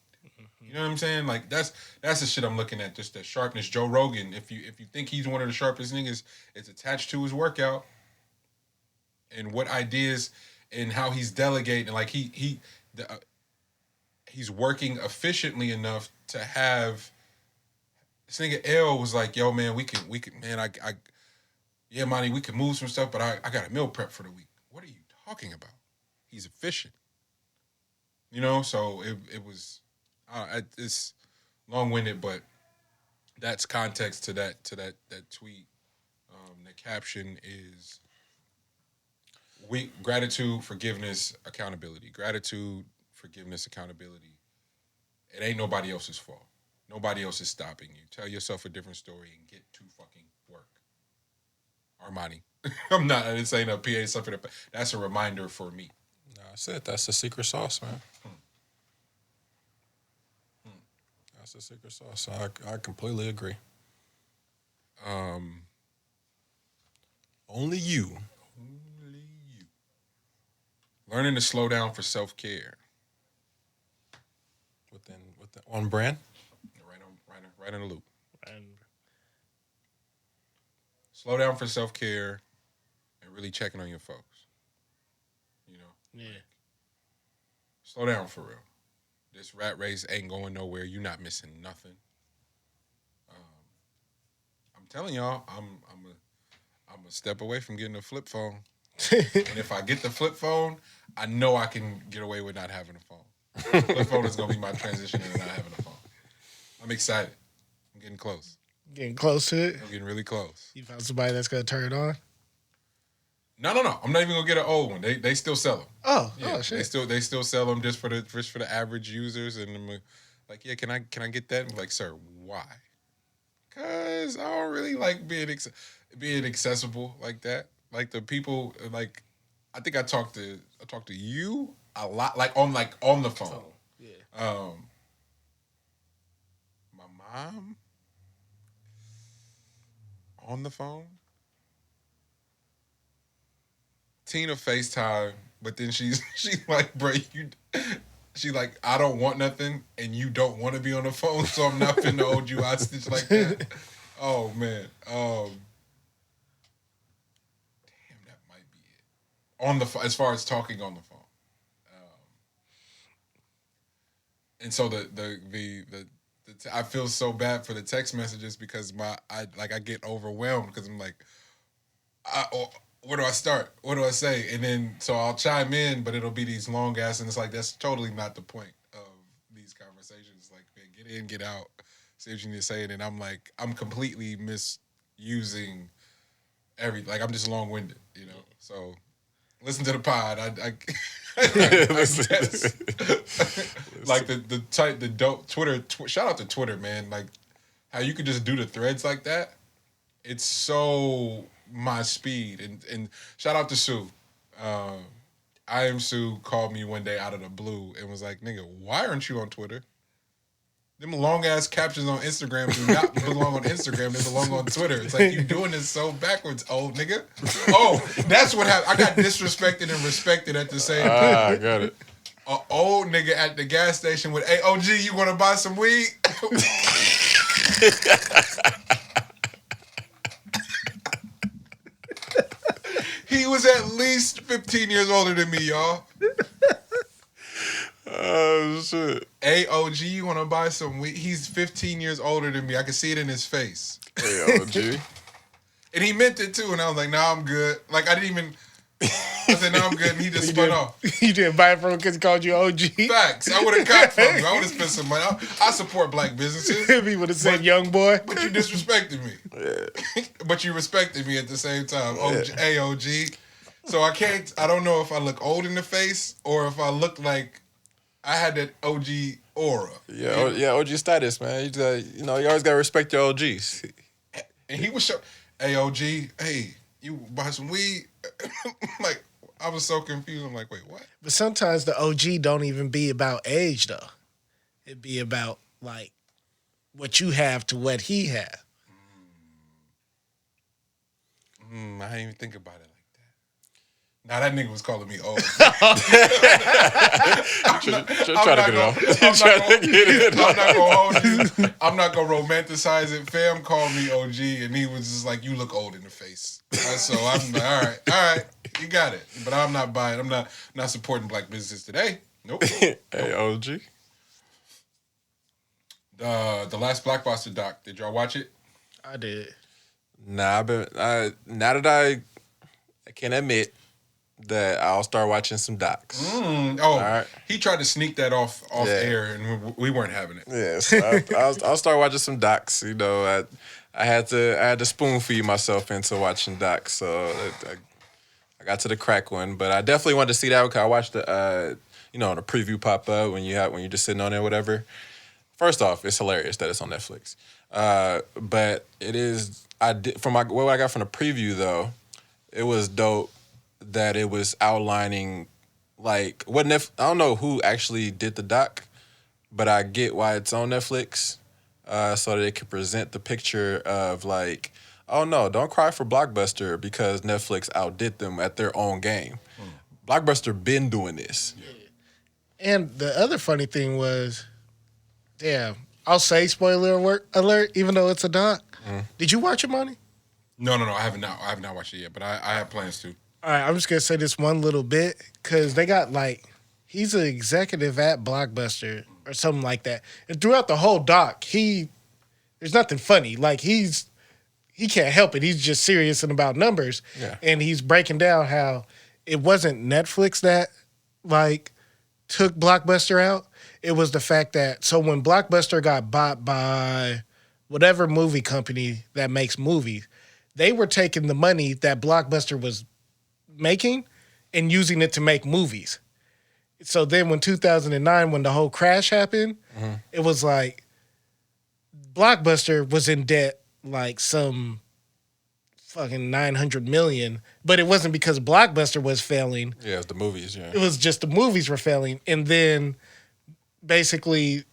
B: You know what I'm saying? Like that's the shit I'm looking at. Just the sharpness. Joe Rogan. If you think he's one of the sharpest niggas, it's attached to his workout and what ideas and how he's delegating. Like he's working efficiently enough to have. This nigga L was like, yo man, we can man, yeah, Monty, we can move some stuff, but I got a meal prep for the week. What are you talking about? He's efficient. You know, so it was. It's long-winded, but that's context to that tweet. The caption is gratitude, forgiveness, accountability. Gratitude, forgiveness, accountability. It ain't nobody else's fault. Nobody else is stopping you. Tell yourself a different story and get to fucking work. Armani. I didn't say no PA something. That's a reminder for me.
A: No, that's it. That's the secret sauce, man. That's the secret sauce. I completely agree. Only you.
B: Learning to slow down for self-care.
A: Within on brand.
B: Right in the loop.
D: And
B: Slow down for self-care and really checking on your folks. You know?
D: yeah.
B: Slow down for real. This rat race ain't going nowhere. You're not missing nothing. I'm telling y'all, I'm a step away from getting a flip phone. And if I get the flip phone, I know I can get away with not having a phone. The flip phone is going to be my transition into not having a phone. I'm excited. I'm getting close.
D: Getting close to it?
B: I'm getting really close.
D: You found somebody that's going to turn it on?
B: No. I'm not even gonna get an old one. They still sell them.
D: Oh,
B: yeah,
D: shit.
B: They still sell them just for the average users. And I'm like, yeah, can I get that? I'm like, sir, why? Cause I don't really like being accessible like that. Like the people, like I think I talked to you a lot, like on the phone.
D: Yeah.
B: My mom on the phone. Tina FaceTime but then she's like, bro, she like, I don't want nothing, and you don't want to be on the phone, so I'm not finna hold you hostage like that. Oh man, damn, that might be it. On the as far as talking on the phone, and so I feel so bad for the text messages because I get overwhelmed because I'm like, where do I start? What do I say? And then so I'll chime in, but it'll be these long ass, and it's like that's totally not the point of these conversations. Like, man, get in, get out, say what you need to say, and then I'm like, I'm completely misusing like I'm just long winded, you know. So listen to the pod. I guess. Like the dope Twitter. Shout out to Twitter, man. Like how you could just do the threads like that. It's so my speed. And shout out to Sue. I Am Sue called me one day out of the blue and was like, "Nigga, why aren't you on Twitter? Them long ass captions on Instagram do not belong on Instagram. They belong on Twitter. It's like you doing this so backwards, old nigga." Oh, that's what happened. I got disrespected and respected at the same time.
A: I got it.
B: An old nigga at the gas station with, "Hey, OG, you want to buy some weed?" He was at least 15 years older than me, y'all.
A: Oh, shit.
B: "Hey, OG, you want to buy some weed?" He's 15 years older than me. I could see it in his face.
A: Hey, OG.
B: And he meant it, too. And I was like, "Nah, I'm good." Like, I didn't even... I said, "No, I'm good." And he just spun off.
D: You didn't buy it from him because he called you OG?
B: Facts. I would have got from you. I would have spent some money. I support black businesses.
D: He would have said, "Young boy."
B: But you disrespected me.
A: Yeah.
B: But you respected me at the same time. OG, hey, OG. So I don't know if I look old in the face or if I look like I had that OG aura.
A: Yeah, OG status, man. You always got to respect your OGs.
B: And he was "Hey, OG, hey, you buy some weed?" Like, I was so confused. I'm like, wait, what?
D: But sometimes the OG don't even be about age, though. It'd be about, like, what you have to what he had.
B: I didn't even think about it like that. Nah, that nigga was calling me old. I'm not gonna hold you. I'm not gonna romanticize it. Fam called me OG, and he was just like, "You look old in the face." So I'm like, all right, you got it. But I'm not buying. I'm not supporting black businesses today. Nope.
A: Hey, OG.
B: The last Blockbuster doc. Did y'all watch it?
D: I did.
A: Nah, now that I can admit that I'll start watching some docs.
B: All
A: right.
B: He tried to sneak that off air, and we weren't having it.
A: Yes, I'll start watching some docs. You know, I had to spoon feed myself into watching docs, so I got to the crack one. But I definitely wanted to see that because I watched the the preview pop up when you're just sitting on there, whatever. First off, it's hilarious that it's on Netflix. But it is. What I got from the preview though, it was dope that it was outlining like what I don't know who actually did the doc, but I get why it's on Netflix, so that it could present the picture of like, oh no, don't cry for Blockbuster because Netflix outdid them at their own game. Blockbuster been doing this.
D: And the other funny thing was, damn, I'll say spoiler alert, even though it's a doc. Did you watch it, Mani?
B: No, I have not watched it yet, but I have plans to.
D: All right, I'm just going to say this one little bit because they got he's an executive at Blockbuster or something like that. And throughout the whole doc, there's nothing funny. Like he can't help it. He's just serious and about numbers.
A: Yeah.
D: And he's breaking down how it wasn't Netflix that took Blockbuster out. It was the fact that, so when Blockbuster got bought by whatever movie company that makes movies, they were taking the money that Blockbuster was making and using it to make movies. So then when 2009, when the whole crash happened, it was like Blockbuster was in debt like some fucking $900 million, but it wasn't because Blockbuster was failing.
A: Yeah, it was the movies, yeah.
D: It was just the movies were failing. And then basically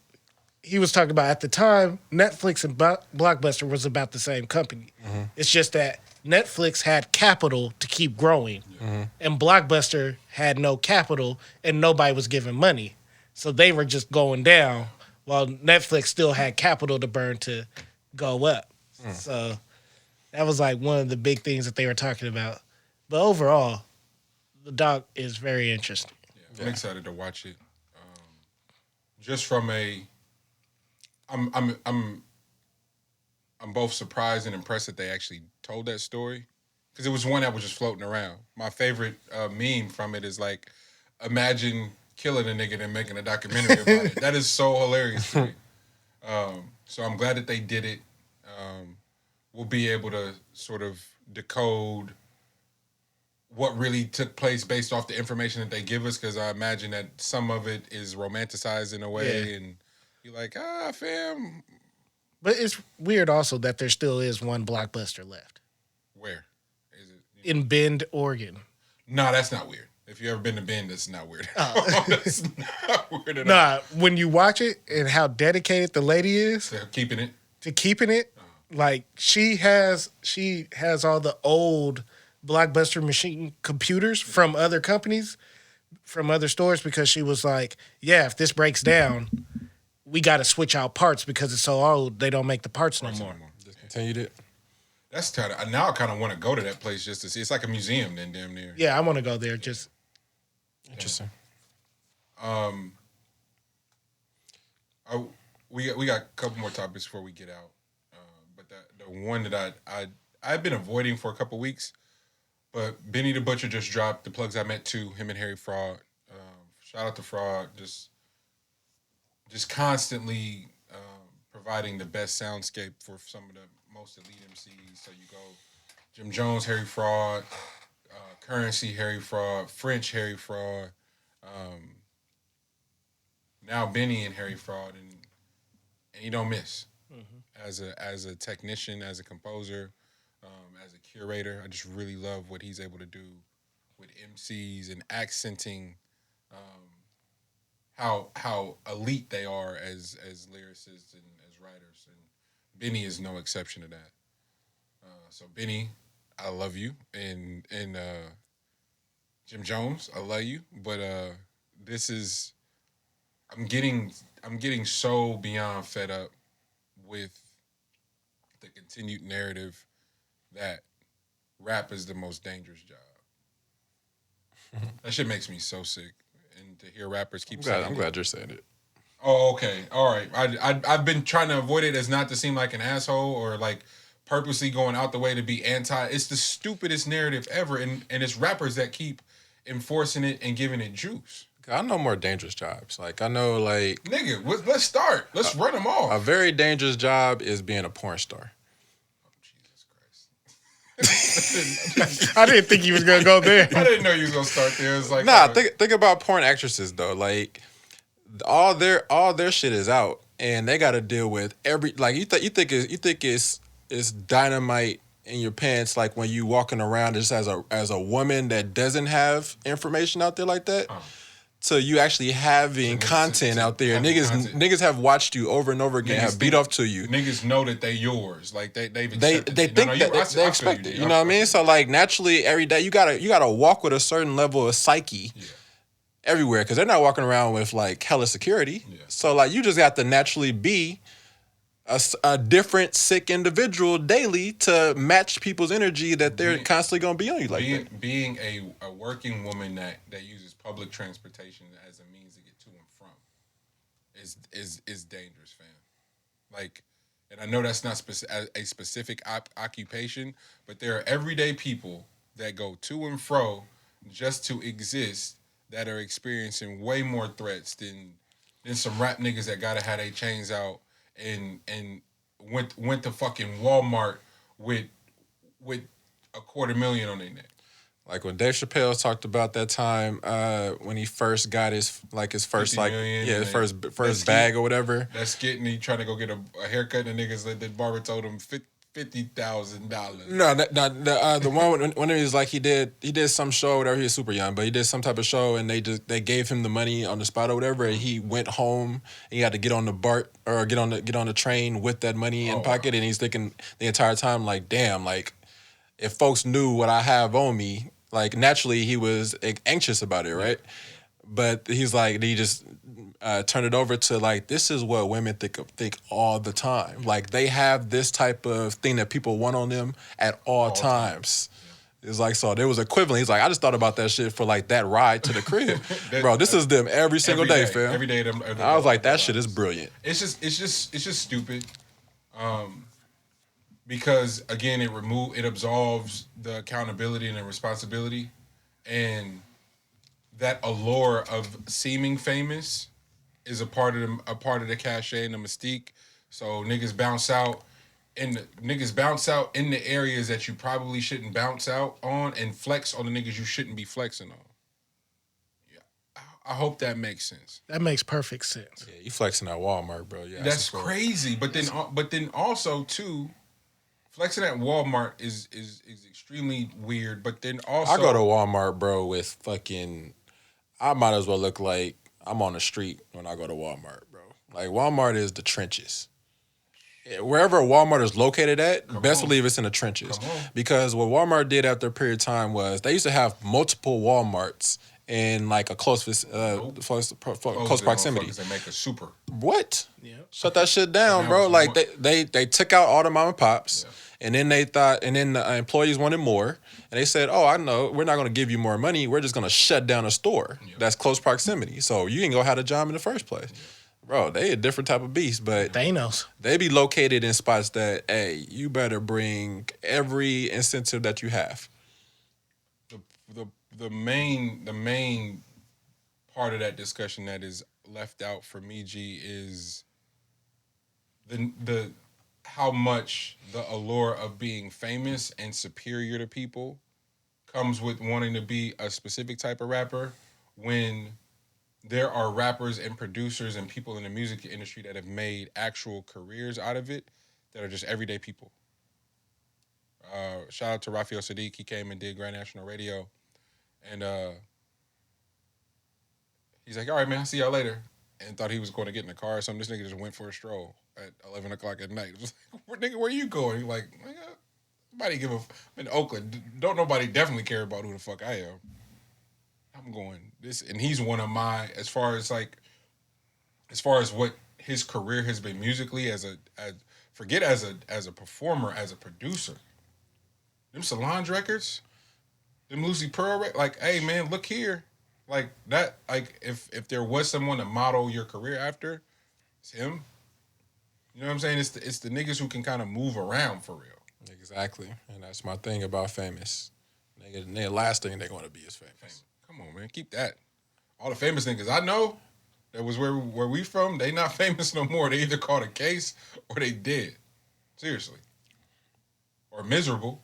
D: he was talking about at the time, Netflix and Blockbuster was about the same company. Mm-hmm. It's just that Netflix had capital to keep growing, and Blockbuster had no capital, and nobody was giving money. So they were just going down, while Netflix still had capital to burn to go up. So that was like one of the big things that they were talking about. But overall, the doc is very interesting.
B: Yeah, I'm excited to watch it. Just from I'm both surprised and impressed that they actually told that story, because it was one that was just floating around. My favorite meme from it is like, imagine killing a nigga and making a documentary about it. That is so hilarious to me. So I'm glad that they did it. We'll be able to sort of decode what really took place based off the information that they give us, because I imagine that some of it is romanticized in a way, and you're like, fam.
D: But it's weird also that there still is one Blockbuster left.
B: Where is it?
D: In Bend, Oregon.
B: No, that's not weird. If you ever been to Bend, that's not weird. Oh. That's not weird at all.
D: Nah, when you watch it and how dedicated the lady is
B: to keeping it,
D: like she has all the old Blockbuster machine computers from other companies, from other stores, because she was like, yeah, if this breaks down, we got to switch out parts because it's so old, they don't make the parts no more.
A: Just continued it.
B: That's kind of, now I kind of want to go to that place just to see. It's like a museum then, damn near.
D: Yeah, I want to go there. Just
A: interesting.
B: We got a couple more topics before we get out, but the one that I've been avoiding for a couple weeks, but Benny the Butcher just dropped The Plugs I Met 2, him and Harry Fraud. Shout out to Fraud, just constantly providing the best soundscape for some of the most elite MCs. So you go Jim Jones, Harry Fraud, Currency, Harry Fraud, French, Harry Fraud, now Benny and Harry Fraud, and he don't miss. As a technician, as a composer, as a curator, I just really love what he's able to do with MCs and accenting how elite they are as lyricists and as writers, and Benny is no exception to that. So Benny, I love you, and Jim Jones, I love you, but this is, I'm getting so beyond fed up with the continued narrative that rap is the most dangerous job. That shit makes me so sick. And to hear rappers keep saying it.
A: I'm glad you're saying it.
B: Oh, okay. All right. I've been trying to avoid it as not to seem like an asshole or like purposely going out the way to be anti. It's the stupidest narrative ever. And it's rappers that keep enforcing it and giving it juice.
A: I know more dangerous jobs. Like, I know, like...
B: Nigga, let's start. Let's run them off.
A: A very dangerous job is being a porn star.
B: Oh, Jesus Christ.
D: I didn't think you was going to go there.
B: I didn't know you was going to start there. It's like...
A: Nah, think about porn actresses, though. Like, all their shit is out, and they got to deal with every... Like, you think it's dynamite in your pants, like, when you walking around just as a woman that doesn't have information out there like that. So you actually having content out there. Niggas have watched you over and over again, have beat off to you.
B: Niggas know that they yours. Like they
A: think that they expect it. You know what I mean? So like naturally every day you gotta walk with a certain level of psyche everywhere, because they're not walking around with like hella security. Yeah. So like you just got to naturally be a different sick individual daily to match people's energy that they're constantly gonna be on you like that.
B: Being a working woman that uses public transportation as a means to get to and from is dangerous, fam. Like, and I know that's not a specific occupation, but there are everyday people that go to and fro just to exist that are experiencing way more threats than some rap niggas that gotta have their chains out and went to fucking Walmart with $250,000 on their neck.
A: Like when Dave Chappelle talked about that time when he first got his first like his first bag or whatever.
B: That's getting he trying to go get a haircut, and the niggas the barber told him $50,000.
A: No, the one when he was like he did some show, whatever. He was super young, but he did some type of show, and they gave him the money on the spot or whatever. And he went home, and he had to get on the BART or get on the train with that money in pocket, and he's thinking the entire time like, damn, like if folks knew what I have on me, like naturally he was anxious about it, right? But he's like, he just turned it over to like, this is what women think all the time. Like they have this type of thing that people want on them at all times. Yeah. It's like, so there was equivalent. He's like, I just thought about that shit for like that ride to the crib. Bro, this is them every single day, fam.
B: Every day.
A: I was like, that shit is brilliant.
B: It's just stupid. Because again, it absolves the accountability and the responsibility, and that allure of seeming famous is a part of the cachet and the mystique. So niggas bounce out in the areas that you probably shouldn't bounce out on, and flex on the niggas you shouldn't be flexing on. Yeah, I hope that makes sense.
D: That makes perfect sense.
A: Yeah, you flexing at Walmart, bro. Yeah,
B: that's crazy. But then also too, flexing at Walmart is extremely weird. But then also,
A: I go to Walmart, bro, with fucking. I might as well look like I'm on the street when I go to Walmart, bro. Like, Walmart is the trenches. Wherever Walmart is located at, best believe it's in the trenches. Because what Walmart did after a period of time was they used to have multiple Walmarts in, like, a close proximity.
B: They make a super.
A: What? Yeah. Shut that shit down, bro. Like, they took out all the mom and pops. Yeah. And then the employees wanted more. And they said, oh, I know, we're not going to give you more money. We're just going to shut down a store that's close proximity. So you can go have a job in the first place. Yeah. Bro, they a different type of beast, but
D: Thanos.
A: They be located in spots that, hey, you better bring every incentive that you have.
B: The main part of that discussion that is left out for me, G, is the how much the allure of being famous and superior to people comes with wanting to be a specific type of rapper, when there are rappers and producers and people in the music industry that have made actual careers out of it that are just everyday people. Shout out to Raphael Sadiq. He came and did Grand National Radio. And he's like, all right, man, I'll see y'all later. And thought he was going to get in the car or something. This nigga just went for a stroll at 11 o'clock at night. It was like, nigga, where you going? He's like, nobody give a... I'm in Oakland. Don't nobody definitely care about who the fuck I am. I'm going this... And he's one of my... As far as what his career has been musically forget as a performer, as a producer. Them Solange records, them Lucy Pearl, like, hey man, look here. Like that, like if there was someone to model your career after, it's him. You know what I'm saying? It's the niggas who can kind of move around for real.
A: Exactly. And that's my thing about famous. The last thing they're gonna be is famous.
B: Come on, man. Keep that. All the famous niggas I know that was where we from, they not famous no more. They either caught a case or they dead. Seriously. Or miserable.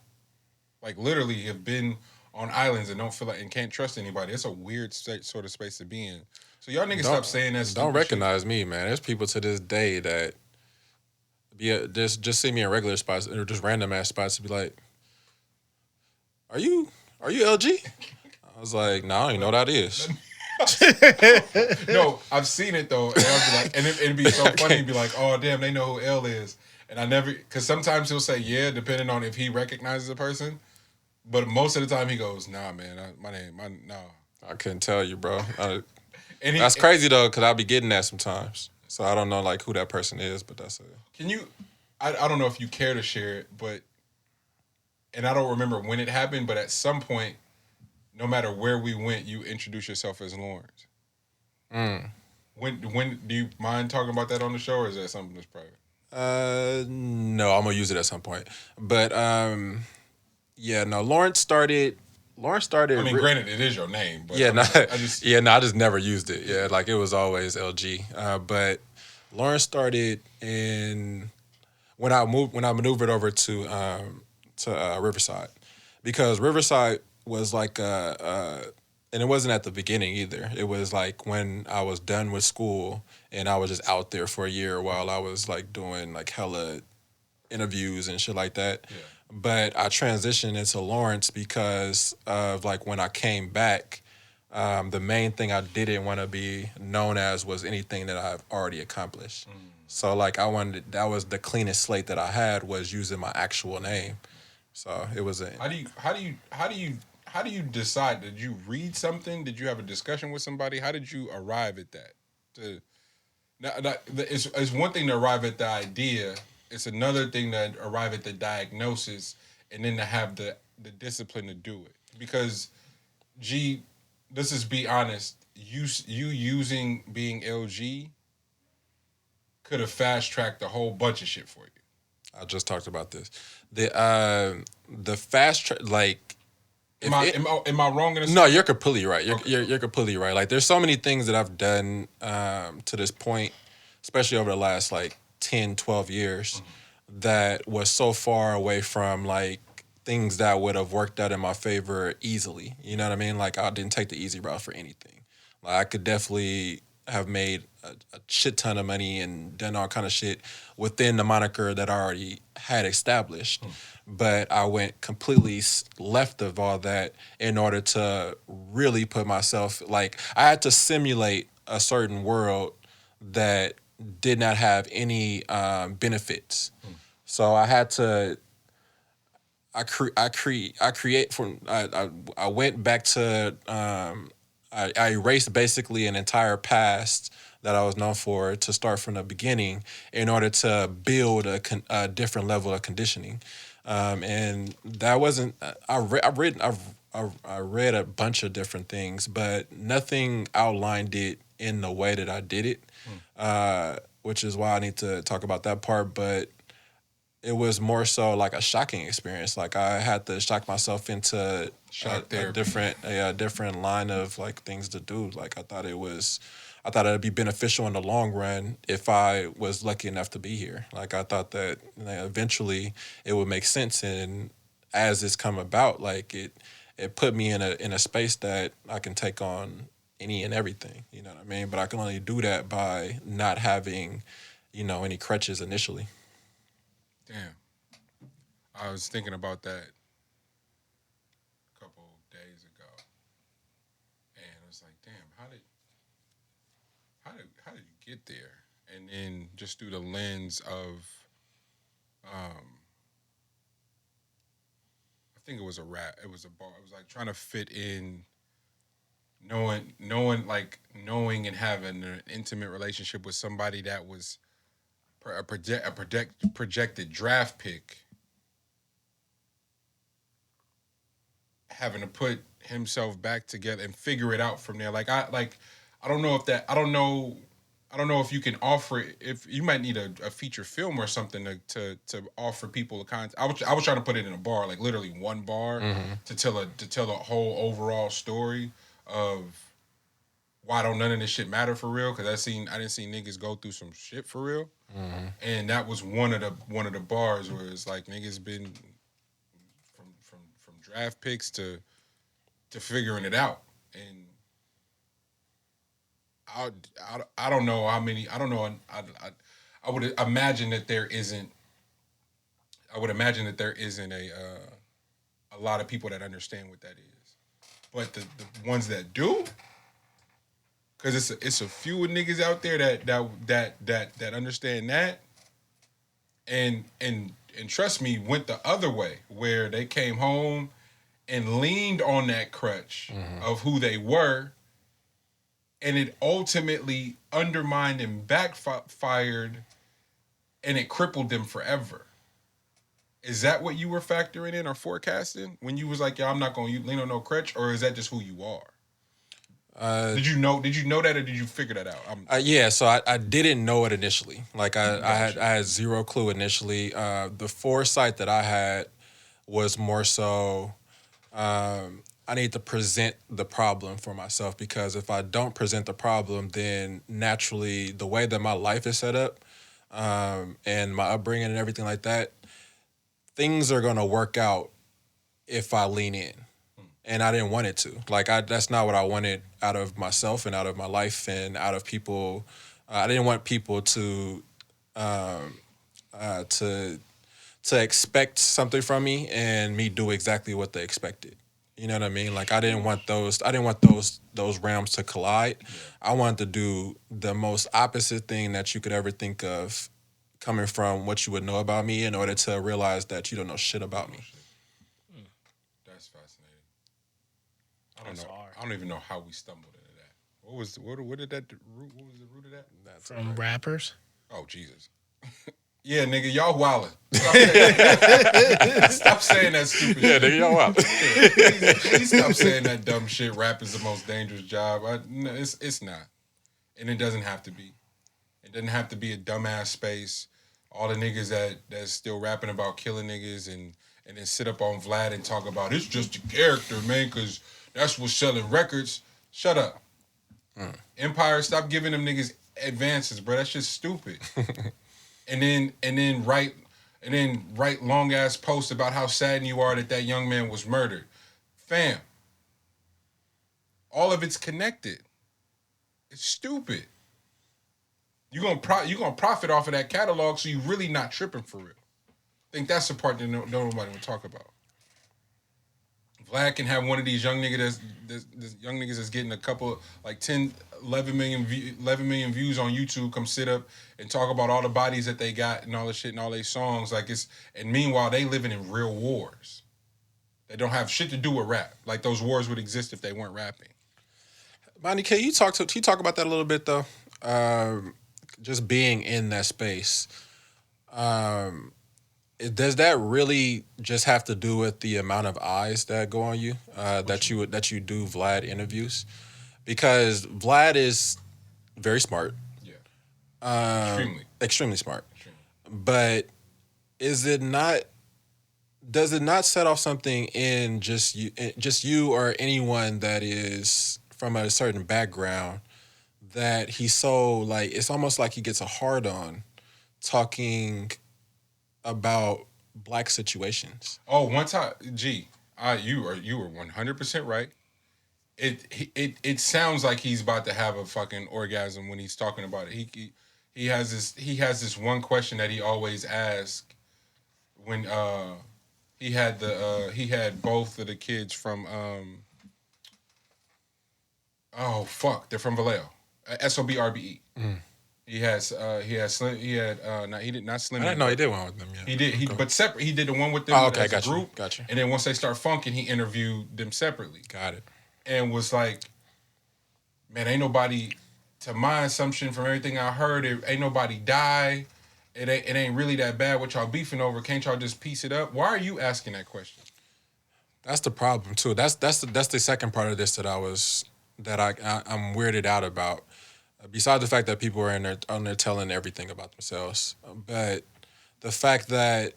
B: Like literally have been on islands and don't feel like and can't trust anybody. It's a weird sort of space to be in. So y'all niggas stop saying that.
A: Don't recognize me, man. There's people to this day that just see me in regular spots or just random ass spots to be like, "Are you LG?" I was like, "No, I don't even know what that is."
B: No, I've seen it though, and I'll be like, and it'd be so funny. It'd be like, "Oh damn, they know who L is," and I never, because sometimes he'll say yeah, depending on if he recognizes a person. But most of the time he goes, nah, man, no.
A: I couldn't tell you, bro. That's crazy, though, because I be getting that sometimes. So I don't know, like, who that person is, but that's it.
B: Can you, I don't know if you care to share it, but, and I don't remember when it happened, but at some point, no matter where we went, you introduce yourself as Lawrence. When do you mind talking about that on the show, or is that something that's private?
A: No, I'm going to use it at some point. But, yeah, no, Lawrence started. I
B: mean, granted, it is your name, but
A: yeah, I just never used it. Yeah, like it was always LG. But Lawrence started when I maneuvered over to Riverside, because Riverside was like and it wasn't at the beginning either. It was like when I was done with school and I was just out there for a year while I was like doing like hella interviews and shit like that.
B: Yeah.
A: But I transitioned into Lawrence because of like when I came back, the main thing I didn't want to be known as was anything that I've already accomplished. So like that was the cleanest slate that I had was using my actual name. So it was a.
B: How do you decide? Did you read something? Did you have a discussion with somebody? How did you arrive at that? It's one thing to arrive at the idea. It's another thing to arrive at the diagnosis, and then to have the discipline to do it. Because, let's just be honest. You using being LG could have fast tracked a whole bunch of shit for you.
A: I just talked about this. The fast track, like.
B: Am I wrong in this?
A: No, you're completely right. You're completely right. Like, there's so many things that I've done to this point, especially over the last, like, 10, 12 years, that was so far away from, like, things that would have worked out in my favor easily. You know what I mean? Like, I didn't take the easy route for anything. Like, I could definitely have made a shit ton of money and done all kind of shit within the moniker that I already had established. But I went completely left of all that in order to really put myself, like, I had to simulate a certain world that did not have any benefits. So I had to, I went back to, I erased basically an entire past that I was known for to start from the beginning in order to build a different level of conditioning. And that wasn't. I read a bunch of different things, but nothing outlined it in the way that I did it, which is why I need to talk about that part. But it was more so like a shocking experience. Like, I had to shock myself into a different line of like things to do. Like, I thought it'd be beneficial in the long run if I was lucky enough to be here. Like, I thought that eventually it would make sense, and as it's come about, like it put me in a space that I can take on any and everything. You know what I mean? But I can only do that by not having, any crutches initially.
B: Damn. I was thinking about that a couple days ago, and I was like, damn, how did you get there? And then just through the lens of, I think it was a rap. It was a bar. It was like trying to fit in, knowing and having an intimate relationship with somebody that was a projected draft pick, having to put himself back together and figure it out from there. I don't know if you can offer it. If you might need a feature film or something to offer people a content. I was trying to put it in a bar, like literally one bar, to tell a whole overall story of why don't none of this shit matter for real. Because I didn't see niggas go through some shit for real, and that was one of the bars where it's like niggas been from draft picks to figuring it out. And I don't know how many. I don't know. I would imagine that there isn't. I would imagine that there isn't a lot of people that understand what that is, but the ones that do, because it's a few niggas out there that understand that, and trust me, went the other way where they came home and leaned on that crutch of who they were. And it ultimately undermined and backfired, and it crippled them forever. Is that what you were factoring in or forecasting when you was like, "Yeah, I'm not going to lean on no crutch," or is that just who you are? Did you know that, or did you figure that out?
A: Yeah, so I didn't know it initially. Like, I had zero clue initially. The foresight that I had was more so. I need to present the problem for myself, because if I don't present the problem, then naturally the way that my life is set up, and my upbringing and everything like that, things are going to work out if I lean in. And I didn't want it to. Like, that's not what I wanted out of myself and out of my life and out of people. I didn't want people to to expect something from me and me do exactly what they expected. You know what I mean? Like I didn't want those realms to collide. I wanted to do the most opposite thing that you could ever think of coming from what you would know about me in order to realize that you don't know shit about me.
B: That's fascinating. I don't know. I don't even know how we stumbled into that. What was the root of that?
D: From rappers.
B: Oh Jesus. Yeah, nigga, y'all wildin'. Stop saying that stupid shit.
A: Nigga, y'all wild.
B: Please stop saying that dumb shit. Rap is the most dangerous job. No, it's not. And it doesn't have to be. It doesn't have to be a dumbass space. All the niggas that's still rapping about killing niggas and then sit up on Vlad and talk about it's just a character, man, because that's what's selling records. Shut up. Empire, stop giving them niggas advances, bro. That's just stupid. And then write long ass posts about how saddened you are that young man was murdered. Fam, all of it's connected. It's stupid. You gonna profit off of that catalog, so you really not tripping for real. I think that's the part that nobody will talk about. Vlad can have one of these young niggas that's getting a couple like 10, 11 million views on YouTube come sit up and talk about all the bodies that they got and all the shit and all their songs and meanwhile they living in real wars. They don't have shit to do with rap. Like those wars would exist if they weren't rapping.
A: Bonnie, can you talk about that a little bit though? Just being in that space. Does that really just have to do with the amount of eyes that go on you that you do Vlad interviews? Because Vlad is very smart. Yeah. Extremely smart. Extremely. But does it not set off something in just you or anyone that is from a certain background that he's so like it's almost like he gets a hard on talking about black situations?
B: Oh, one time, you were 100% right. It sounds like he's about to have a fucking orgasm when he's talking about it. He has this one question that he always asks when he had both of the kids from they're from Vallejo, SOBRBE. Not Slim.
A: I didn't know he did one with them. Yeah.
B: He did. But separate. He did the one with them as a group.
A: Gotcha.
B: And then once they start funking, he interviewed them separately.
A: Got it.
B: And was like, man, ain't nobody. To my assumption, from everything I heard, ain't nobody die. It ain't really that bad. What y'all beefing over? Can't y'all just piece it up? Why are you asking that question?
A: That's the problem too. That's the second part of this that I'm weirded out about. Besides the fact that people are on there telling everything about themselves, but the fact that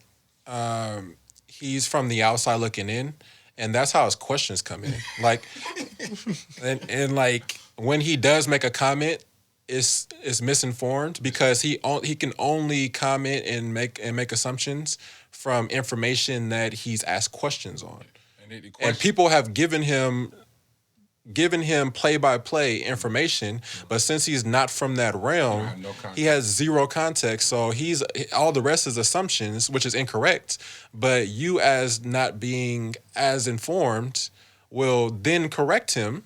A: he's from the outside looking in, and that's how his questions come in. Like, and like when he does make a comment, it's misinformed because he can only comment and make assumptions from information that he's asked questions on, and people have given him play-by-play information, but since he's not from that realm, he has zero context. So all the rest is assumptions, which is incorrect. But you, as not being as informed, will then correct him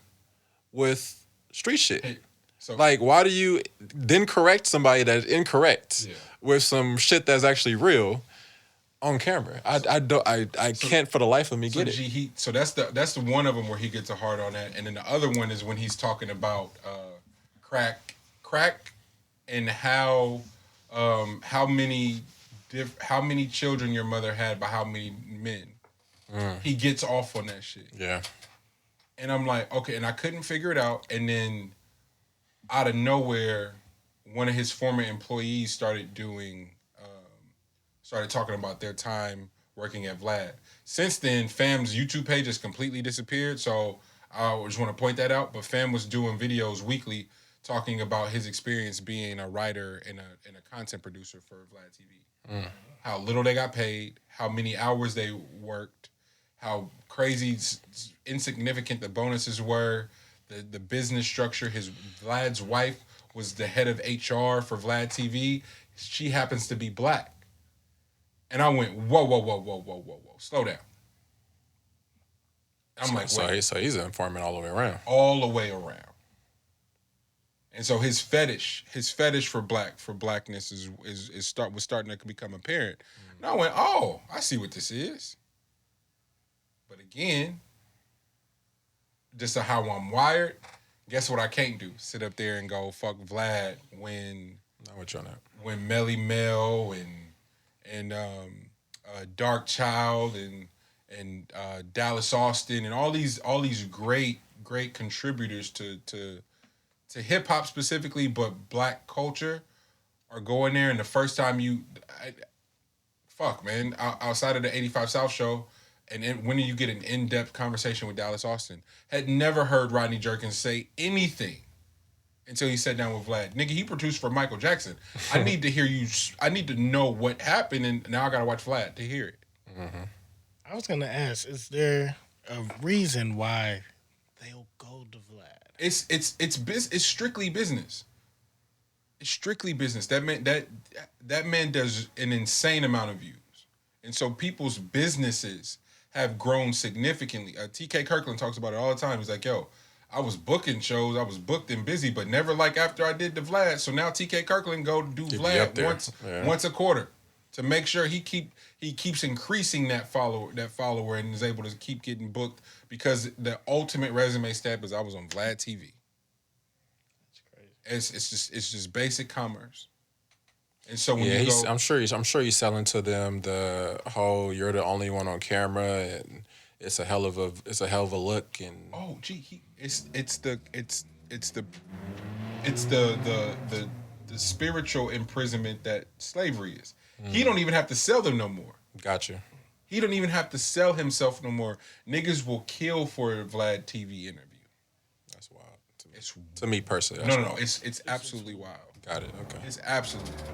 A: with street shit. Like, why do you then correct somebody that's incorrect with some shit that's actually real? On camera, I can't for the life of me get it.
B: So that's the one of them where he gets a hard on that, and then the other one is when he's talking about crack, and how many children your mother had by how many men. He gets off on that shit.
A: Yeah,
B: and I'm like, okay, and I couldn't figure it out, and then out of nowhere, one of his former employees started talking about their time working at Vlad. Since then, Fam's YouTube page has completely disappeared, so I just want to point that out. But Fam was doing videos weekly talking about his experience being a writer and a content producer for Vlad TV. How little they got paid, how many hours they worked, how crazy insignificant the bonuses were, the business structure. Vlad's wife was the head of HR for Vlad TV. She happens to be black. And I went, whoa, slow down. I'm like, wait.
A: So he's an informant all the way around.
B: All the way around. And so his fetish for blackness was starting to become apparent. And I went, oh, I see what this is. But again, just how I'm wired, guess what I can't do? Sit up there and go fuck Vlad when
A: Not with you on that.
B: when Melly Mel and Dark Child and Dallas Austin and all these great contributors to hip hop specifically, but black culture are going there. And the first time outside of the 85 South show, and when you get an in-depth conversation with Dallas Austin, had never heard Rodney Jerkins say anything until he sat down with Vlad. Nigga, he produced for Michael Jackson. I need to hear you. I need to know what happened, and now I gotta watch Vlad to hear it.
A: Mm-hmm.
D: I was gonna ask, is there a reason why they'll go to Vlad?
B: It's strictly business. It's strictly business. That man does an insane amount of views, and so people's businesses have grown significantly. TK Kirkland talks about it all the time. He's like, yo, I was booking shows, I was booked and busy, but never like after I did the Vlad. So now TK Kirkland go do Vlad once a quarter to make sure he keeps increasing that follower and is able to keep getting booked, because the ultimate resume stamp is I was on Vlad TV. That's crazy. It's just basic commerce. And so when you go,
A: I'm sure he's selling to them the whole you're the only one on camera and it's a hell of a look. And
B: oh gee, it's the spiritual imprisonment that slavery is. He don't even have to sell them no more.
A: Gotcha.
B: He don't even have to sell himself no more. Niggas will kill for a Vlad TV interview.
A: That's wild to me personally. That's
B: No. It's absolutely wild.
A: Got it. Okay.
B: It's absolutely wild.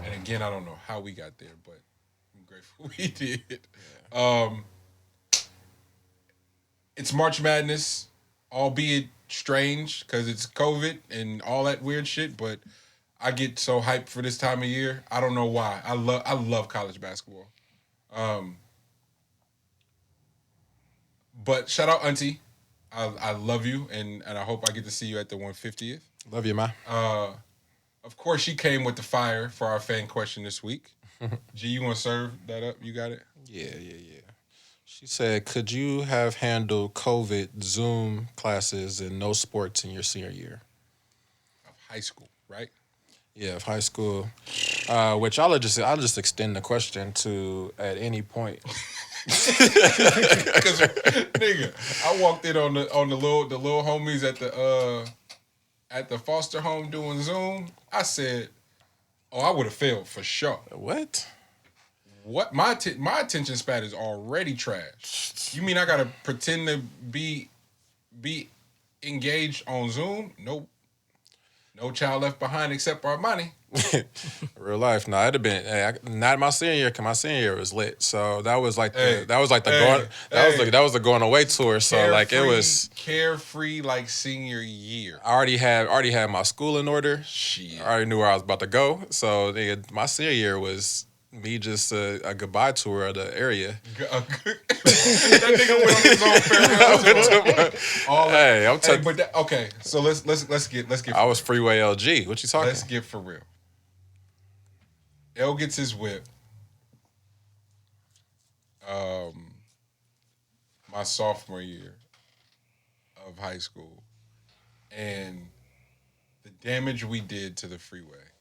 B: And again, I don't know how we got there, but I'm grateful we did. Yeah. It's March Madness, albeit strange because it's COVID and all that weird shit, but I get so hyped for this time of year. I don't know why. I love college basketball. But shout out Auntie. I love you, and I hope I get to see you at the 150th.
A: Love you, ma.
B: Of course, she came with the fire for our fan question this week. G, you want to serve that up? You got it?
A: Yeah. She said, could you have handled COVID Zoom classes and no sports in your senior year?
B: Of high school, right?
A: Yeah, of high school. Which I'll just extend the question to at any point.
B: Because nigga, I walked in on the little homies at the foster home doing Zoom. I said, "Oh, I would have failed for sure."
A: What?
B: My attention span is already trash. You mean I gotta pretend to be engaged on Zoom? Nope. No child left behind except our money.
A: Real life. No, it'd have been not my senior year, because my senior year was lit. So that was like the going away tour. So carefree, like it was
B: carefree like senior year.
A: I already had my school in order.
B: Shit.
A: I already knew where I was about to go. So my senior year was me just a goodbye tour of the area.
B: That nigga went on his own farewell. Okay, so let's get.
A: I was freeway LG. What you talking?
B: Let's get for real. L gets his whip. My sophomore year of high school, and the damage we did to the freeway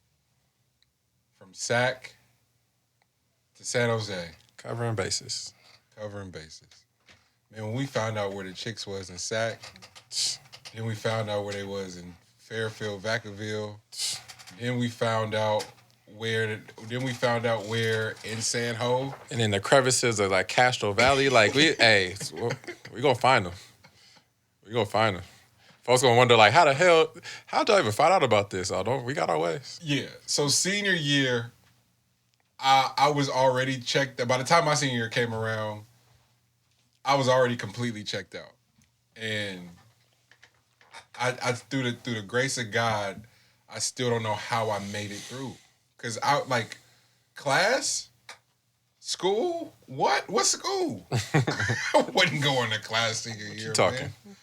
B: from Sac to San Jose.
A: Covering bases.
B: Man, when we found out where the chicks was in Sac, then we found out where they was in Fairfield, Vacaville. Then we found out where in San Ho.
A: And in the crevices of like Castro Valley, like we gonna find them. We gonna find them. Folks gonna wonder like, how'd I even find out about this? We got our ways.
B: Yeah. So senior year, I was already checked. By the time my senior year came around, I was already completely checked out, and I through the grace of God, I still don't know how I made it through. Cause I like class, School? What? What school? I wouldn't go into class senior year.
A: talking?
B: Man.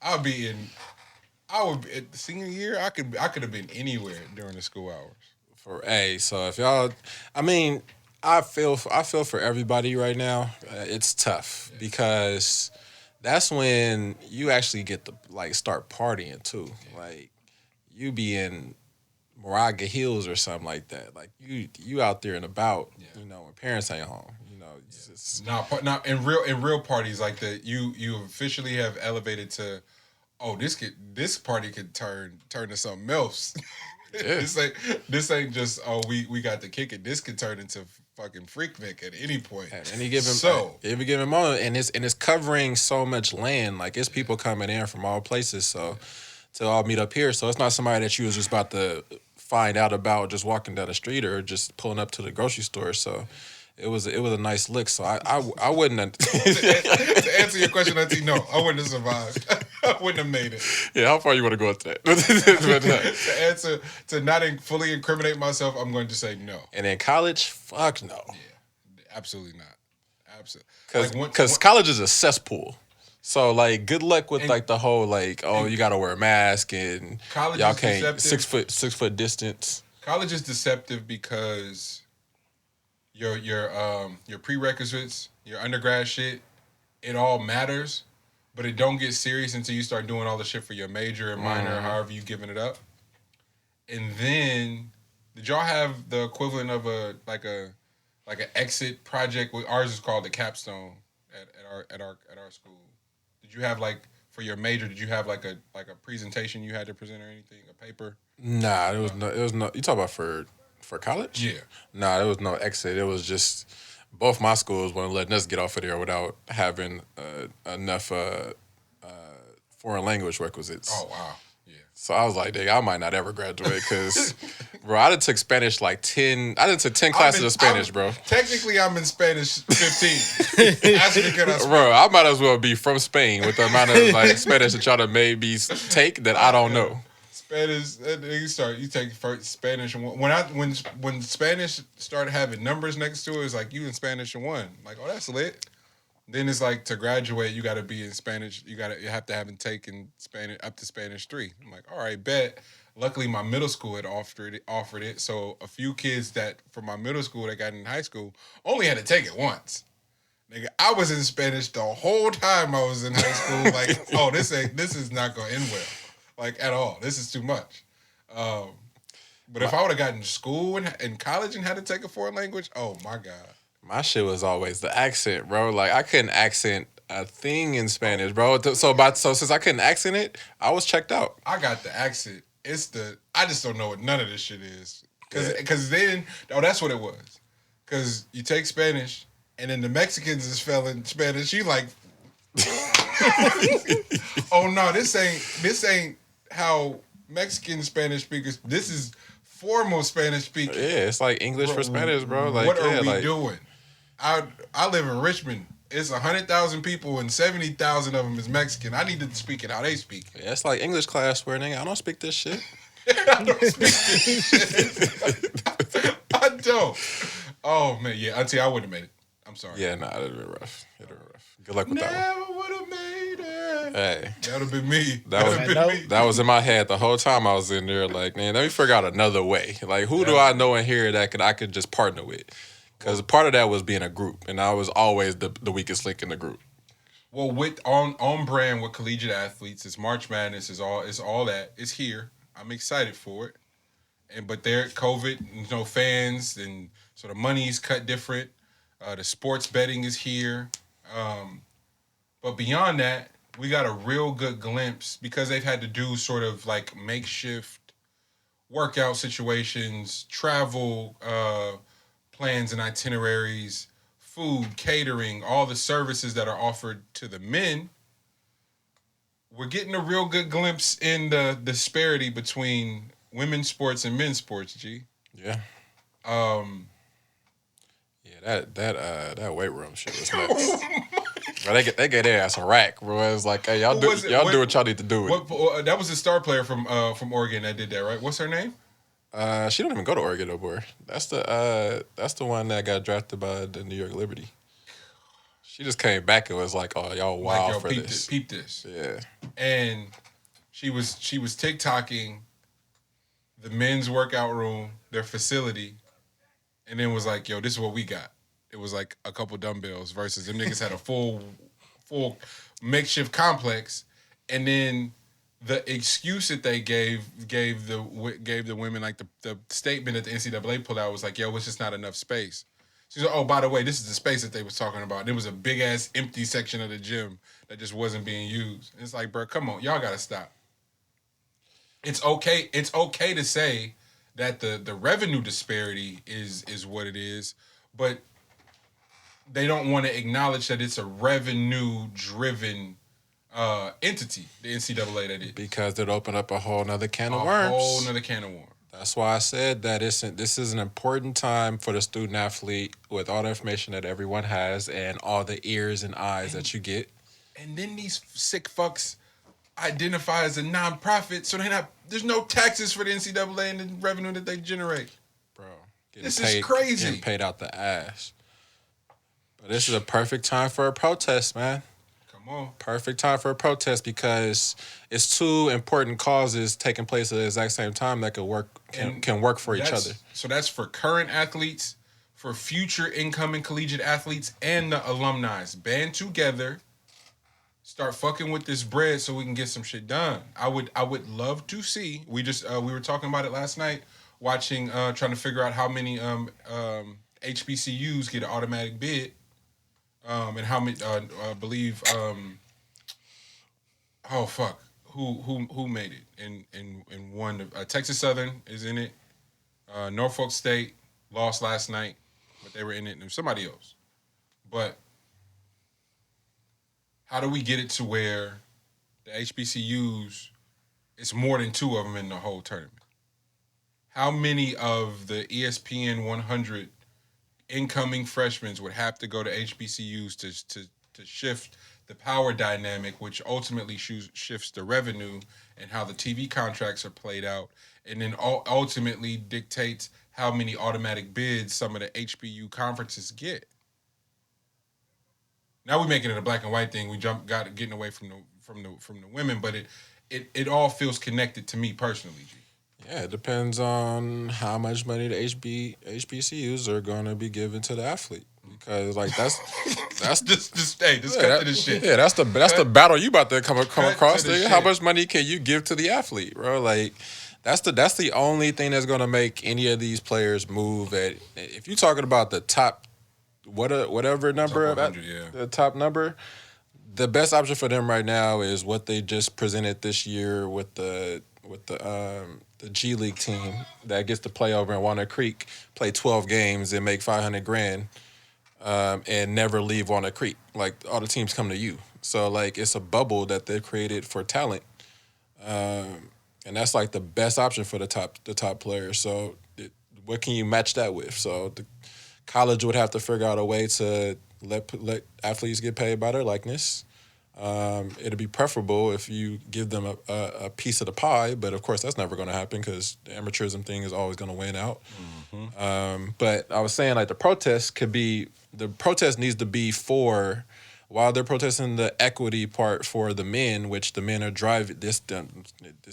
B: I would be at the senior year. I could have been anywhere during the school hours.
A: So if y'all, I mean, I feel for everybody right now. It's tough because that's when you actually get to like start partying too. Like you be in Moraga Hills or something like that. Like you out there and about. You know, when parents ain't home. You know, it's just,
B: not in real parties like that. You officially have elevated to, oh, this party could turn to something else.
A: Yeah.
B: This ain't just, oh, we got to kick it. This could turn into fucking Freaknik at any point.
A: At any given moment, and it's covering so much land. Like it's people coming in from all places, so to all meet up here. So it's not somebody that you was just about to find out about just walking down the street or just pulling up to the grocery store. So it was a nice look. So I wouldn't.
B: To answer your question, I think no, I wouldn't have survived. I wouldn't have made it.
A: Yeah, how far you want to go with that?
B: To answer, to not fully incriminate myself, I'm going to say no.
A: And in college, fuck no.
B: Yeah, absolutely not. Absolutely.
A: Because college is a cesspool. So like, good luck with like the whole like, oh, you got to wear a mask and y'all can't deceptive. 6 foot distance.
B: College is deceptive because your prerequisites, your undergrad shit, it all matters. But it don't get serious until you start doing all the shit for your major and minor, however you giving it up. And then, did y'all have the equivalent of an exit project? Ours is called the capstone at our school. Did you have like for your major? Did you have like a presentation you had to present or anything? A paper?
A: Nah, it was no. You talk about for college?
B: Yeah.
A: Nah, there was no exit. It was just. Both my schools weren't letting us get off of there without having enough foreign language requisites.
B: Oh, wow. Yeah.
A: So I was like, dang, I might not ever graduate because, bro, I done took Spanish like 10. I done took 10 classes of Spanish, bro.
B: Technically, I'm in Spanish 15. Ask me, can I speak?
A: Bro, I might as well be from Spain with the amount of like Spanish that y'all done made me take that I don't know.
B: Spanish, you take first Spanish and when Spanish started having numbers next to it, it's like you in Spanish and 1. Like, oh, that's lit. Then it's like to graduate, you got to be in Spanish. You have to have taken Spanish up to Spanish 3. I'm like, all right, bet. Luckily, my middle school had offered it. So a few kids that from my middle school that got in high school only had to take it once. Nigga, I was in Spanish the whole time I was in high school. Like, oh, this is not gonna end well. Like, at all. This is too much. But if I would have gotten school and college and had to take a foreign language, oh, my God.
A: My shit was always the accent, bro. Like, I couldn't accent a thing in Spanish, bro. So since I couldn't accent it, I was checked out.
B: I got the accent. I just don't know what none of this shit is. Because then, that's what it was. Because you take Spanish, and then the Mexicans is spelling Spanish. You like, oh, no, this ain't how Mexican Spanish speakers. This is formal Spanish speaking.
A: Yeah, it's like English for Spanish, bro. Like,
B: what are we doing? I live in Richmond. It's 100,000 people and 70,000 of them is Mexican. I need to speak it how they speak.
A: Yeah, it's like English class where nigga, I don't speak this shit.
B: I don't speak this shit. I don't. Oh man, yeah. Auntie, I wouldn't have made it. I'm sorry.
A: Yeah, nah, it'd been rough. Good luck with that one.
B: Never would have made it.
A: Hey.
B: That would have been me.
A: That was in my head the whole time I was in there. Like, man, let me figure out another way. Like, who do I know in here that I could just partner with? Because part of that was being a group, and I was always the weakest link in the group.
B: Well, with on brand with collegiate athletes, it's March Madness, it's all that. It's here. I'm excited for it. But there, COVID, no fans, and so the money's cut different. The sports betting is here. But beyond that, we got a real good glimpse because they've had to do sort of like makeshift workout situations, travel plans and itineraries, food, catering, all the services that are offered to the men. We're getting a real good glimpse in the disparity between women's sports and men's sports, G.
A: Yeah. Yeah, that weight room shit was nuts. Bro, they get their ass a rack, bro. It's like, hey, y'all do what y'all need to do with it.
B: That was the star player from Oregon that did that, right? What's her name?
A: She don't even go to Oregon no more. That's the one that got drafted by the New York Liberty. She just came back and was like, "Oh, y'all wild for this."
B: Peep this.
A: Yeah.
B: And she was TikToking the men's workout room, their facility, and then was like, "Yo, this is what we got." It was like a couple dumbbells versus them niggas had a full makeshift complex, and then the excuse that they gave the women, like the statement that the NCAA pulled out was like, "Yo, it's just not enough space." She's like, "Oh, by the way, this is the space that they was talking about. There was a big ass empty section of the gym that just wasn't being used." And it's like, bro, come on, y'all gotta stop. It's okay to say that the revenue disparity is what it is, but they don't want to acknowledge that it's a revenue driven entity, the NCAA that is.
A: Because it opened up a whole nother can of worms.
B: A whole nother can of worms.
A: That's why I said that this is an important time for the student athlete with all the information that everyone has and all the ears and eyes that you get.
B: And then these sick fucks identify as a nonprofit, so there's no taxes for the NCAA and the revenue that they generate.
A: Bro,
B: this is crazy.
A: Getting paid out the ass. But this is a perfect time for a protest, man.
B: Come on.
A: Perfect time for a protest because it's two important causes taking place at the exact same time that can work for each other.
B: So that's for current athletes, for future incoming collegiate athletes, and the alumni. Band together, start fucking with this bread so we can get some shit done. I would love to see. We were talking about it last night, watching, trying to figure out how many HBCUs get an automatic bid. And how many? I believe. Oh fuck! Who made it? And one. Texas Southern is in it. Norfolk State lost last night, but they were in it. And somebody else. But how do we get it to where the HBCUs? It's more than two of them in the whole tournament. How many of the ESPN 100 incoming freshmen would have to go to HBCUs to shift the power dynamic, which ultimately shifts the revenue and how the TV contracts are played out, and then ultimately dictates how many automatic bids some of the HBU conferences get. Now we're making it a black and white thing. We getting away from the women, but it all feels connected to me personally, G.
A: Yeah, it depends on how much money the HBCUs are going to be given to the athlete. Because like that's
B: just cut to the shit.
A: Yeah, that's the battle you about to come across. How much money can you give to the athlete, bro? Like that's the only thing that's going to make any of these players move. If you're talking about the top, whatever number, the top number, the best option for them right now is what they just presented this year with the G League team that gets to play over in Walnut Creek, play 12 games and make $500,000, and never leave Walnut Creek. Like all the teams come to you, so like it's a bubble that they've created for talent, and that's like the best option for the top players. So what can you match that with? So the college would have to figure out a way to let athletes get paid by their likeness. It'd be preferable if you give them a piece of the pie, but of course that's never going to happen because the amateurism thing is always going to win out. Mm-hmm. But I was saying like the protest needs to be for, while they're protesting the equity part for the men, which the men are driving. This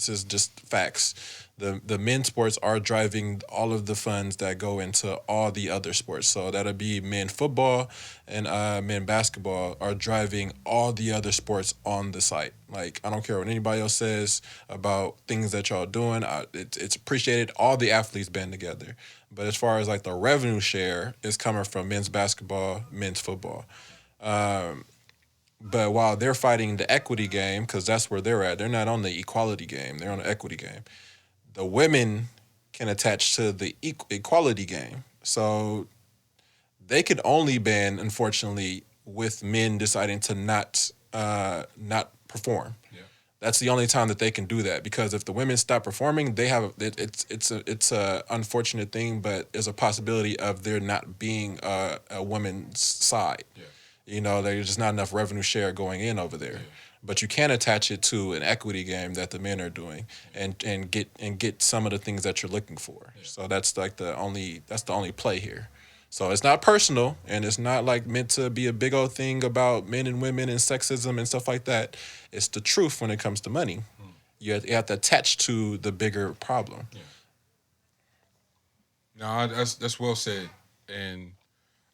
A: is just facts. The men's sports are driving all of the funds that go into all the other sports. So that'll be men football and men basketball are driving all the other sports on the site. Like, I don't care what anybody else says about things that y'all doing. It's appreciated. All the athletes band together. But as far as like the revenue share, is coming from men's basketball, men's football. But while they're fighting the equity game, because that's where they're at, they're not on the equality game. They're on the equity game. The women can attach to the equality game. So they could only ban, unfortunately, with men deciding to not perform. Yeah. That's the only time that they can do that, because if the women stop performing, they have it's a unfortunate thing, but there's a possibility of there not being a woman's side. Yeah. You know, there's just not enough revenue share going in over there. but you can attach it to an equity game that the men are doing, and get some of the things that you're looking for. So that's like the only play here. So it's not personal, and it's not like meant to be a big old thing about men and women and sexism and stuff like that. It's the truth when it comes to money. You have to attach to the bigger problem.
B: No, that's well said, and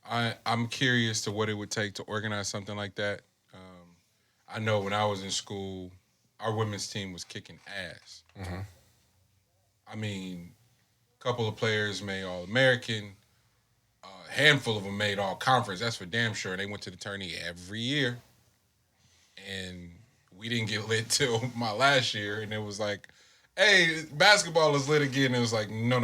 B: I'm curious to what it would take to organize something like that. I know when I was in school, our women's team was kicking ass.
A: Mm-hmm.
B: I mean, a couple of players made All-American. A handful of them made All-Conference. That's for damn sure. They went to the tourney every year, and we didn't get lit till my last year. And it was like, hey, basketball is lit again. And it was like, no.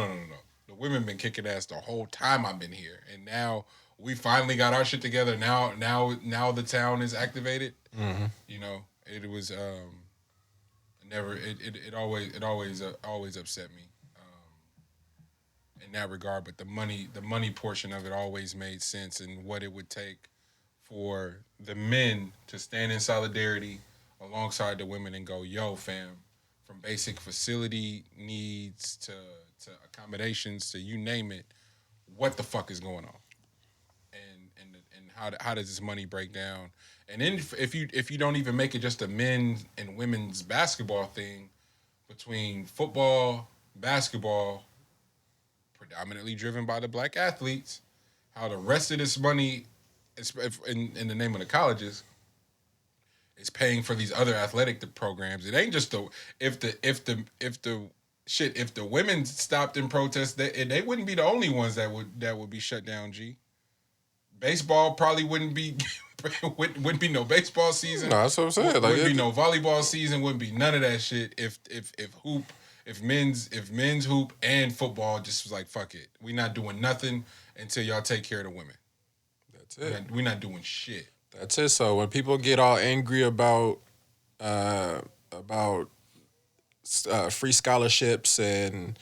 B: The women been kicking ass the whole time I've been here, and now we finally got our shit together. Now the town is activated.
A: Mm-hmm.
B: You know, it was it always upset me in that regard. But the money portion of it always made sense, and what it would take for the men to stand in solidarity alongside the women and go, yo, fam, from basic facility needs to accommodations to you name it, what the fuck is going on, and how does this money break down? And then if you don't even make it just a men and women's basketball thing, between football, basketball, predominantly driven by the black athletes, how the rest of this money, in the name of the colleges, is paying for these other athletic programs. It ain't just if the women stopped in protest, they wouldn't be the only ones that would be shut down. G. Baseball probably wouldn't be no baseball season.
A: No, that's what I'm saying.
B: Wouldn't be no volleyball season. Wouldn't be none of that shit. If men's hoop and football just was like, fuck it, we not doing nothing until y'all take care of the women.
A: That's it.
B: We're not doing shit.
A: That's it. So when people get all angry about free scholarships and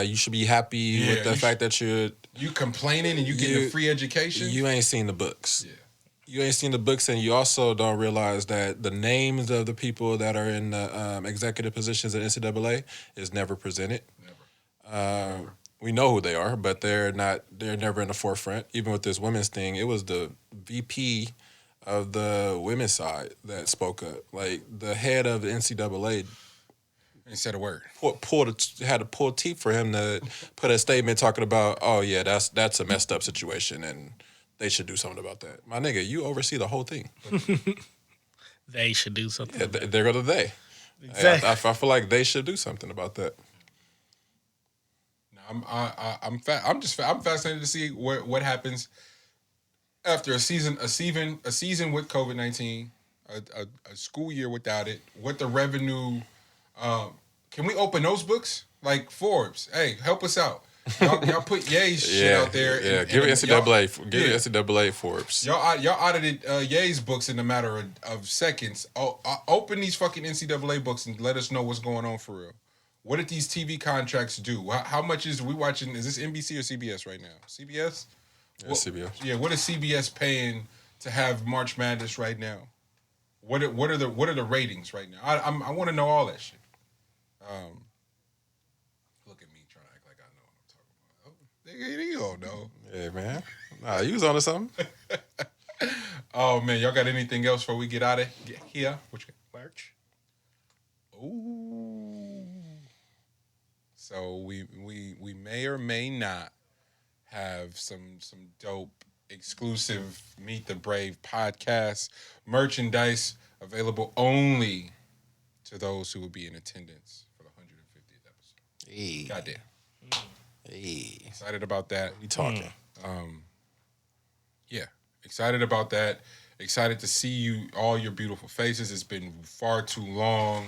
A: you should be happy with the fact that you
B: complaining and you getting a free education,
A: you ain't seen the books.
B: Yeah.
A: You ain't seen the books, and you also don't realize that the names of the people that are in the executive positions at NCAA is never presented.
B: Never.
A: We know who they are, but they're never in the forefront. Even with this women's thing, it was the VP of the women's side that spoke up. Like, the head of the NCAA
B: ain't said a word.
A: Had to pull teeth for him to put a statement talking about, oh yeah, that's a messed up situation and they should do something about that. My nigga, you oversee the whole thing.
D: They should do something.
A: Yeah, there go the they.
D: Exactly.
A: I feel like they should do something about that.
B: I'm fascinated to see what happens after a season with COVID-19, a school year without it. What the revenue? Can we open those books like Forbes? Hey, help us out. Y'all put Ye's shit out there.
A: Yeah, give NCAA Forbes.
B: Y'all audited Ye's books in a matter of seconds. Open these fucking NCAA books and let us know what's going on for real. What did these TV contracts do? How much is we watching? Is this NBC or CBS right now? CBS?
A: Yeah, CBS.
B: Yeah, what is CBS paying to have March Madness right now? What are the ratings right now? I want to know all that shit. Look at me trying to act like I know what I'm talking about. You don't know.
A: Yeah, man. Nah, you was on to something.
B: Oh man, y'all got anything else before we get out of here? What you got?
D: Merch.
B: Ooh. So we may or may not have some dope exclusive Meet the Brave podcast merchandise available only to those who will be in attendance for the 150th episode.
A: Hey.
B: Goddamn.
A: Hey.
B: Excited about that.
A: We talking.
B: Yeah, excited about that. Excited to see all your beautiful faces. It's been far too long.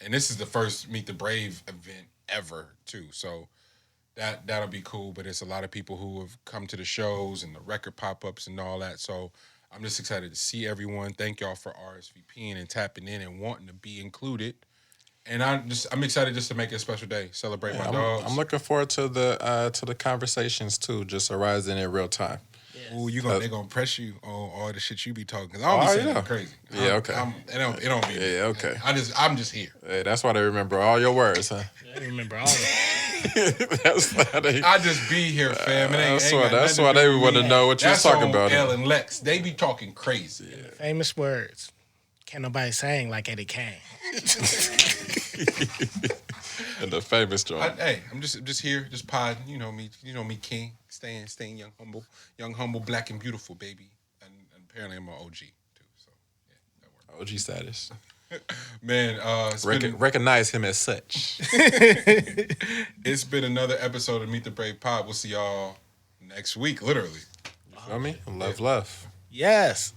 B: And this is the first Meet the Brave event ever, too. So that'll be cool. But it's a lot of people who have come to the shows and the record pop-ups and all that. So I'm just excited to see everyone. Thank y'all for RSVPing and tapping in and wanting to be included. And I'm excited just to make it a special day. Celebrate my dogs.
A: I'm looking forward to the conversations too, just arising in real time.
D: Yeah.
B: Ooh, they gonna press you on all the shit you be talking. Cause I don't be saying nothing crazy.
A: Yeah, okay.
B: It don't be.
A: Yeah, okay.
B: I'm just here.
A: Hey, that's why they remember all your words, huh?
D: I remember all of it.
A: That's why they.
B: I just be here, fam.
A: That's why they want to know what you're talking about.
B: L and Lex, they be talking crazy.
A: Yeah.
D: Famous words. Can't nobody sing like Eddie Kane.
A: And the famous joint.
B: I'm just here, just pod. You know me, King, staying young, humble, black and beautiful, baby. And apparently I'm an OG too. So yeah, that works.
A: OG status.
B: Man,
A: recognize him as such.
B: It's been another episode of Meet the Brave Pod. We'll see y'all next week, literally.
A: You feel me? Love.
D: Yes.